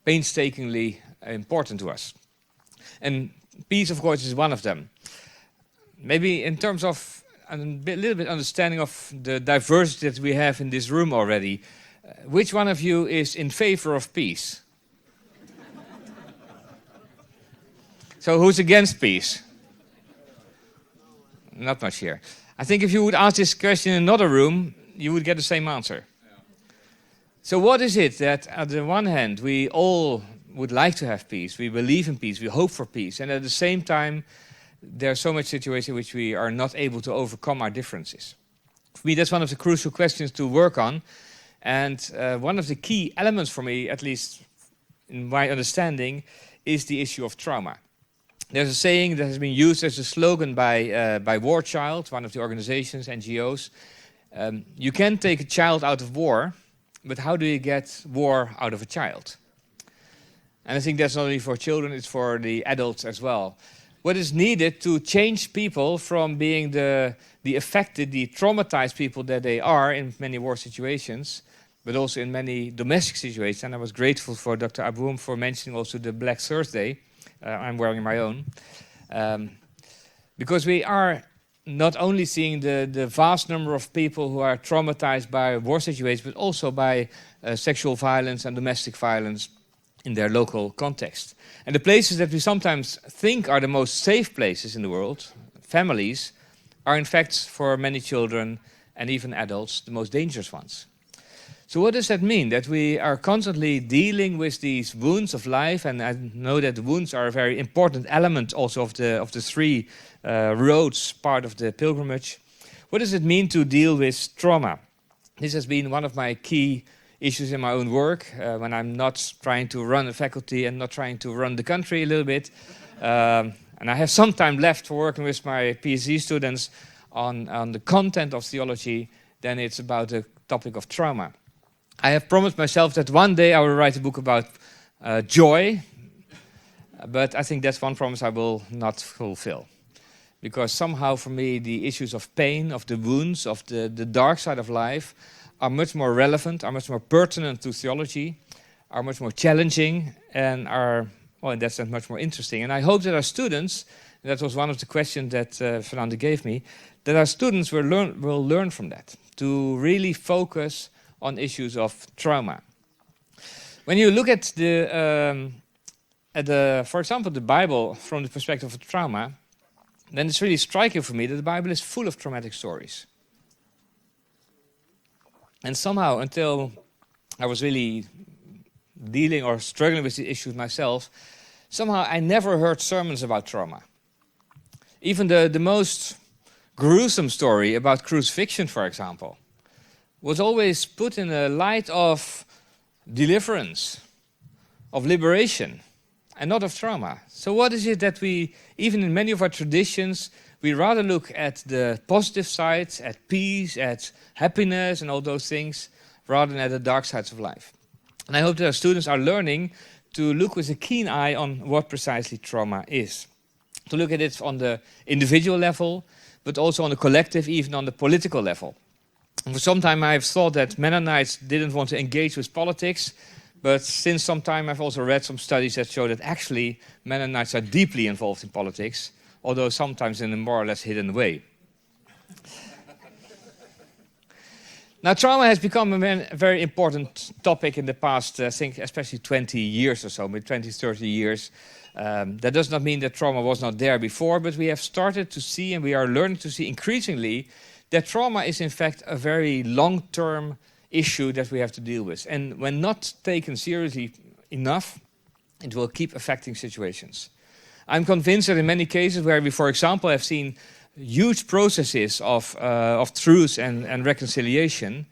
painstakingly important to us. And peace, of course, is one of them. Maybe in terms of a little bit understanding of the diversity that we have in this room already, which one of you is in favor of peace? So who's against peace? Not much here. I think if you would ask this question in another room, you would get the same answer. So what is it that, on the one hand, we all would like to have peace, we believe in peace, we hope for peace, and at the same time, there's so much situation in which we are not able to overcome our differences. For me, that's one of the crucial questions to work on, and one of the key elements for me, at least in my understanding, is the issue of trauma. There's a saying that has been used as a slogan by War Child, one of the organizations, NGOs. You can take a child out of war, but how do you get war out of a child? And I think that's not only for children, it's for the adults as well. What is needed to change people from being the affected, the traumatized people that they are in many war situations, but also in many domestic situations. And I was grateful for Dr. Aboum for mentioning also the Black Thursday. I'm wearing my own. Because we are not only seeing the vast number of people who are traumatized by war situations, but also by sexual violence and domestic violence in their local context. And the places that we sometimes think are the most safe places in the world, families, are in fact for many children and even adults the most dangerous ones. So what does that mean? That we are constantly dealing with these wounds of life, and I know that the wounds are a very important element also of the three roads part of the pilgrimage. What does it mean to deal with trauma? This has been one of my key issues in my own work, when I'm not trying to run a faculty and not trying to run the country a little bit. And I have some time left for working with my PhD students on the content of theology, then it's about the topic of trauma. I have promised myself that one day I will write a book about joy, but I think that's one promise I will not fulfill. Because somehow for me the issues of pain, of the wounds, of the dark side of life are much more relevant, are much more pertinent to theology, are much more challenging, and are, well, in that sense, much more interesting. And I hope that our students, and that was one of the questions that Fernando gave me, that our students will learn from that, to really focus on issues of trauma. When you look at for example, the Bible from the perspective of trauma, then it's really striking for me that the Bible is full of traumatic stories. And somehow, until I was really dealing or struggling with the issues myself, somehow I never heard sermons about trauma. Even the most gruesome story about crucifixion, for example, was always put in a light of deliverance, of liberation, and not of trauma. So what is it that we, even in many of our traditions, we rather look at the positive sides, at peace, at happiness and all those things, rather than at the dark sides of life. And I hope that our students are learning to look with a keen eye on what precisely trauma is. To look at it on the individual level, but also on the collective, even on the political level. And for some time I've thought that Mennonites didn't want to engage with politics, but since some time I've also read some studies that show that actually Mennonites are deeply involved in politics, although sometimes in a more or less hidden way. Now, trauma has become a very important topic in the past, I think, especially 20 years or so, maybe 20, 30 years. That does not mean that trauma was not there before, but we have started to see, and we are learning to see increasingly, that trauma is in fact a very long-term issue that we have to deal with. And when not taken seriously enough, it will keep affecting situations. I'm convinced that in many cases where we, for example, have seen huge processes of truth and reconciliation,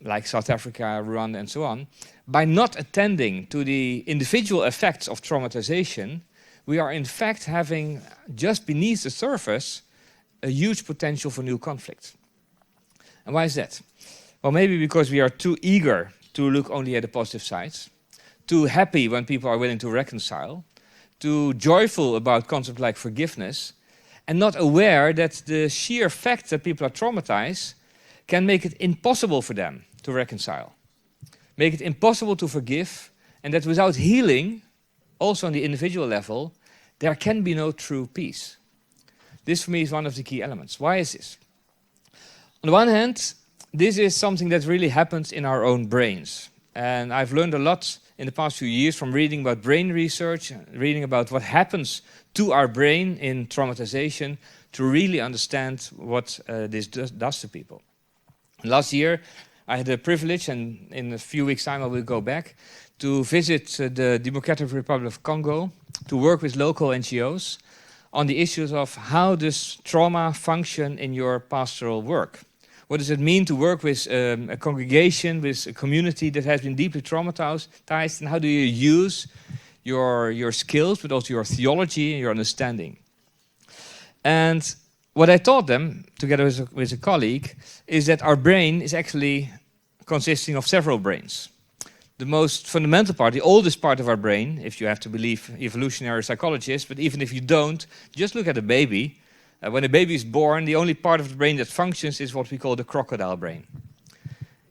like South Africa, Rwanda, and so on, by not attending to the individual effects of traumatization, we are in fact having, just beneath the surface, a huge potential for new conflict. And why is that? Well, maybe because we are too eager to look only at the positive sides, too happy when people are willing to reconcile, too joyful about concepts like forgiveness, and not aware that the sheer fact that people are traumatized can make it impossible for them to reconcile, make it impossible to forgive, and that without healing, also on the individual level, there can be no true peace. This for me is one of the key elements. Why is this? On the one hand, this is something that really happens in our own brains. And I've learned a lot in the past few years from reading about brain research, reading about what happens to our brain in traumatization, to really understand what this does to people. Last year, I had the privilege, and in a few weeks' time I will go back, to visit the Democratic Republic of Congo, to work with local NGOs on the issues of how does trauma function in your pastoral work. What does it mean to work with a congregation, with a community that has been deeply traumatized, and how do you use your skills, but also your theology and your understanding? And what I taught them, together with a colleague, is that our brain is actually consisting of several brains. The most fundamental part, the oldest part of our brain, if you have to believe evolutionary psychologists, but even if you don't, just look at a baby. When a baby is born, the only part of the brain that functions is what we call the crocodile brain.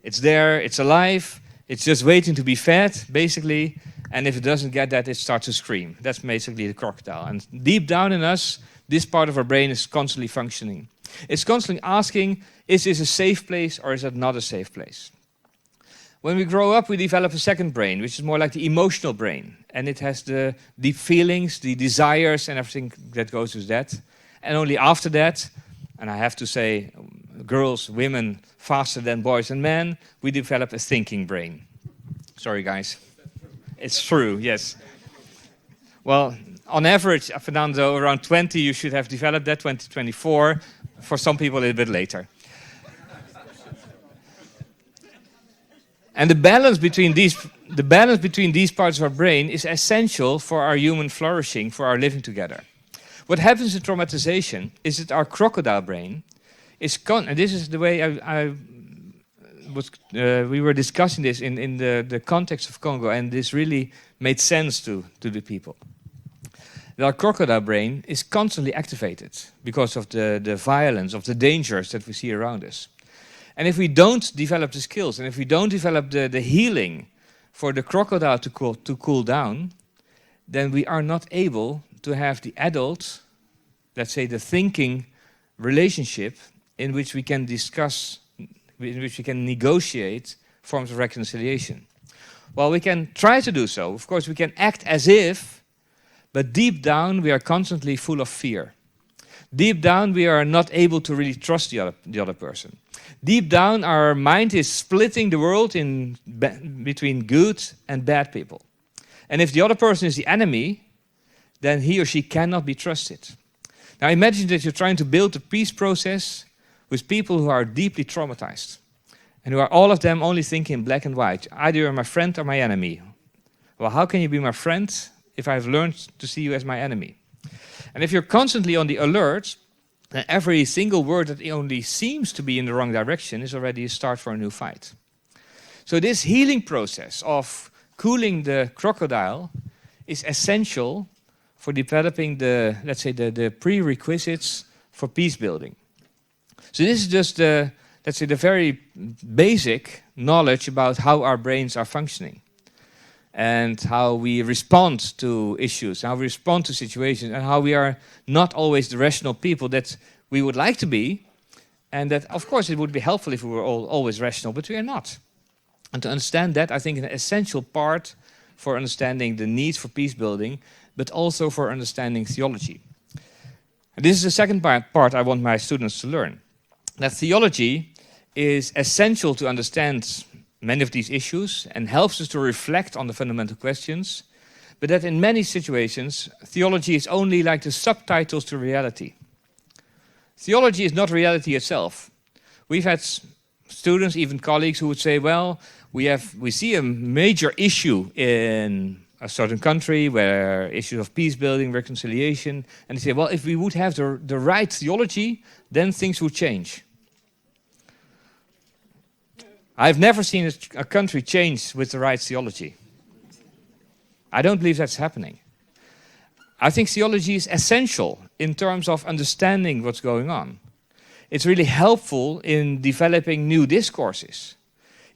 It's there, it's alive, it's just waiting to be fed, basically, and if it doesn't get that, it starts to scream. That's basically the crocodile. And deep down in us, this part of our brain is constantly functioning. It's constantly asking, is this a safe place or is it not a safe place? When we grow up, we develop a second brain, which is more like the emotional brain. And it has the deep feelings, the desires, and everything that goes with that. And only after that, and I have to say, girls, women, faster than boys and men, we develop a thinking brain. Sorry, guys. It's true, yes. Well, on average, Fernando, around 20, you should have developed that, 24. For some people, a little bit later. And the balance between these parts of our brain is essential for our human flourishing, for our living together. What happens in traumatization is that our crocodile brain is and this is the way we were discussing this in the context of Congo, and this really made sense to the people. Our crocodile brain is constantly activated because of the violence, of the dangers that we see around us. And if we don't develop the skills, and if we don't develop the healing for the crocodile to cool down, then we are not able to have the adult, let's say the thinking relationship in which we can discuss, in which we can negotiate forms of reconciliation. Well, we can try to do so. Of course, we can act as if, but deep down we are constantly full of fear. Deep down we are not able to really trust the other person. Deep down our mind is splitting the world between good and bad people. And if the other person is the enemy, then he or she cannot be trusted. Now imagine that you're trying to build a peace process with people who are deeply traumatized and who are all of them only thinking in black and white. Either you're my friend or my enemy. Well, how can you be my friend if I've learned to see you as my enemy? And if you're constantly on the alert, then every single word that only seems to be in the wrong direction is already a start for a new fight. So this healing process of cooling the crocodile is essential for developing the, let's say, the prerequisites for peace building. So this is just the, let's say, the very basic knowledge about how our brains are functioning and how we respond to issues, how we respond to situations, and how we are not always the rational people that we would like to be, and that, of course, it would be helpful if we were always rational, but we are not. And to understand that, I think, is an essential part for understanding the needs for peace building, but also for understanding theology. And this is the second part I want my students to learn. that theology is essential to understand many of these issues and helps us to reflect on the fundamental questions, but that in many situations, theology is only like the subtitles to reality. Theology is not reality itself. We've had students, even colleagues, who would say, well, we see a major issue in a certain country where issues of peace building, reconciliation, and they say, well, if we would have the right theology, then things would change. I've never seen a country change with the right theology. I don't believe that's happening. I think theology is essential in terms of understanding what's going on. It's really helpful in developing new discourses,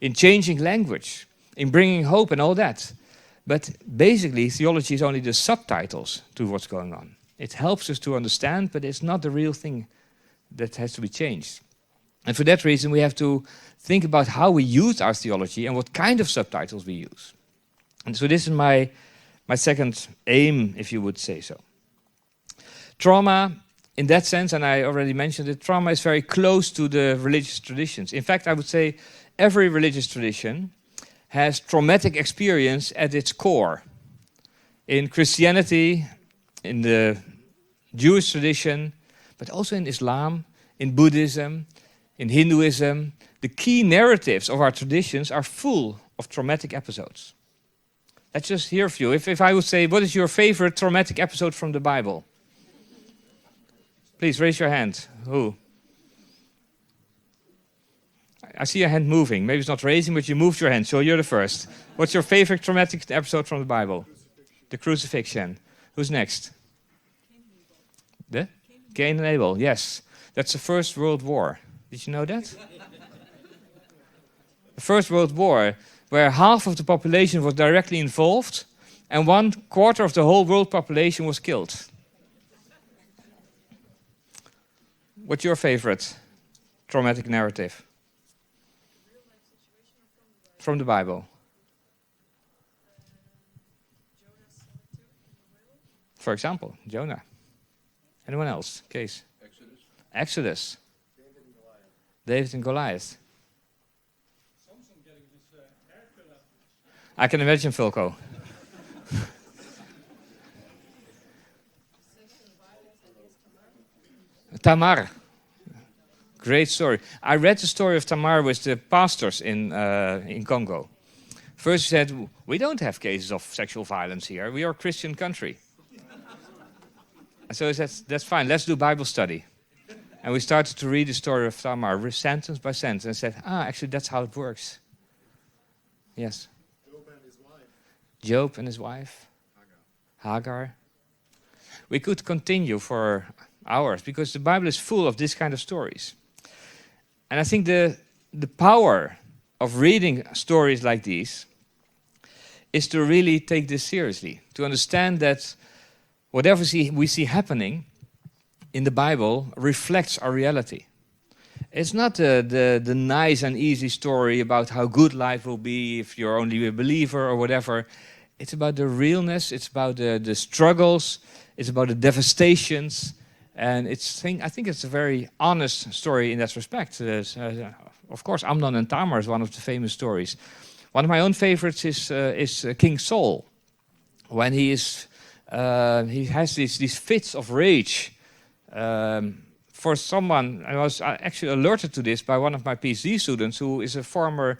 in changing language, in bringing hope and all that. But basically, theology is only the subtitles to what's going on. It helps us to understand, but it's not the real thing that has to be changed. And for that reason, we have to think about how we use our theology and what kind of subtitles we use. And so this is my second aim, if you would say so. Trauma, in that sense, and I already mentioned it, trauma is very close to the religious traditions. In fact, I would say every religious tradition has traumatic experience at its core. In Christianity, in the Jewish tradition, but also in Islam, in Buddhism, in Hinduism, the key narratives of our traditions are full of traumatic episodes. Let's just hear a few. If I would say, what is your favorite traumatic episode from the Bible? Please raise your hand. Who? I see your hand moving. Maybe it's not raising, but you moved your hand, so you're the first. What's your favorite traumatic episode from the Bible? The crucifixion. Who's next? The? Cain and Abel, yes. That's the First World War. Did you know that? The First World War, where half of the population was directly involved, and 1/4 of the whole world population was killed. What's your favorite traumatic narrative? From the Bible. For example, Jonah. Anyone else? Case? Exodus. David and Goliath. I can imagine Philco. Tamar. Great story. I read the story of Tamar with the pastors in Congo. First he said, we don't have cases of sexual violence here. We are a Christian country. So he said, that's fine, let's do Bible study. And we started to read the story of Tamar, sentence by sentence, and said, actually that's how it works. Yes. Job and his wife. Hagar. We could continue for hours, because the Bible is full of this kind of stories. And I think the power of reading stories like these is to really take this seriously, to understand that whatever we see happening in the Bible reflects our reality. It's not the nice and easy story about how good life will be if you're only a believer or whatever. It's about the realness, it's about the struggles, it's about the devastations, and I think it's a very honest story in that respect. Of course, Amnon and Tamar is one of the famous stories. One of my own favorites is King Saul, when he has these fits of rage. For someone, I was actually alerted to this by one of my PhD students, who is a former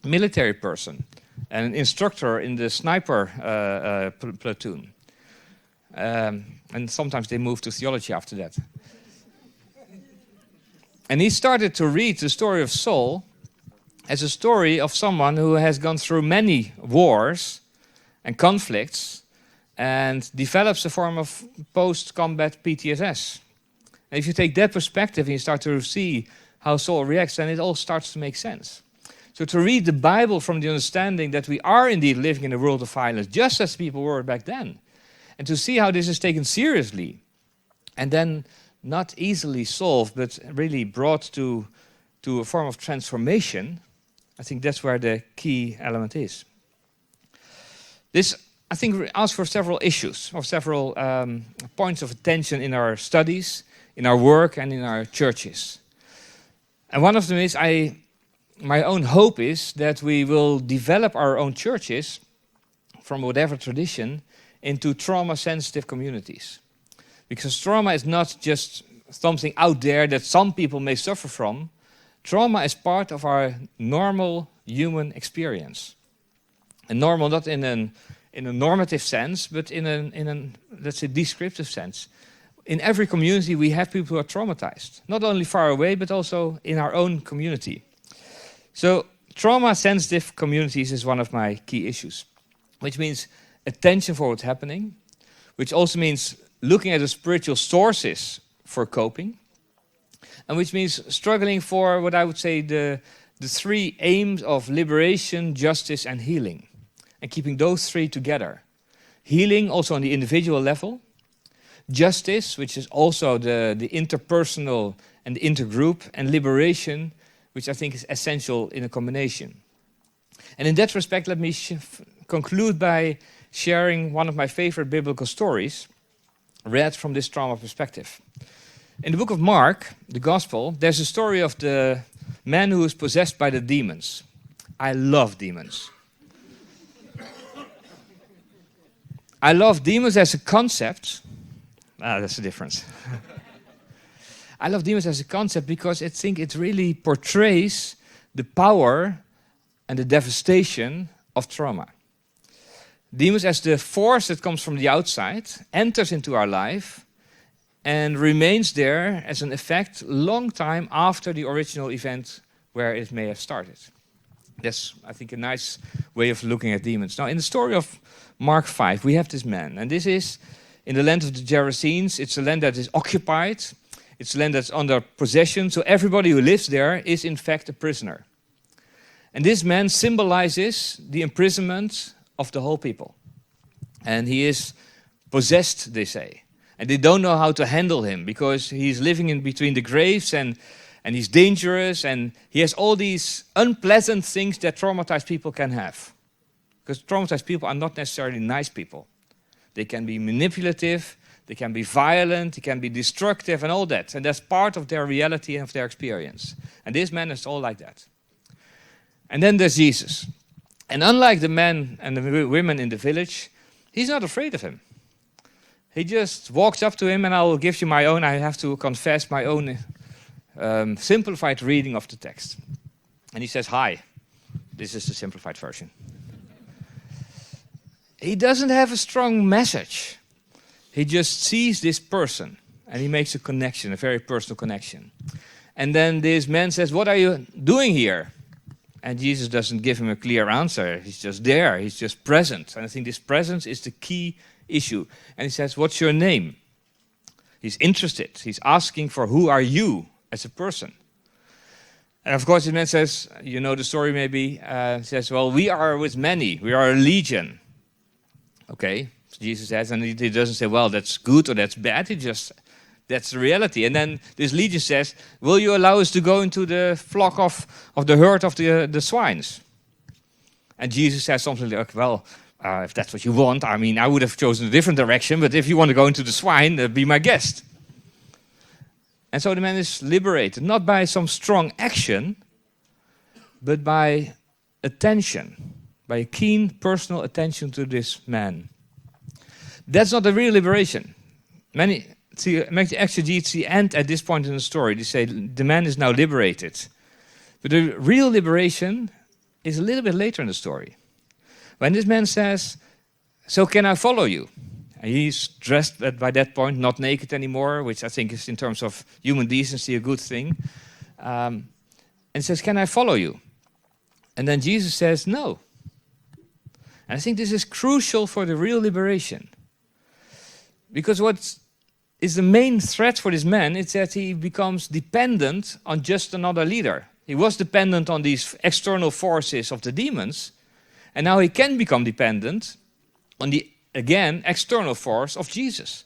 military person, and an instructor in the sniper platoon. And sometimes they move to theology after that. And he started to read the story of Saul as a story of someone who has gone through many wars and conflicts and develops a form of post-combat PTSS. And if you take that perspective and you start to see how Saul reacts, then it all starts to make sense. So to read the Bible from the understanding that we are indeed living in a world of violence, just as people were back then, and to see how this is taken seriously, and then not easily solved, but really brought to a form of transformation, I think that's where the key element is. This, I think, asks for several issues, or several points of attention in our studies, in our work and in our churches. And one of them is, my own hope is that we will develop our own churches from whatever tradition into trauma-sensitive communities. Because trauma is not just something out there that some people may suffer from. Trauma is part of our normal human experience. And normal not in a normative sense, but in a let's say, descriptive sense. In every community we have people who are traumatized. Not only far away, but also in our own community. So trauma-sensitive communities is one of my key issues, which means attention for what's happening, which also means looking at the spiritual sources for coping, and which means struggling for what I would say the three aims of liberation, justice, and healing, and keeping those three together. Healing also on the individual level, justice, which is also the interpersonal and the intergroup, and liberation, which I think is essential in a combination. And in that respect, let me conclude by sharing one of my favorite biblical stories, read from this trauma perspective. In the book of Mark, the Gospel, there's a story of the man who is possessed by the demons. I love demons. I love demons as a concept. That's the difference. I love demons as a concept because I think it really portrays the power and the devastation of trauma. Demons as the force that comes from the outside, enters into our life, and remains there as an effect long time after the original event where it may have started. That's, I think, a nice way of looking at demons. Now, in the story of Mark 5, we have this man, and this is in the land of the Gerasenes. It's a land that is occupied. It's a land that's under possession, so everybody who lives there is in fact a prisoner. And this man symbolizes the imprisonment of the whole people. And he is possessed, they say. And they don't know how to handle him because he's living in between the graves and he's dangerous and he has all these unpleasant things that traumatized people can have. Because traumatized people are not necessarily nice people. They can be manipulative, they can be violent, they can be destructive and all that. And that's part of their reality and of their experience. And this man is all like that. And then there's Jesus. And unlike the men and the women in the village, he's not afraid of him. He just walks up to him, and I will give you my own, I have to confess, my own simplified reading of the text. And he says, "Hi." This is the simplified version. He doesn't have a strong message. He just sees this person, and he makes a connection, a very personal connection. And then this man says, "What are you doing here?" And Jesus doesn't give him a clear answer. He's just there. He's just present. And I think this presence is the key issue. And he says, "What's your name?" He's interested. He's asking for who are you as a person. And of course, the man says, you know the story maybe, says, "Well, we are with many. We are a legion." Okay, Jesus says, and he doesn't say, "Well, that's good or that's bad." He just, that's the reality. And then this legion says, "Will you allow us to go into the flock of the herd of the swines?" And Jesus says something like, "Well, if that's what you want, I mean, I would have chosen a different direction, but if you want to go into the swine, be my guest." And so the man is liberated, not by some strong action, but by attention, by a keen personal attention to this man. That's not a real liberation. Many exegetes end at this point in the story. They say the man is now liberated. But the real liberation is a little bit later in the story. When this man says, "So can I follow you?" And he's dressed by that point, not naked anymore, which I think is in terms of human decency a good thing. And says, "Can I follow you?" And then Jesus says, "No." And I think this is crucial for the real liberation. Because what is the main threat for this man is that he becomes dependent on just another leader. He was dependent on these external forces of the demons, and now he can become dependent on the, again, external force of Jesus.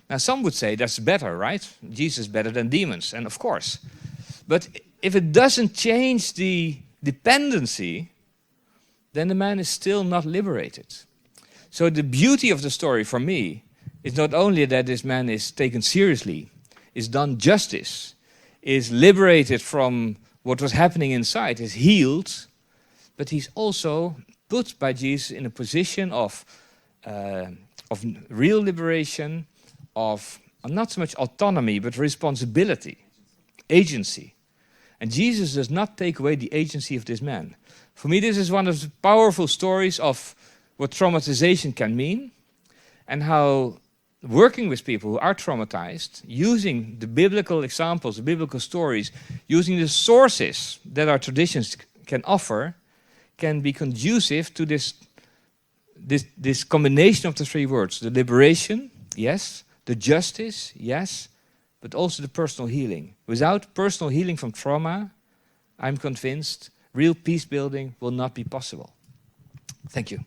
Now some would say that's better, right? Jesus is better than demons, and of course. But if it doesn't change the dependency, then the man is still not liberated. So the beauty of the story for me is not only that this man is taken seriously, is done justice, is liberated from what was happening inside, is healed, but he's also put by Jesus in a position of real liberation, of not so much autonomy, but responsibility, agency. And Jesus does not take away the agency of this man. For me, this is one of the powerful stories of what traumatization can mean, and how working with people who are traumatized, using the biblical examples, the biblical stories, using the sources that our traditions can offer, can be conducive to this combination of the three words. The liberation, yes. The justice, yes. But also the personal healing. Without personal healing from trauma, I'm convinced real peace building will not be possible. Thank you.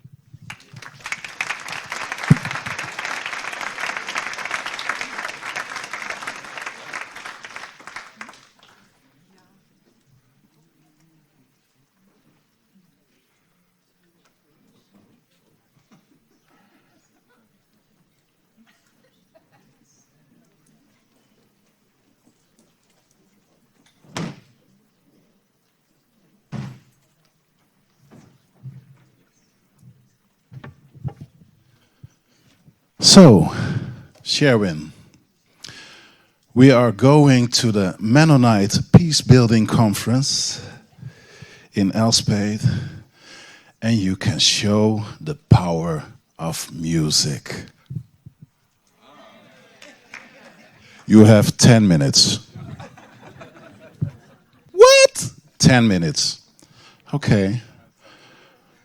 So, Sherwin, we are going to the Mennonite Peace Building Conference in Elspeth, and you can show the power of music. You have 10 minutes. What? 10 minutes. Okay.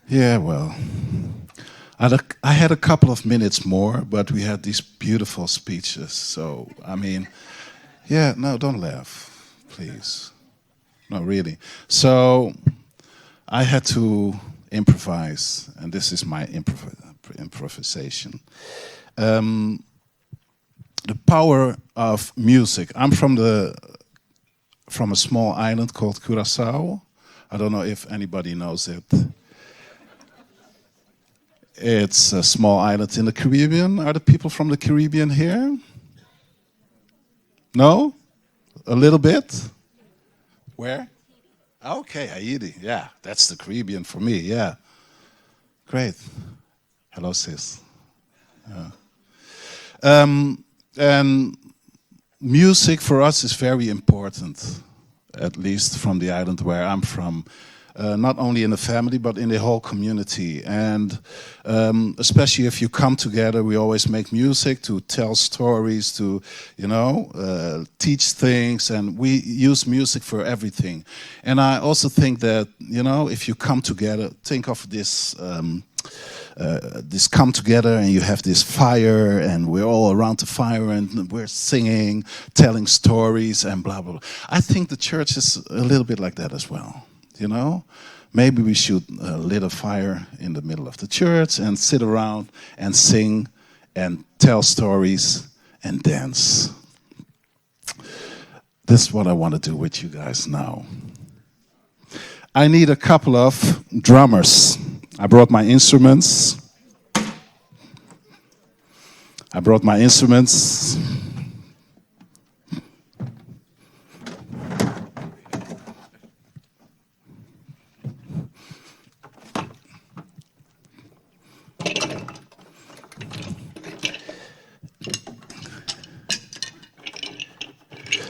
Yeah, well, I had a couple of minutes more, but we had these beautiful speeches. So, I mean, yeah, no, don't laugh, please. No, really. So, I had to improvise, and this is my improvisation. The power of music. I'm from a small island called Curaçao. I don't know if anybody knows it. It's a small island in the Caribbean. Are the people from the Caribbean here? No? A little bit? Where? Okay, Haiti. Yeah, that's the Caribbean for me, yeah. Great. Hello, sis. Yeah. And music for us is very important, at least from the island where I'm from. Not only in the family, but in the whole community. And especially if you come together, we always make music to tell stories, to, teach things, and we use music for everything. And I also think that, if you come together, think of this come together and you have this fire and we're all around the fire and we're singing, telling stories and blah, blah, blah. I think the church is a little bit like that as well. Maybe we should lit a fire in the middle of the church and sit around and sing and tell stories and dance. This is what I want to do with you guys now. I need a couple of drummers. I brought my instruments.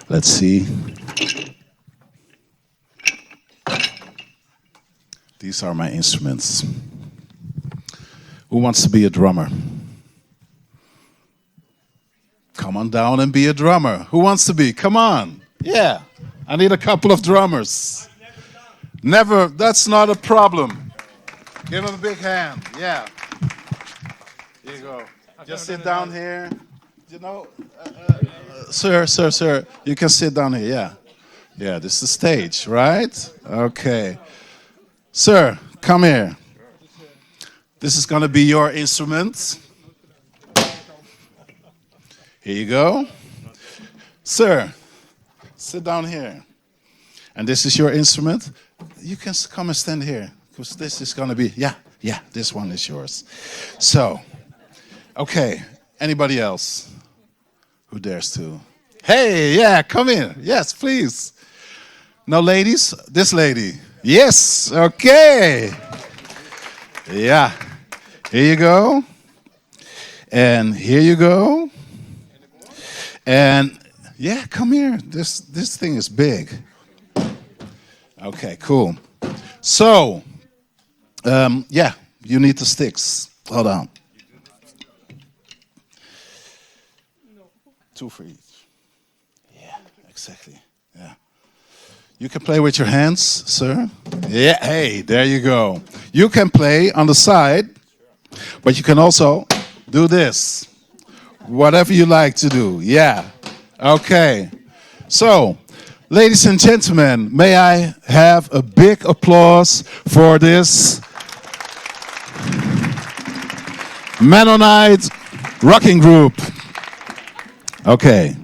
Let's see. These are my instruments. Who wants to be a drummer? Come on down and be a drummer. Who wants to be? Come on. Yeah. I need a couple of drummers. Never. That's not a problem. Give them a big hand. Yeah. Here you go. Just sit down here. Sir, you can sit down here, yeah. Yeah, this is the stage, right? Okay. Sir, come here. This is going to be your instrument. Here you go. Sir, sit down here. And this is your instrument. You can come and stand here, because this is going to be, yeah, this one is yours. So, okay, anybody else? Who dares to? Hey, yeah, come in. Yes, please. No, ladies, this lady. Yes, okay. Yeah, here you go. And here you go. And yeah, come here. This thing is big. Okay, cool. So, yeah, you need the sticks. Hold on. 2 for each. Yeah, exactly. Yeah. You can play with your hands, sir. Yeah, hey, there you go. You can play on the side, but you can also do this. Whatever you like to do. Yeah. Okay. So, ladies and gentlemen, may I have a big applause for this Mennonite rocking group. Okay.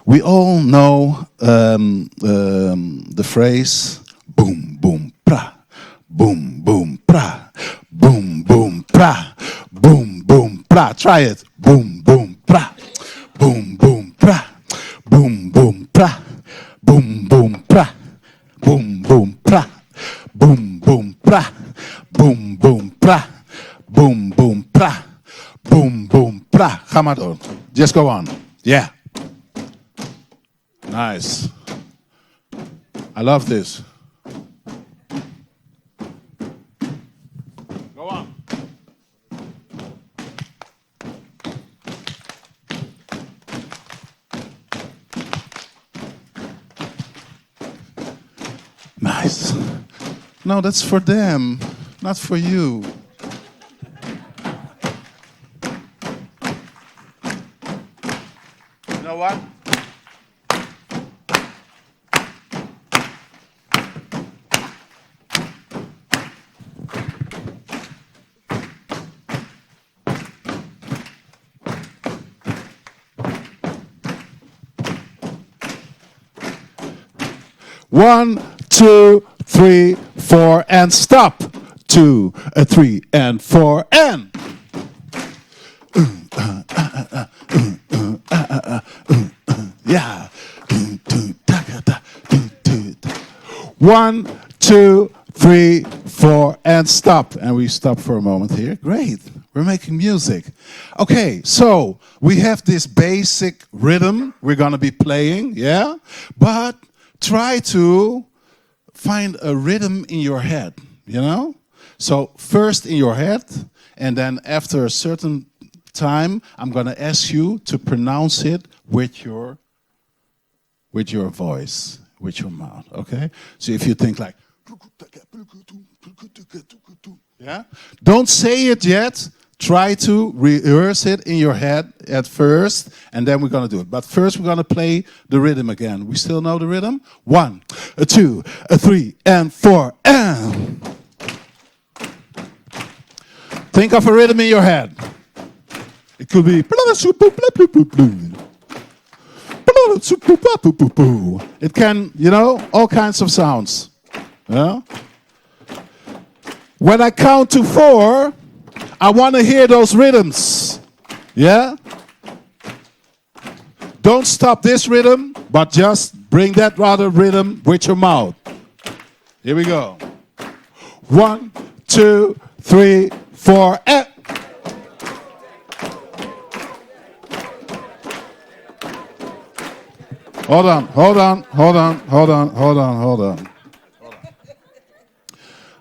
We all know the phrase boom, boom, pra, boom, boom, pra, boom, boom, pra, boom, boom, pra. Try it. Boom, boom, pra, boom, boom, pra, boom, boom, pra, boom, boom, pra, boom, boom, pra, boom, boom, pra, boom, boom, pra, boom, boom, pra, boom, boom, pra. Ga maar door. Just go on. Yeah. Nice. I love this. Go on. Nice. No, that's for them, not for you. You know what? One, 2, 3, 4, and stop. 2, 3, and 4, and. Yeah. 1, 2, 3, 4, and stop. And we stop for a moment here. Great. We're making music. Okay, so we have this basic rhythm we're going to be playing, yeah? But try to find a rhythm in your head, you know? So first in your head, and then after a certain time, I'm going to ask you to pronounce it with your voice, with your mouth, okay? So if you think like, yeah? Don't say it yet. Try to rehearse it in your head at first, and then we're going to do it. But first, we're going to play the rhythm again. We still know the rhythm? 1, 2, 3, and 4, and. Think of a rhythm in your head. It could be. It can, you know, all kinds of sounds. Yeah? When I count to 4, I want to hear those rhythms. Yeah? Don't stop this rhythm, but just bring that other rhythm with your mouth. Here we go. 1, 2, 3, 4, and. Hold on.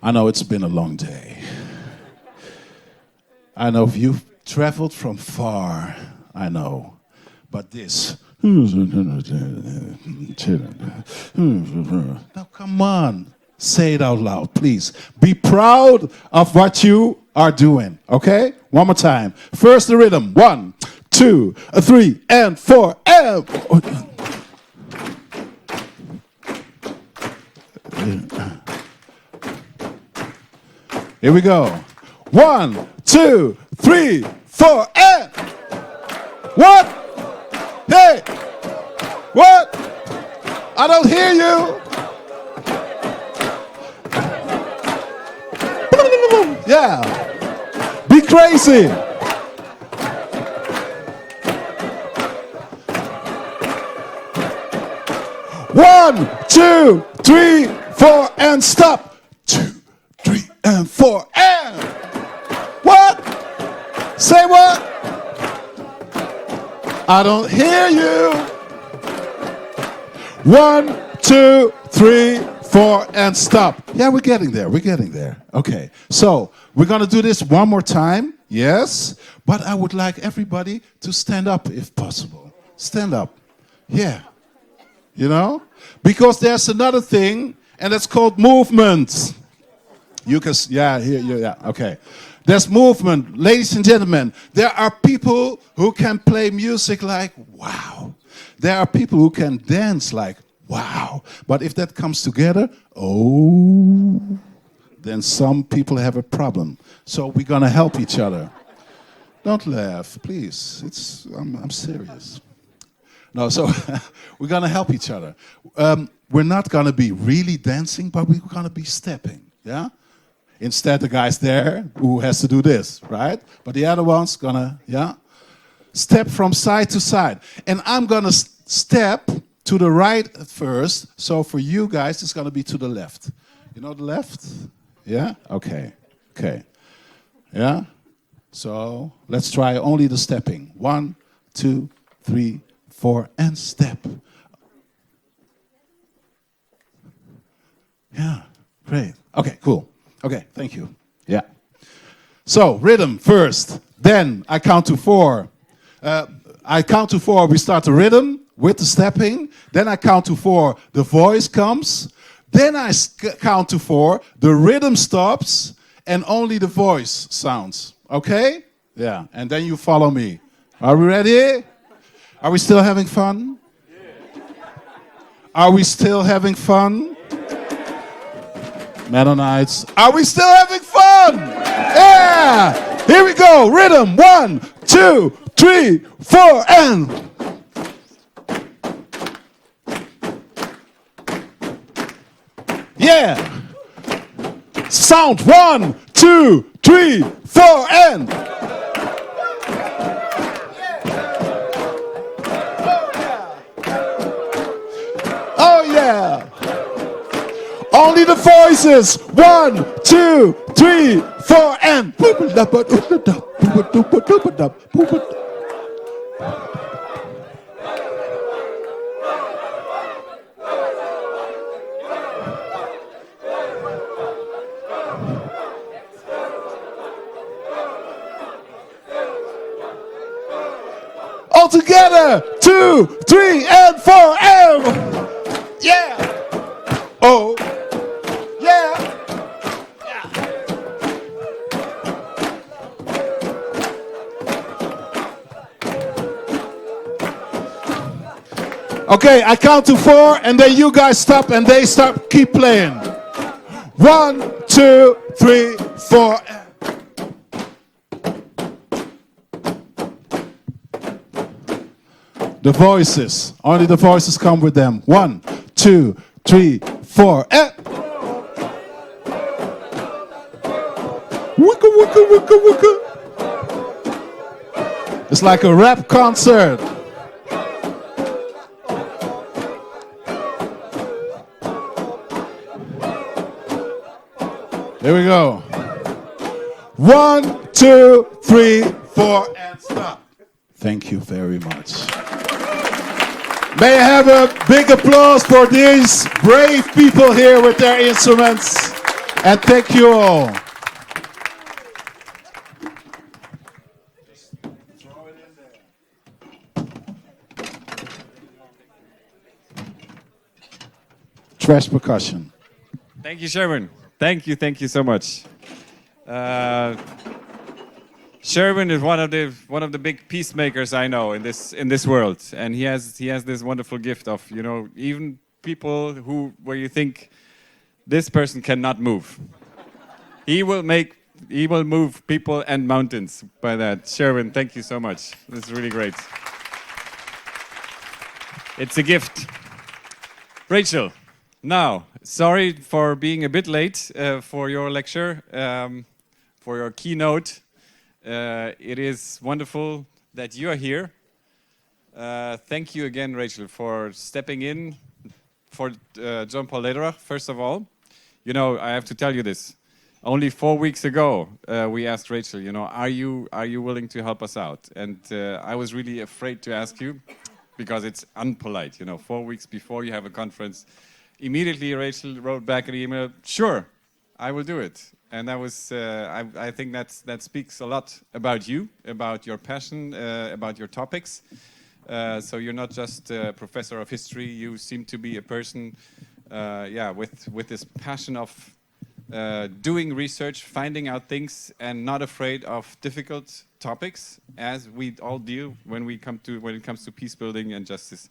I know it's been a long day. I know you've traveled from far. I know. But this. Now, come on. Say it out loud, please. Be proud of what you are doing. Okay? One more time. First, the rhythm. 1, 2, 3, and 4. And. Here we go. 1, 2, 3, 4, and. What? Hey! What? I don't hear you. Yeah. Be crazy. 1, 2, 3, 4, and stop. 2, 3, and 4, and what? Say what? I don't hear you. 1, 2, 3, 4, and stop. Yeah, we're getting there. We're getting there. Okay, so we're gonna do this one more time. Yes, but I would like everybody to stand up if possible. Stand up. Yeah. You know? Because there's another thing, and it's called movement. You can, yeah, okay. There's movement. Ladies and gentlemen, there are people who can play music like, wow. There are people who can dance like, wow. But if that comes together, oh, then some people have a problem. So we're going to help each other. Don't laugh, please. I'm serious. No, so we're going to help each other. We're not going to be really dancing, but we're going to be stepping, yeah? Instead, the guy's there who has to do this, right? But the other one's going to, yeah? Step from side to side. And I'm going to step to the right at first. So for you guys, it's going to be to the left. You know the left? Yeah? Okay. Okay. Yeah? So let's try only the stepping. 1, 2, 3, 4, and step. Yeah, great. Okay, cool. Okay, thank you. Yeah. So, rhythm first. Then I count to 4. I count to 4, we start the rhythm with the stepping. Then I count to 4, the voice comes. Then I count to 4, the rhythm stops, and only the voice sounds. Okay? Yeah, and then you follow me. Are we ready? Are we still having fun? Are we still having fun? Mennonites, are we still having fun? Yeah! Here we go. Rhythm. 1, 2, 3, 4, and... Yeah! Sound. 1, 2, 3, 4, and... Oh yeah! Only the voices. 1, 2, 3, 4, and... All together. 2, 3, and 4, and... Yeah! Oh! Yeah! Okay, I count to 4, and then you guys stop, and they stop. Keep playing. 1, 2, 3, 4. The voices. Only the voices come with them. 1, 2, 3, 4. Wicka, wicka, wicka, wicka. It's like a rap concert. Here we go. 1, 2, 3, 4, and stop. Thank you very much. May I have a big applause for these brave people here with their instruments. And thank you all. Trash percussion. Thank you, Sherwin. Thank you so much. Sherwin is one of the big peacemakers I know in this world, and he has this wonderful gift of, you know, even people where you think this person cannot move, he will move people and mountains by that. Sherwin, thank you so much. This is really great. It's a gift. Rachel, now, sorry for being a bit late for your lecture, for your keynote. It is wonderful that you are here. Thank you again, Rachel, for stepping in for John-Paul Lederach, first of all. You know, I have to tell you this. Only 4 weeks ago, we asked Rachel, you know, are you willing to help us out? And I was really afraid to ask you because it's unpolite. You know, 4 weeks before you have a conference, immediately Rachel wrote back an email, sure, I will do it. And that was, I think that speaks a lot about you, about your passion, about your topics. So you're not just a professor of history, you seem to be a person with this passion of doing research, finding out things, and not afraid of difficult topics, as we all do when it comes to peace building and justice.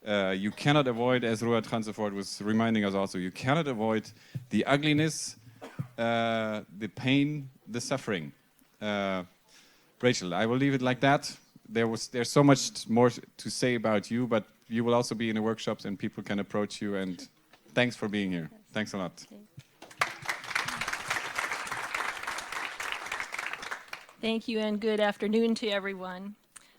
You cannot avoid, as Ruat Transefort was reminding us also, you cannot avoid the ugliness, the pain, the suffering. Rachel, I will leave it like that. There's so much more to say about you, but you will also be in the workshops and people can approach you. And thanks for being here. Thanks a lot. Thank you and good afternoon to everyone.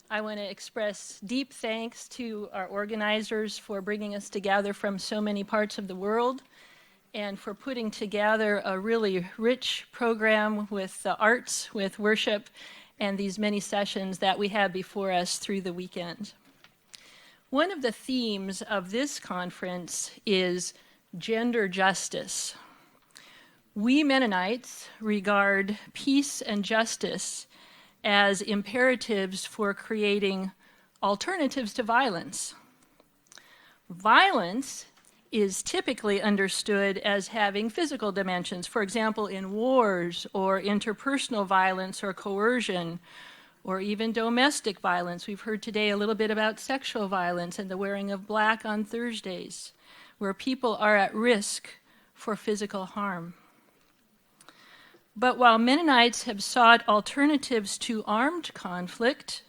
I want to express deep thanks to our organizers for bringing us together from so many parts of the world and for putting together a really rich program with the arts, with worship, and these many sessions that we have before us through the weekend. One of the themes of this conference is gender justice. We Mennonites regard peace and justice as imperatives for creating alternatives to violence. Violence is typically understood as having physical dimensions, for example, in wars or interpersonal violence or coercion, or even domestic violence. We've heard today a little bit about sexual violence and the wearing of black on Thursdays, where people are at risk for physical harm. But while Mennonites have sought alternatives to armed conflict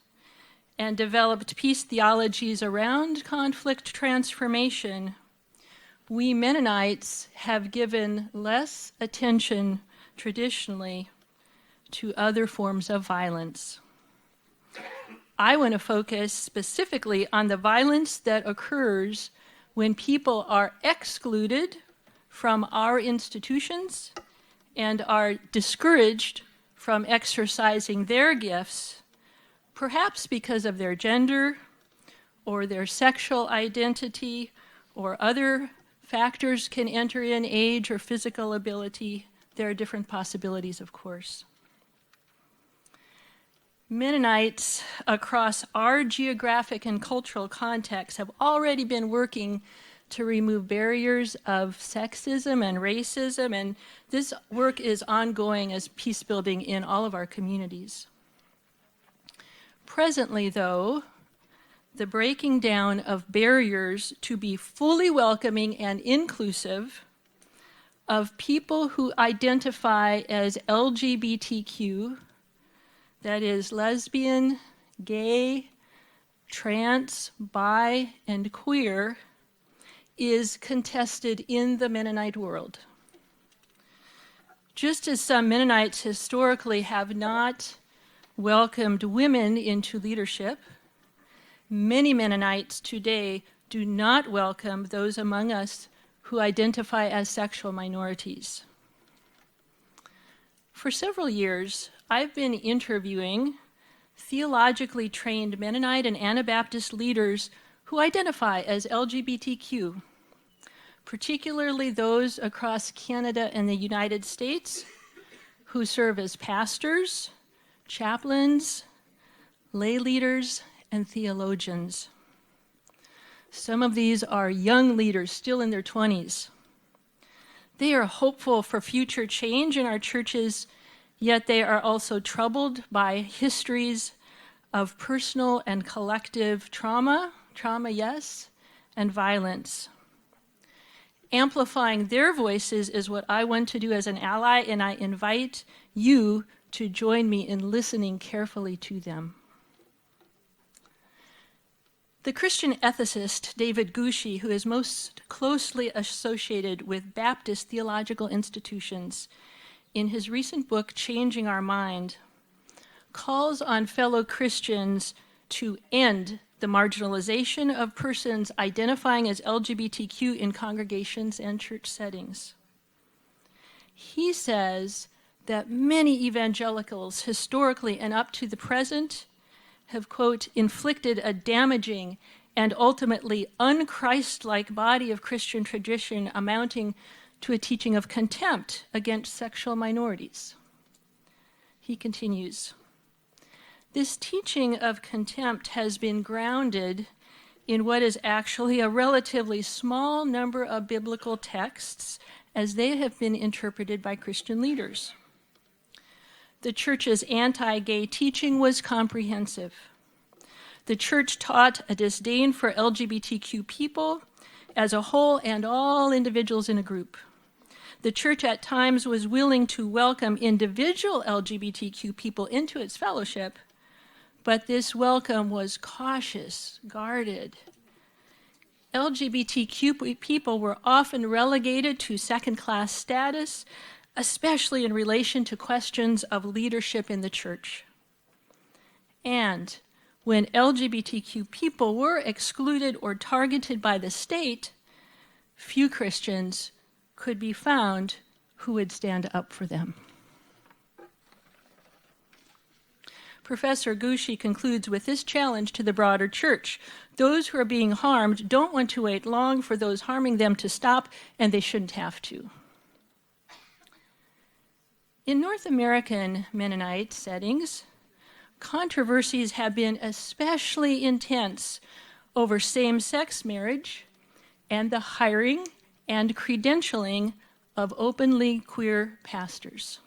and developed peace theologies around conflict transformation, we Mennonites have given less attention traditionally to other forms of violence. I want to focus specifically on the violence that occurs when people are excluded from our institutions and are discouraged from exercising their gifts, perhaps because of their gender or their sexual identity or other factors can enter in, age or physical ability. There are different possibilities, of course. Mennonites across our geographic and cultural contexts have already been working to remove barriers of sexism and racism, and this work is ongoing as peace building in all of our communities. Presently, though, the breaking down of barriers to be fully welcoming and inclusive of people who identify as LGBTQ, that is lesbian, gay, trans, bi, and queer, is contested in the Mennonite world. Just as some Mennonites historically have not welcomed women into leadership, many Mennonites today do not welcome those among us who identify as sexual minorities. For several years, I've been interviewing theologically trained Mennonite and Anabaptist leaders who identify as LGBTQ, particularly those across Canada and the United States who serve as pastors, chaplains, lay leaders, and theologians. Some of these are young leaders, still in their 20s. They are hopeful for future change in our churches, yet they are also troubled by histories of personal and collective trauma, yes, and violence. Amplifying their voices is what I want to do as an ally, and I invite you to join me in listening carefully to them. The Christian ethicist David Gushi, who is most closely associated with Baptist theological institutions, in his recent book, Changing Our Mind, calls on fellow Christians to end the marginalization of persons identifying as LGBTQ in congregations and church settings. He says that many evangelicals, historically and up to the present, have, quote, inflicted a damaging and ultimately un-Christ-like body of Christian tradition amounting to a teaching of contempt against sexual minorities. He continues, this teaching of contempt has been grounded in what is actually a relatively small number of biblical texts as they have been interpreted by Christian leaders. The church's anti-gay teaching was comprehensive. The church taught a disdain for LGBTQ people as a whole and all individuals in a group. The church at times was willing to welcome individual LGBTQ people into its fellowship, but this welcome was cautious, guarded. LGBTQ people were often relegated to second-class status, especially in relation to questions of leadership in the church. And when LGBTQ people were excluded or targeted by the state, few Christians could be found who would stand up for them. Professor Gushi concludes with this challenge to the broader church. Those who are being harmed don't want to wait long for those harming them to stop, and they shouldn't have to. In North American Mennonite settings, controversies have been especially intense over same-sex marriage and the hiring and credentialing of openly queer pastors.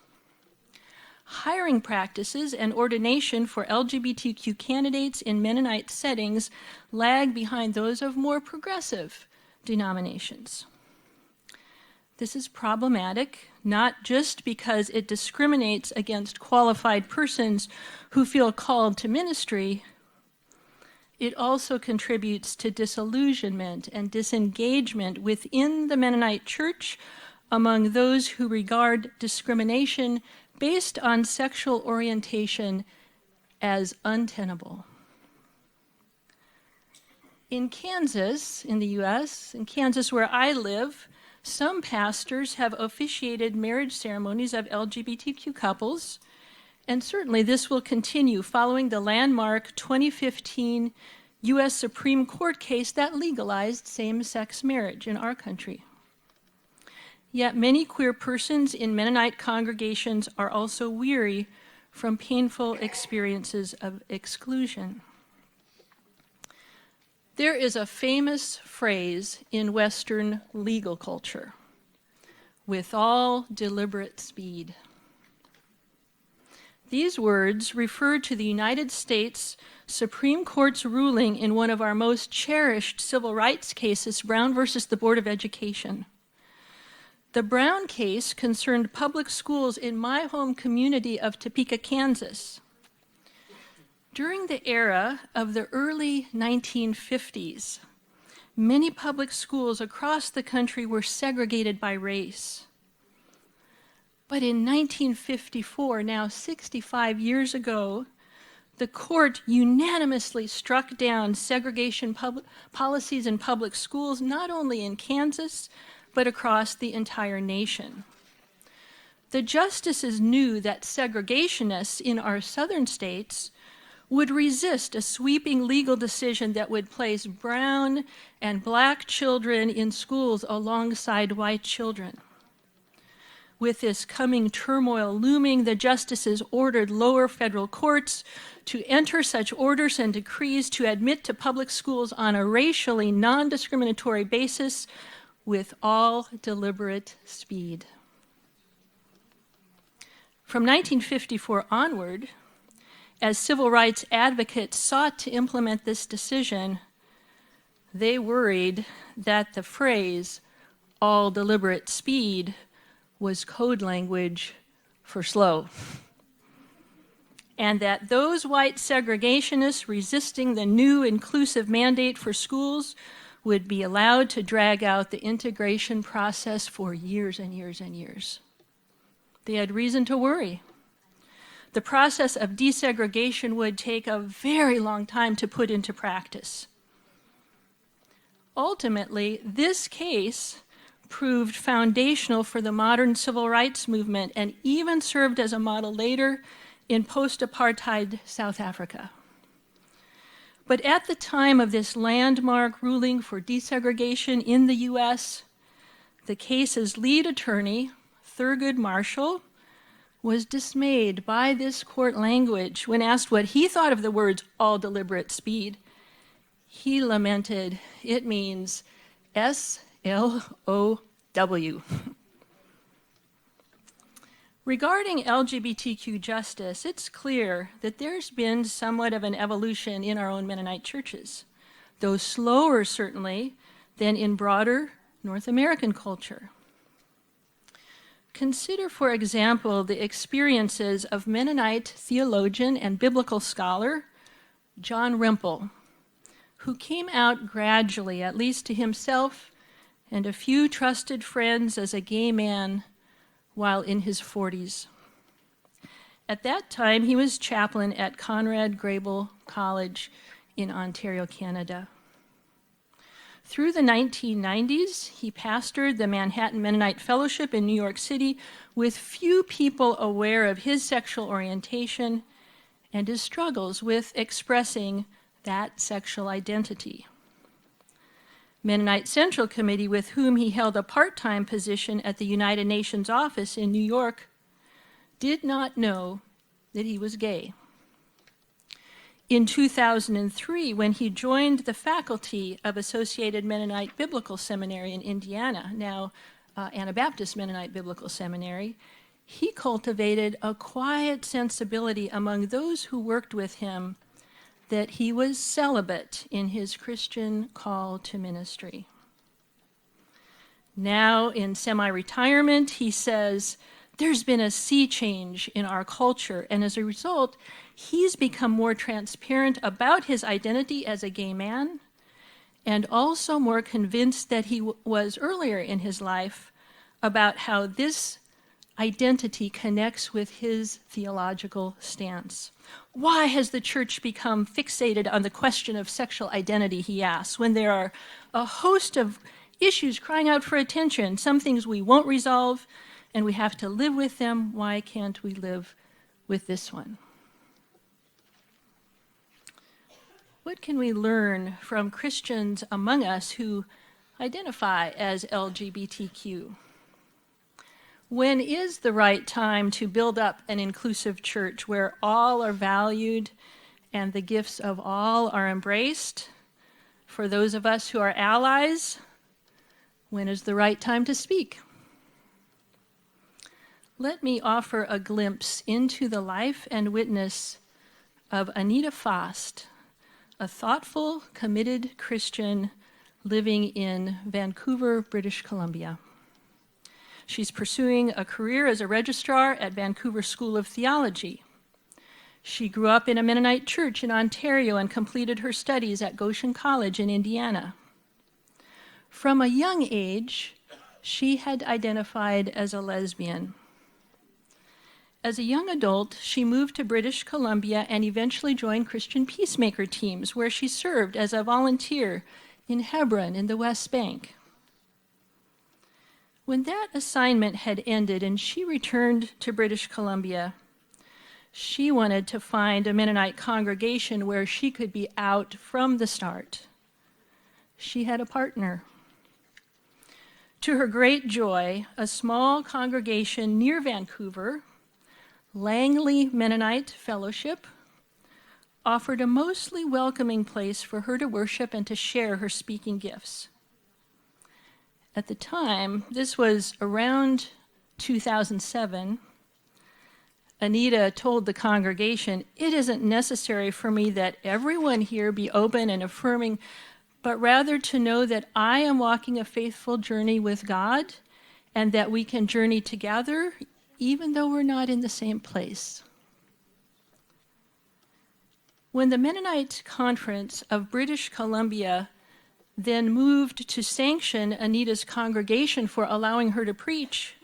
Hiring practices and ordination for LGBTQ candidates in Mennonite settings lag behind those of more progressive denominations. This is problematic, not just because it discriminates against qualified persons who feel called to ministry. It also contributes to disillusionment and disengagement within the Mennonite Church among those who regard discrimination based on sexual orientation as untenable. In Kansas, in the US, in Kansas where I live, some pastors have officiated marriage ceremonies of LGBTQ couples, and certainly this will continue following the landmark 2015 US Supreme Court case that legalized same-sex marriage in our country. Yet many queer persons in Mennonite congregations are also weary from painful experiences of exclusion. There is a famous phrase in Western legal culture, with all deliberate speed. These words refer to the United States Supreme Court's ruling in one of our most cherished civil rights cases, Brown versus the Board of Education. The Brown case concerned public schools in my home community of Topeka, Kansas. During the era of the early 1950s, many public schools across the country were segregated by race. But in 1954, now 65 years ago, the court unanimously struck down segregation policies in public schools, not only in Kansas, but across the entire nation. The justices knew that segregationists in our southern states would resist a sweeping legal decision that would place brown and black children in schools alongside white children. With this coming turmoil looming, the justices ordered lower federal courts to enter such orders and decrees to admit to public schools on a racially non-discriminatory basis with all deliberate speed. From 1954 onward, as civil rights advocates sought to implement this decision, they worried that the phrase, all deliberate speed, was code language for slow. And that those white segregationists resisting the new inclusive mandate for schools would be allowed to drag out the integration process for years and years and years. They had reason to worry. the process of desegregation would take a very long time to put into practice. Ultimately, this case proved foundational for the modern civil rights movement and even served as a model later in post-apartheid South Africa. But at the time of this landmark ruling for desegregation in the US, the case's lead attorney, Thurgood Marshall, was dismayed by this court language when asked what he thought of the words all deliberate speed. He lamented, it means SLOW. Regarding LGBTQ justice, it's clear that there's been somewhat of an evolution in our own Mennonite churches, though slower certainly than in broader North American culture. Consider, for example, the experiences of Mennonite theologian and biblical scholar John Rimple, who came out gradually, at least to himself and a few trusted friends, as a gay man while in his 40s. At that time, he was chaplain at Conrad Grebel College in Ontario, Canada. Through the 1990s, he pastored the Manhattan Mennonite Fellowship in New York City, with few people aware of his sexual orientation and his struggles with expressing that sexual identity. Mennonite Central Committee, with whom he held a part-time position at the United Nations office in New York, did not know that he was gay. In 2003, when he joined the faculty of Associated Mennonite Biblical Seminary in Indiana, now Anabaptist Mennonite Biblical Seminary, he cultivated a quiet sensibility among those who worked with him that he was celibate in his Christian call to ministry. Now, in semi-retirement, he says, there's been a sea change in our culture, and as a result, he's become more transparent about his identity as a gay man, and also more convinced that he was earlier in his life about how this identity connects with his theological stance. Why has the church become fixated on the question of sexual identity, he asks, when there are a host of issues crying out for attention, some things we won't resolve, and we have to live with them. Why can't we live with this one? What can we learn from Christians among us who identify as LGBTQ? When is the right time to build up an inclusive church where all are valued and the gifts of all are embraced? For those of us who are allies, when is the right time to speak? Let me offer a glimpse into the life and witness of Anita Faust, a thoughtful, committed Christian living in Vancouver, British Columbia. She's pursuing a career as a registrar at Vancouver School of Theology. She grew up in a Mennonite church in Ontario and completed her studies at Goshen College in Indiana. From a young age, she had identified as a lesbian. As a young adult, she moved to British Columbia and eventually joined Christian peacemaker teams, where she served as a volunteer in Hebron in the West Bank. When that assignment had ended and she returned to British Columbia, she wanted to find a Mennonite congregation where she could be out from the start. She had a partner. To her great joy, a small congregation near Vancouver, Langley Mennonite Fellowship, offered a mostly welcoming place for her to worship and to share her speaking gifts. At the time, this was around 2007, Anita told the congregation, "It isn't necessary for me that everyone here be open and affirming, but rather to know that I am walking a faithful journey with God and that we can journey together even though we're not in the same place." When the Mennonite Conference of British Columbia then moved to sanction Anita's congregation for allowing her to preach,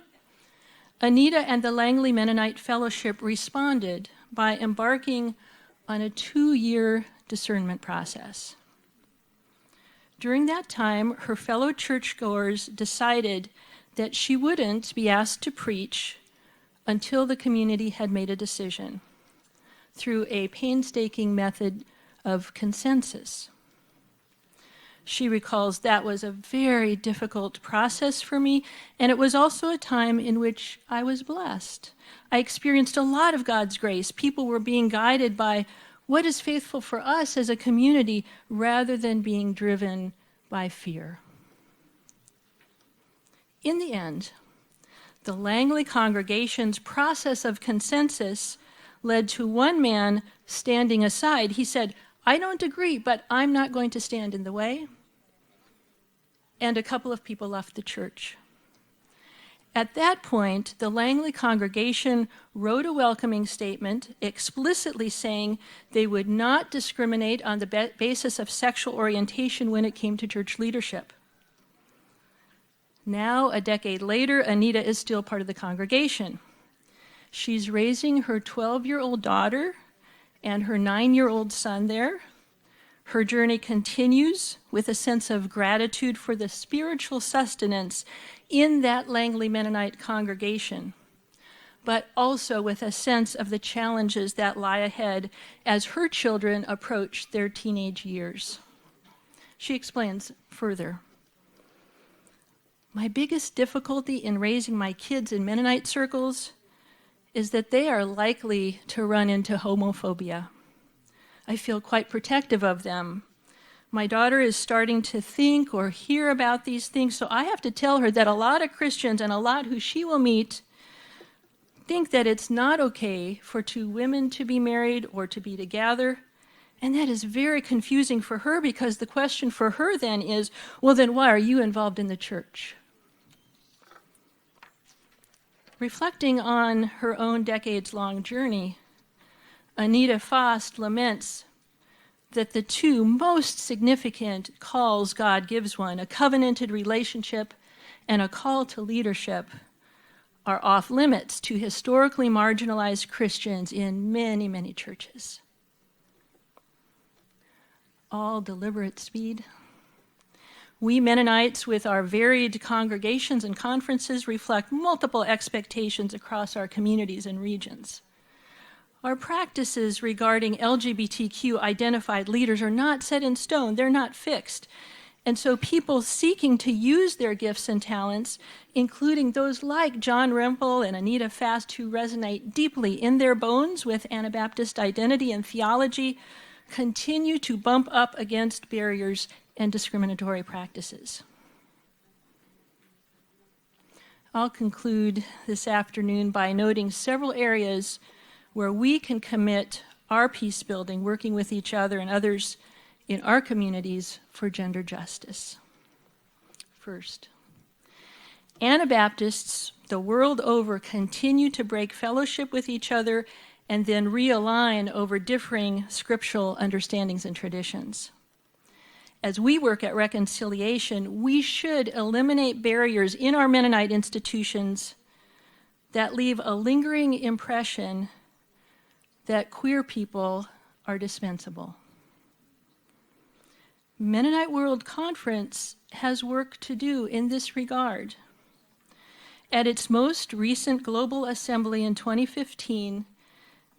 Anita and the Langley Mennonite Fellowship responded by embarking on a 2-year discernment process. During that time, her fellow churchgoers decided that she wouldn't be asked to preach until the community had made a decision through a painstaking method of consensus. She recalls that was a very difficult process for me, and it was also a time in which I was blessed. I experienced a lot of God's grace. People were being guided by what is faithful for us as a community rather than being driven by fear. In the end, the Langley congregation's process of consensus led to one man standing aside. He said, "I don't agree, but I'm not going to stand in the way." And a couple of people left the church. At that point, the Langley congregation wrote a welcoming statement explicitly saying they would not discriminate on the basis of sexual orientation when it came to church leadership. Now, a decade later, Anita is still part of the congregation. She's raising her 12-year-old daughter and her 9-year-old son there. Her journey continues with a sense of gratitude for the spiritual sustenance in that Langley Mennonite congregation, but also with a sense of the challenges that lie ahead as her children approach their teenage years. She explains further. "My biggest difficulty in raising my kids in Mennonite circles is that they are likely to run into homophobia. I feel quite protective of them. My daughter is starting to think or hear about these things, so I have to tell her that a lot of Christians and a lot who she will meet think that it's not okay for two women to be married or to be together. And that is very confusing for her because the question for her then is, well, then why are you involved in the church?" Reflecting on her own decades-long journey, Anita Faust laments that the two most significant calls God gives one, a covenanted relationship and a call to leadership, are off limits to historically marginalized Christians in many, many churches. All deliberate speed. We Mennonites, with our varied congregations and conferences, reflect multiple expectations across our communities and regions. Our practices regarding LGBTQ identified leaders are not set in stone, they're not fixed. And so people seeking to use their gifts and talents, including those like John Rempel and Anita Faust, who resonate deeply in their bones with Anabaptist identity and theology, continue to bump up against barriers and discriminatory practices. I'll conclude this afternoon by noting several areas where we can commit our peace building, working with each other and others in our communities for gender justice. First, Anabaptists the world over continue to break fellowship with each other and then realign over differing scriptural understandings and traditions. As we work at reconciliation, we should eliminate barriers in our Mennonite institutions that leave a lingering impression that queer people are dispensable. Mennonite World Conference has work to do in this regard. At its most recent global assembly in 2015,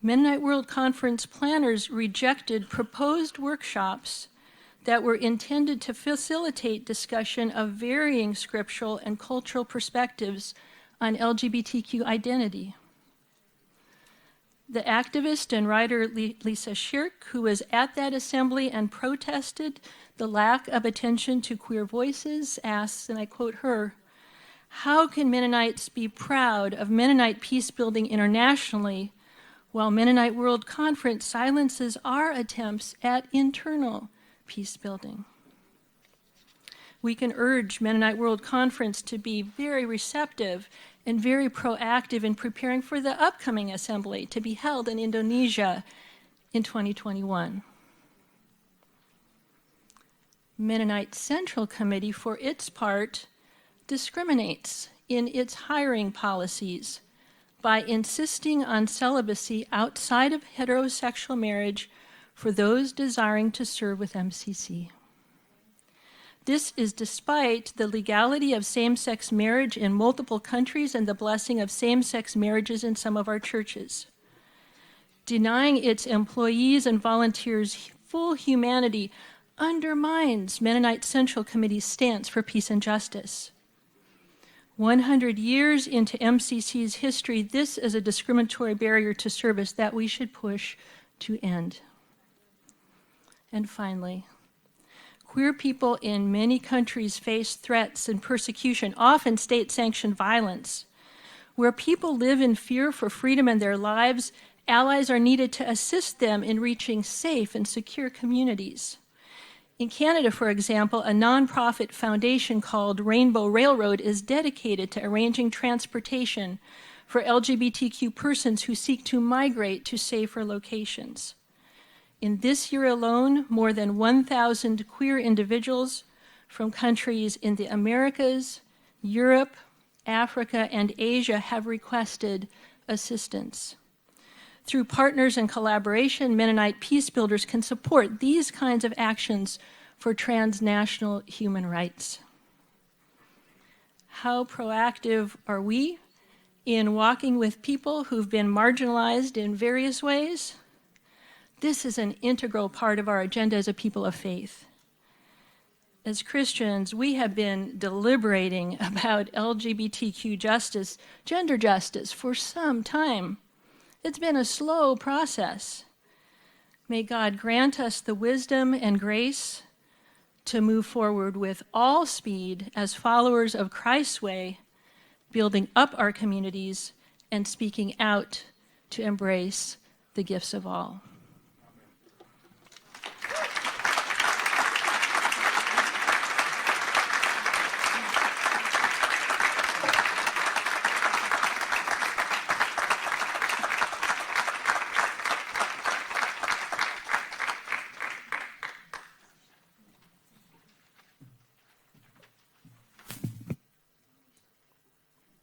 Mennonite World Conference planners rejected proposed workshops that were intended to facilitate discussion of varying scriptural and cultural perspectives on LGBTQ identity. The activist and writer Lisa Shirk, who was at that assembly and protested the lack of attention to queer voices, asks, and I quote her, "How can Mennonites be proud of Mennonite peace building internationally while Mennonite World Conference silences our attempts at internal peace building?" We can urge Mennonite World Conference to be very receptive and very proactive in preparing for the upcoming assembly to be held in Indonesia in 2021. Mennonite Central Committee, for its part, discriminates in its hiring policies by insisting on celibacy outside of heterosexual marriage for those desiring to serve with MCC. This is despite the legality of same-sex marriage in multiple countries and the blessing of same-sex marriages in some of our churches. Denying its employees and volunteers full humanity undermines Mennonite Central Committee's stance for peace and justice. 100 years into MCC's history, this is a discriminatory barrier to service that we should push to end. And finally, queer people in many countries face threats and persecution, often state-sanctioned violence. Where people live in fear for freedom and their lives, allies are needed to assist them in reaching safe and secure communities. In Canada, for example, a nonprofit foundation called Rainbow Railroad is dedicated to arranging transportation for LGBTQ persons who seek to migrate to safer locations. In this year alone, more than 1,000 queer individuals from countries in the Americas, Europe, Africa, and Asia have requested assistance. Through partners and collaboration, Mennonite peace builders can support these kinds of actions for transnational human rights. How proactive are we in walking with people who've been marginalized in various ways? This is an integral part of our agenda as a people of faith. As Christians, we have been deliberating about LGBTQ justice, gender justice, for some time. It's been a slow process. May God grant us the wisdom and grace to move forward with all speed as followers of Christ's way, building up our communities and speaking out to embrace the gifts of all.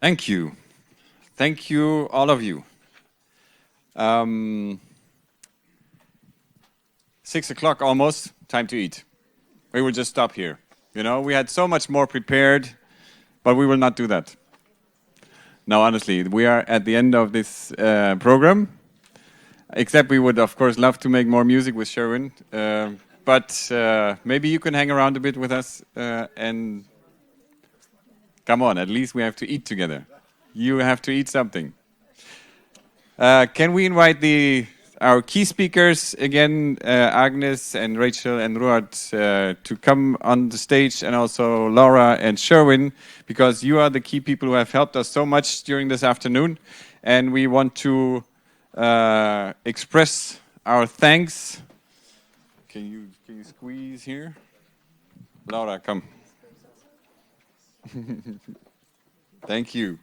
Thank you. Thank you, all of you. 6 o'clock almost, time to eat. We will just stop here. You know, we had so much more prepared, but we will not do that. No, honestly, we are at the end of this program. Except we would, of course, love to make more music with Sherwin. But maybe you can hang around a bit with us and come on, at least we have to eat together. You have to eat something. Can we invite our key speakers again, Agnes and Rachel and Ruad, to come on the stage, and also Laura and Sherwin, because you are the key people who have helped us so much during this afternoon, and we want to express our thanks. Can you squeeze here? Laura, come. Thank you.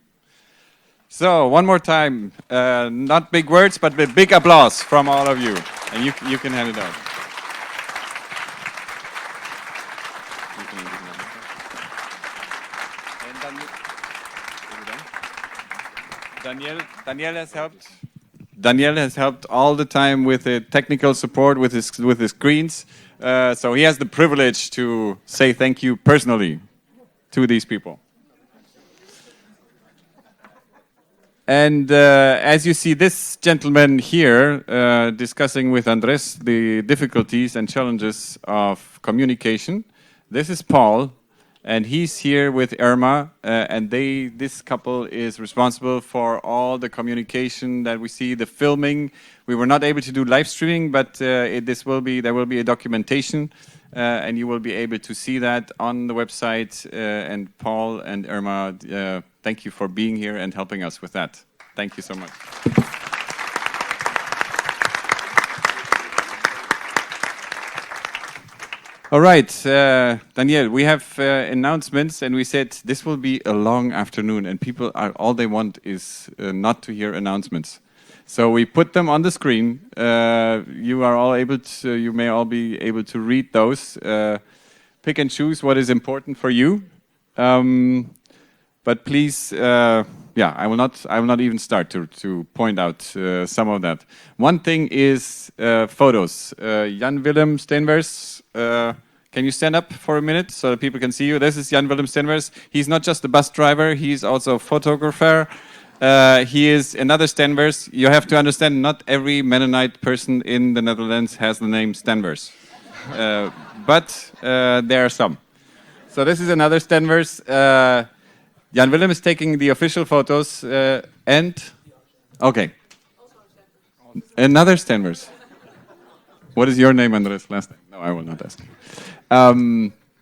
So, one more time, not big words, but a big applause from all of you. And you can hand it out. Daniel has helped. Daniel has helped all the time with the technical support, with his screens. So he has the privilege to say thank you personally to these people. And as you see this gentleman here discussing with Andres the difficulties and challenges of communication, this is Paul, and he's here with Irma, and this couple is responsible for all the communication that we see, the filming. We were not able to do live streaming, but there will be a documentation. And you will be able to see that on the website. And Paul and Irma, thank you for being here and helping us with that. Thank you so much. All right, Daniel, we have announcements, and we said this will be a long afternoon, and people all they want is not to hear announcements. So we put them on the screen. You may all be able to read those. Pick and choose what is important for you. But please, yeah, I will not even start to point out some of that. One thing is photos. Jan Willem Steenvers, can you stand up for a minute so that people can see you? This is Jan Willem Steenvers. He's not just a bus driver, he's also a photographer. He is another Steenvers. You have to understand, not every Mennonite person in the Netherlands has the name Steenvers. But there are some. So this is another Steenvers. Jan Willem is taking the official photos and... Okay. Another Steenvers. What is your name, Andres? Last name? No, I will not ask.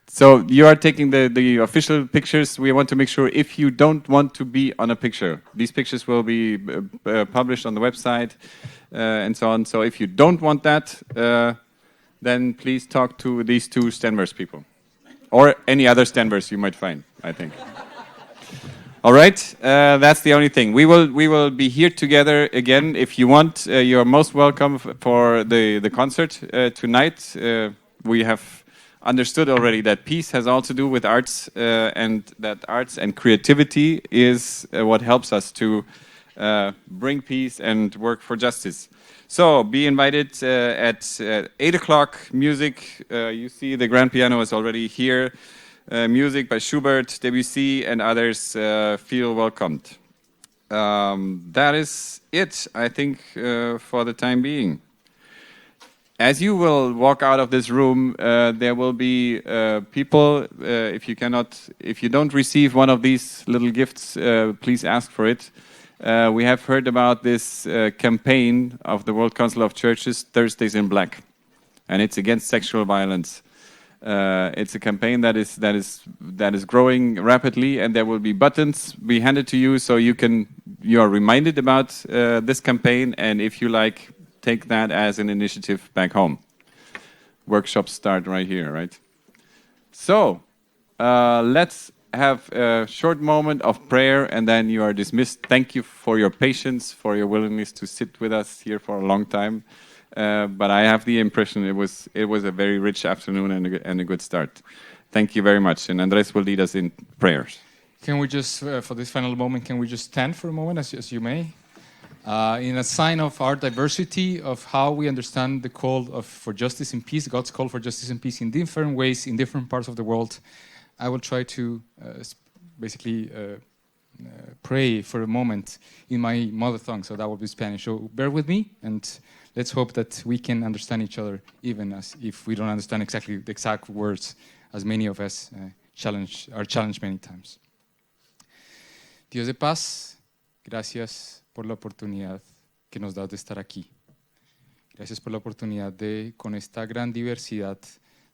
So you are taking the official pictures. We want to make sure if you don't want to be on a picture, these pictures will be published on the website and so on. So if you don't want that, then please talk to these two Steenvers people. Or any other Steenvers you might find, I think. All right, that's the only thing. We will be here together again. If you want, you are most welcome for the concert tonight. We have understood already that peace has all to do with arts, and that arts and creativity is what helps us to bring peace and work for justice. So be invited at 8 o'clock, music. You see the grand piano is already here. Music by Schubert, Debussy, and others feel welcomed. That is it, I think, for the time being. As you will walk out of this room, there will be people. If you don't receive one of these little gifts, please ask for it. We have heard about this campaign of the World Council of Churches, Thursdays in Black, and it's against sexual violence. It's a campaign that is growing rapidly, and there will be buttons be handed to you, so you are reminded about this campaign, and if you like, take that as an initiative back home. Workshops start right here, right? So let's have a short moment of prayer, and then you are dismissed. Thank you for your patience, for your willingness to sit with us here for a long time. But I have the impression it was a very rich afternoon and a good start. Thank you very much, and Andres will lead us in prayers. Can we just, for this final moment, can we just stand for a moment, as you may? In a sign of our diversity, of how we understand the call for justice and peace, God's call for justice and peace in different ways, in different parts of the world, I will try to basically pray for a moment in my mother tongue, so that will be Spanish. So bear with me, and let's hope that we can understand each other, even as if we don't understand exactly the exact words, as many of us are challenged many times. Dios de paz, gracias por la oportunidad que nos das de estar aquí. Gracias por la oportunidad de, con esta gran diversidad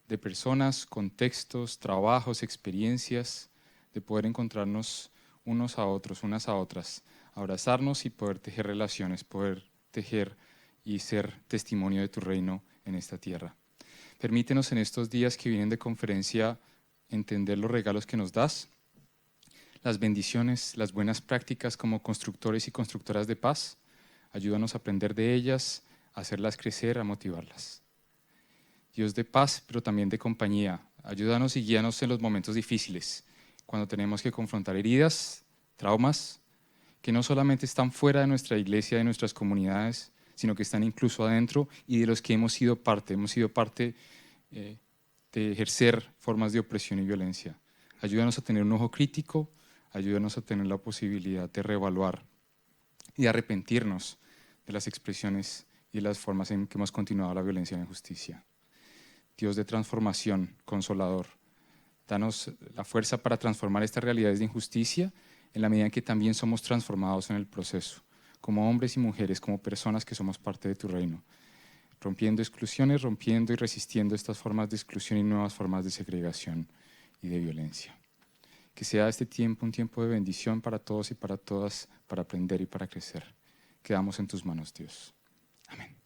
de personas, contextos, trabajos, experiencias, de poder encontrarnos unos a otros, unas a otras, abrazarnos y poder tejer relaciones, poder tejer y ser testimonio de tu reino en esta tierra. Permítenos en estos días que vienen de conferencia entender los regalos que nos das, las bendiciones, las buenas prácticas como constructores y constructoras de paz. Ayúdanos a aprender de ellas, a hacerlas crecer, a motivarlas. Dios de paz, pero también de compañía. Ayúdanos y guíanos en los momentos difíciles, cuando tenemos que confrontar heridas, traumas, que no solamente están fuera de nuestra iglesia, de nuestras comunidades, sino que están incluso adentro y de los que hemos sido parte de ejercer formas de opresión y violencia. Ayúdanos a tener un ojo crítico, ayúdanos a tener la posibilidad de reevaluar y de arrepentirnos de las expresiones y de las formas en que hemos continuado la violencia y la injusticia. Dios de transformación, consolador, danos la fuerza para transformar estas realidades de injusticia en la medida en que también somos transformados en el proceso, como hombres y mujeres, como personas que somos parte de tu reino, rompiendo exclusiones, rompiendo y resistiendo estas formas de exclusión y nuevas formas de segregación y de violencia. Que sea este tiempo un tiempo de bendición para todos y para todas, para aprender y para crecer. Quedamos en tus manos, Dios. Amén.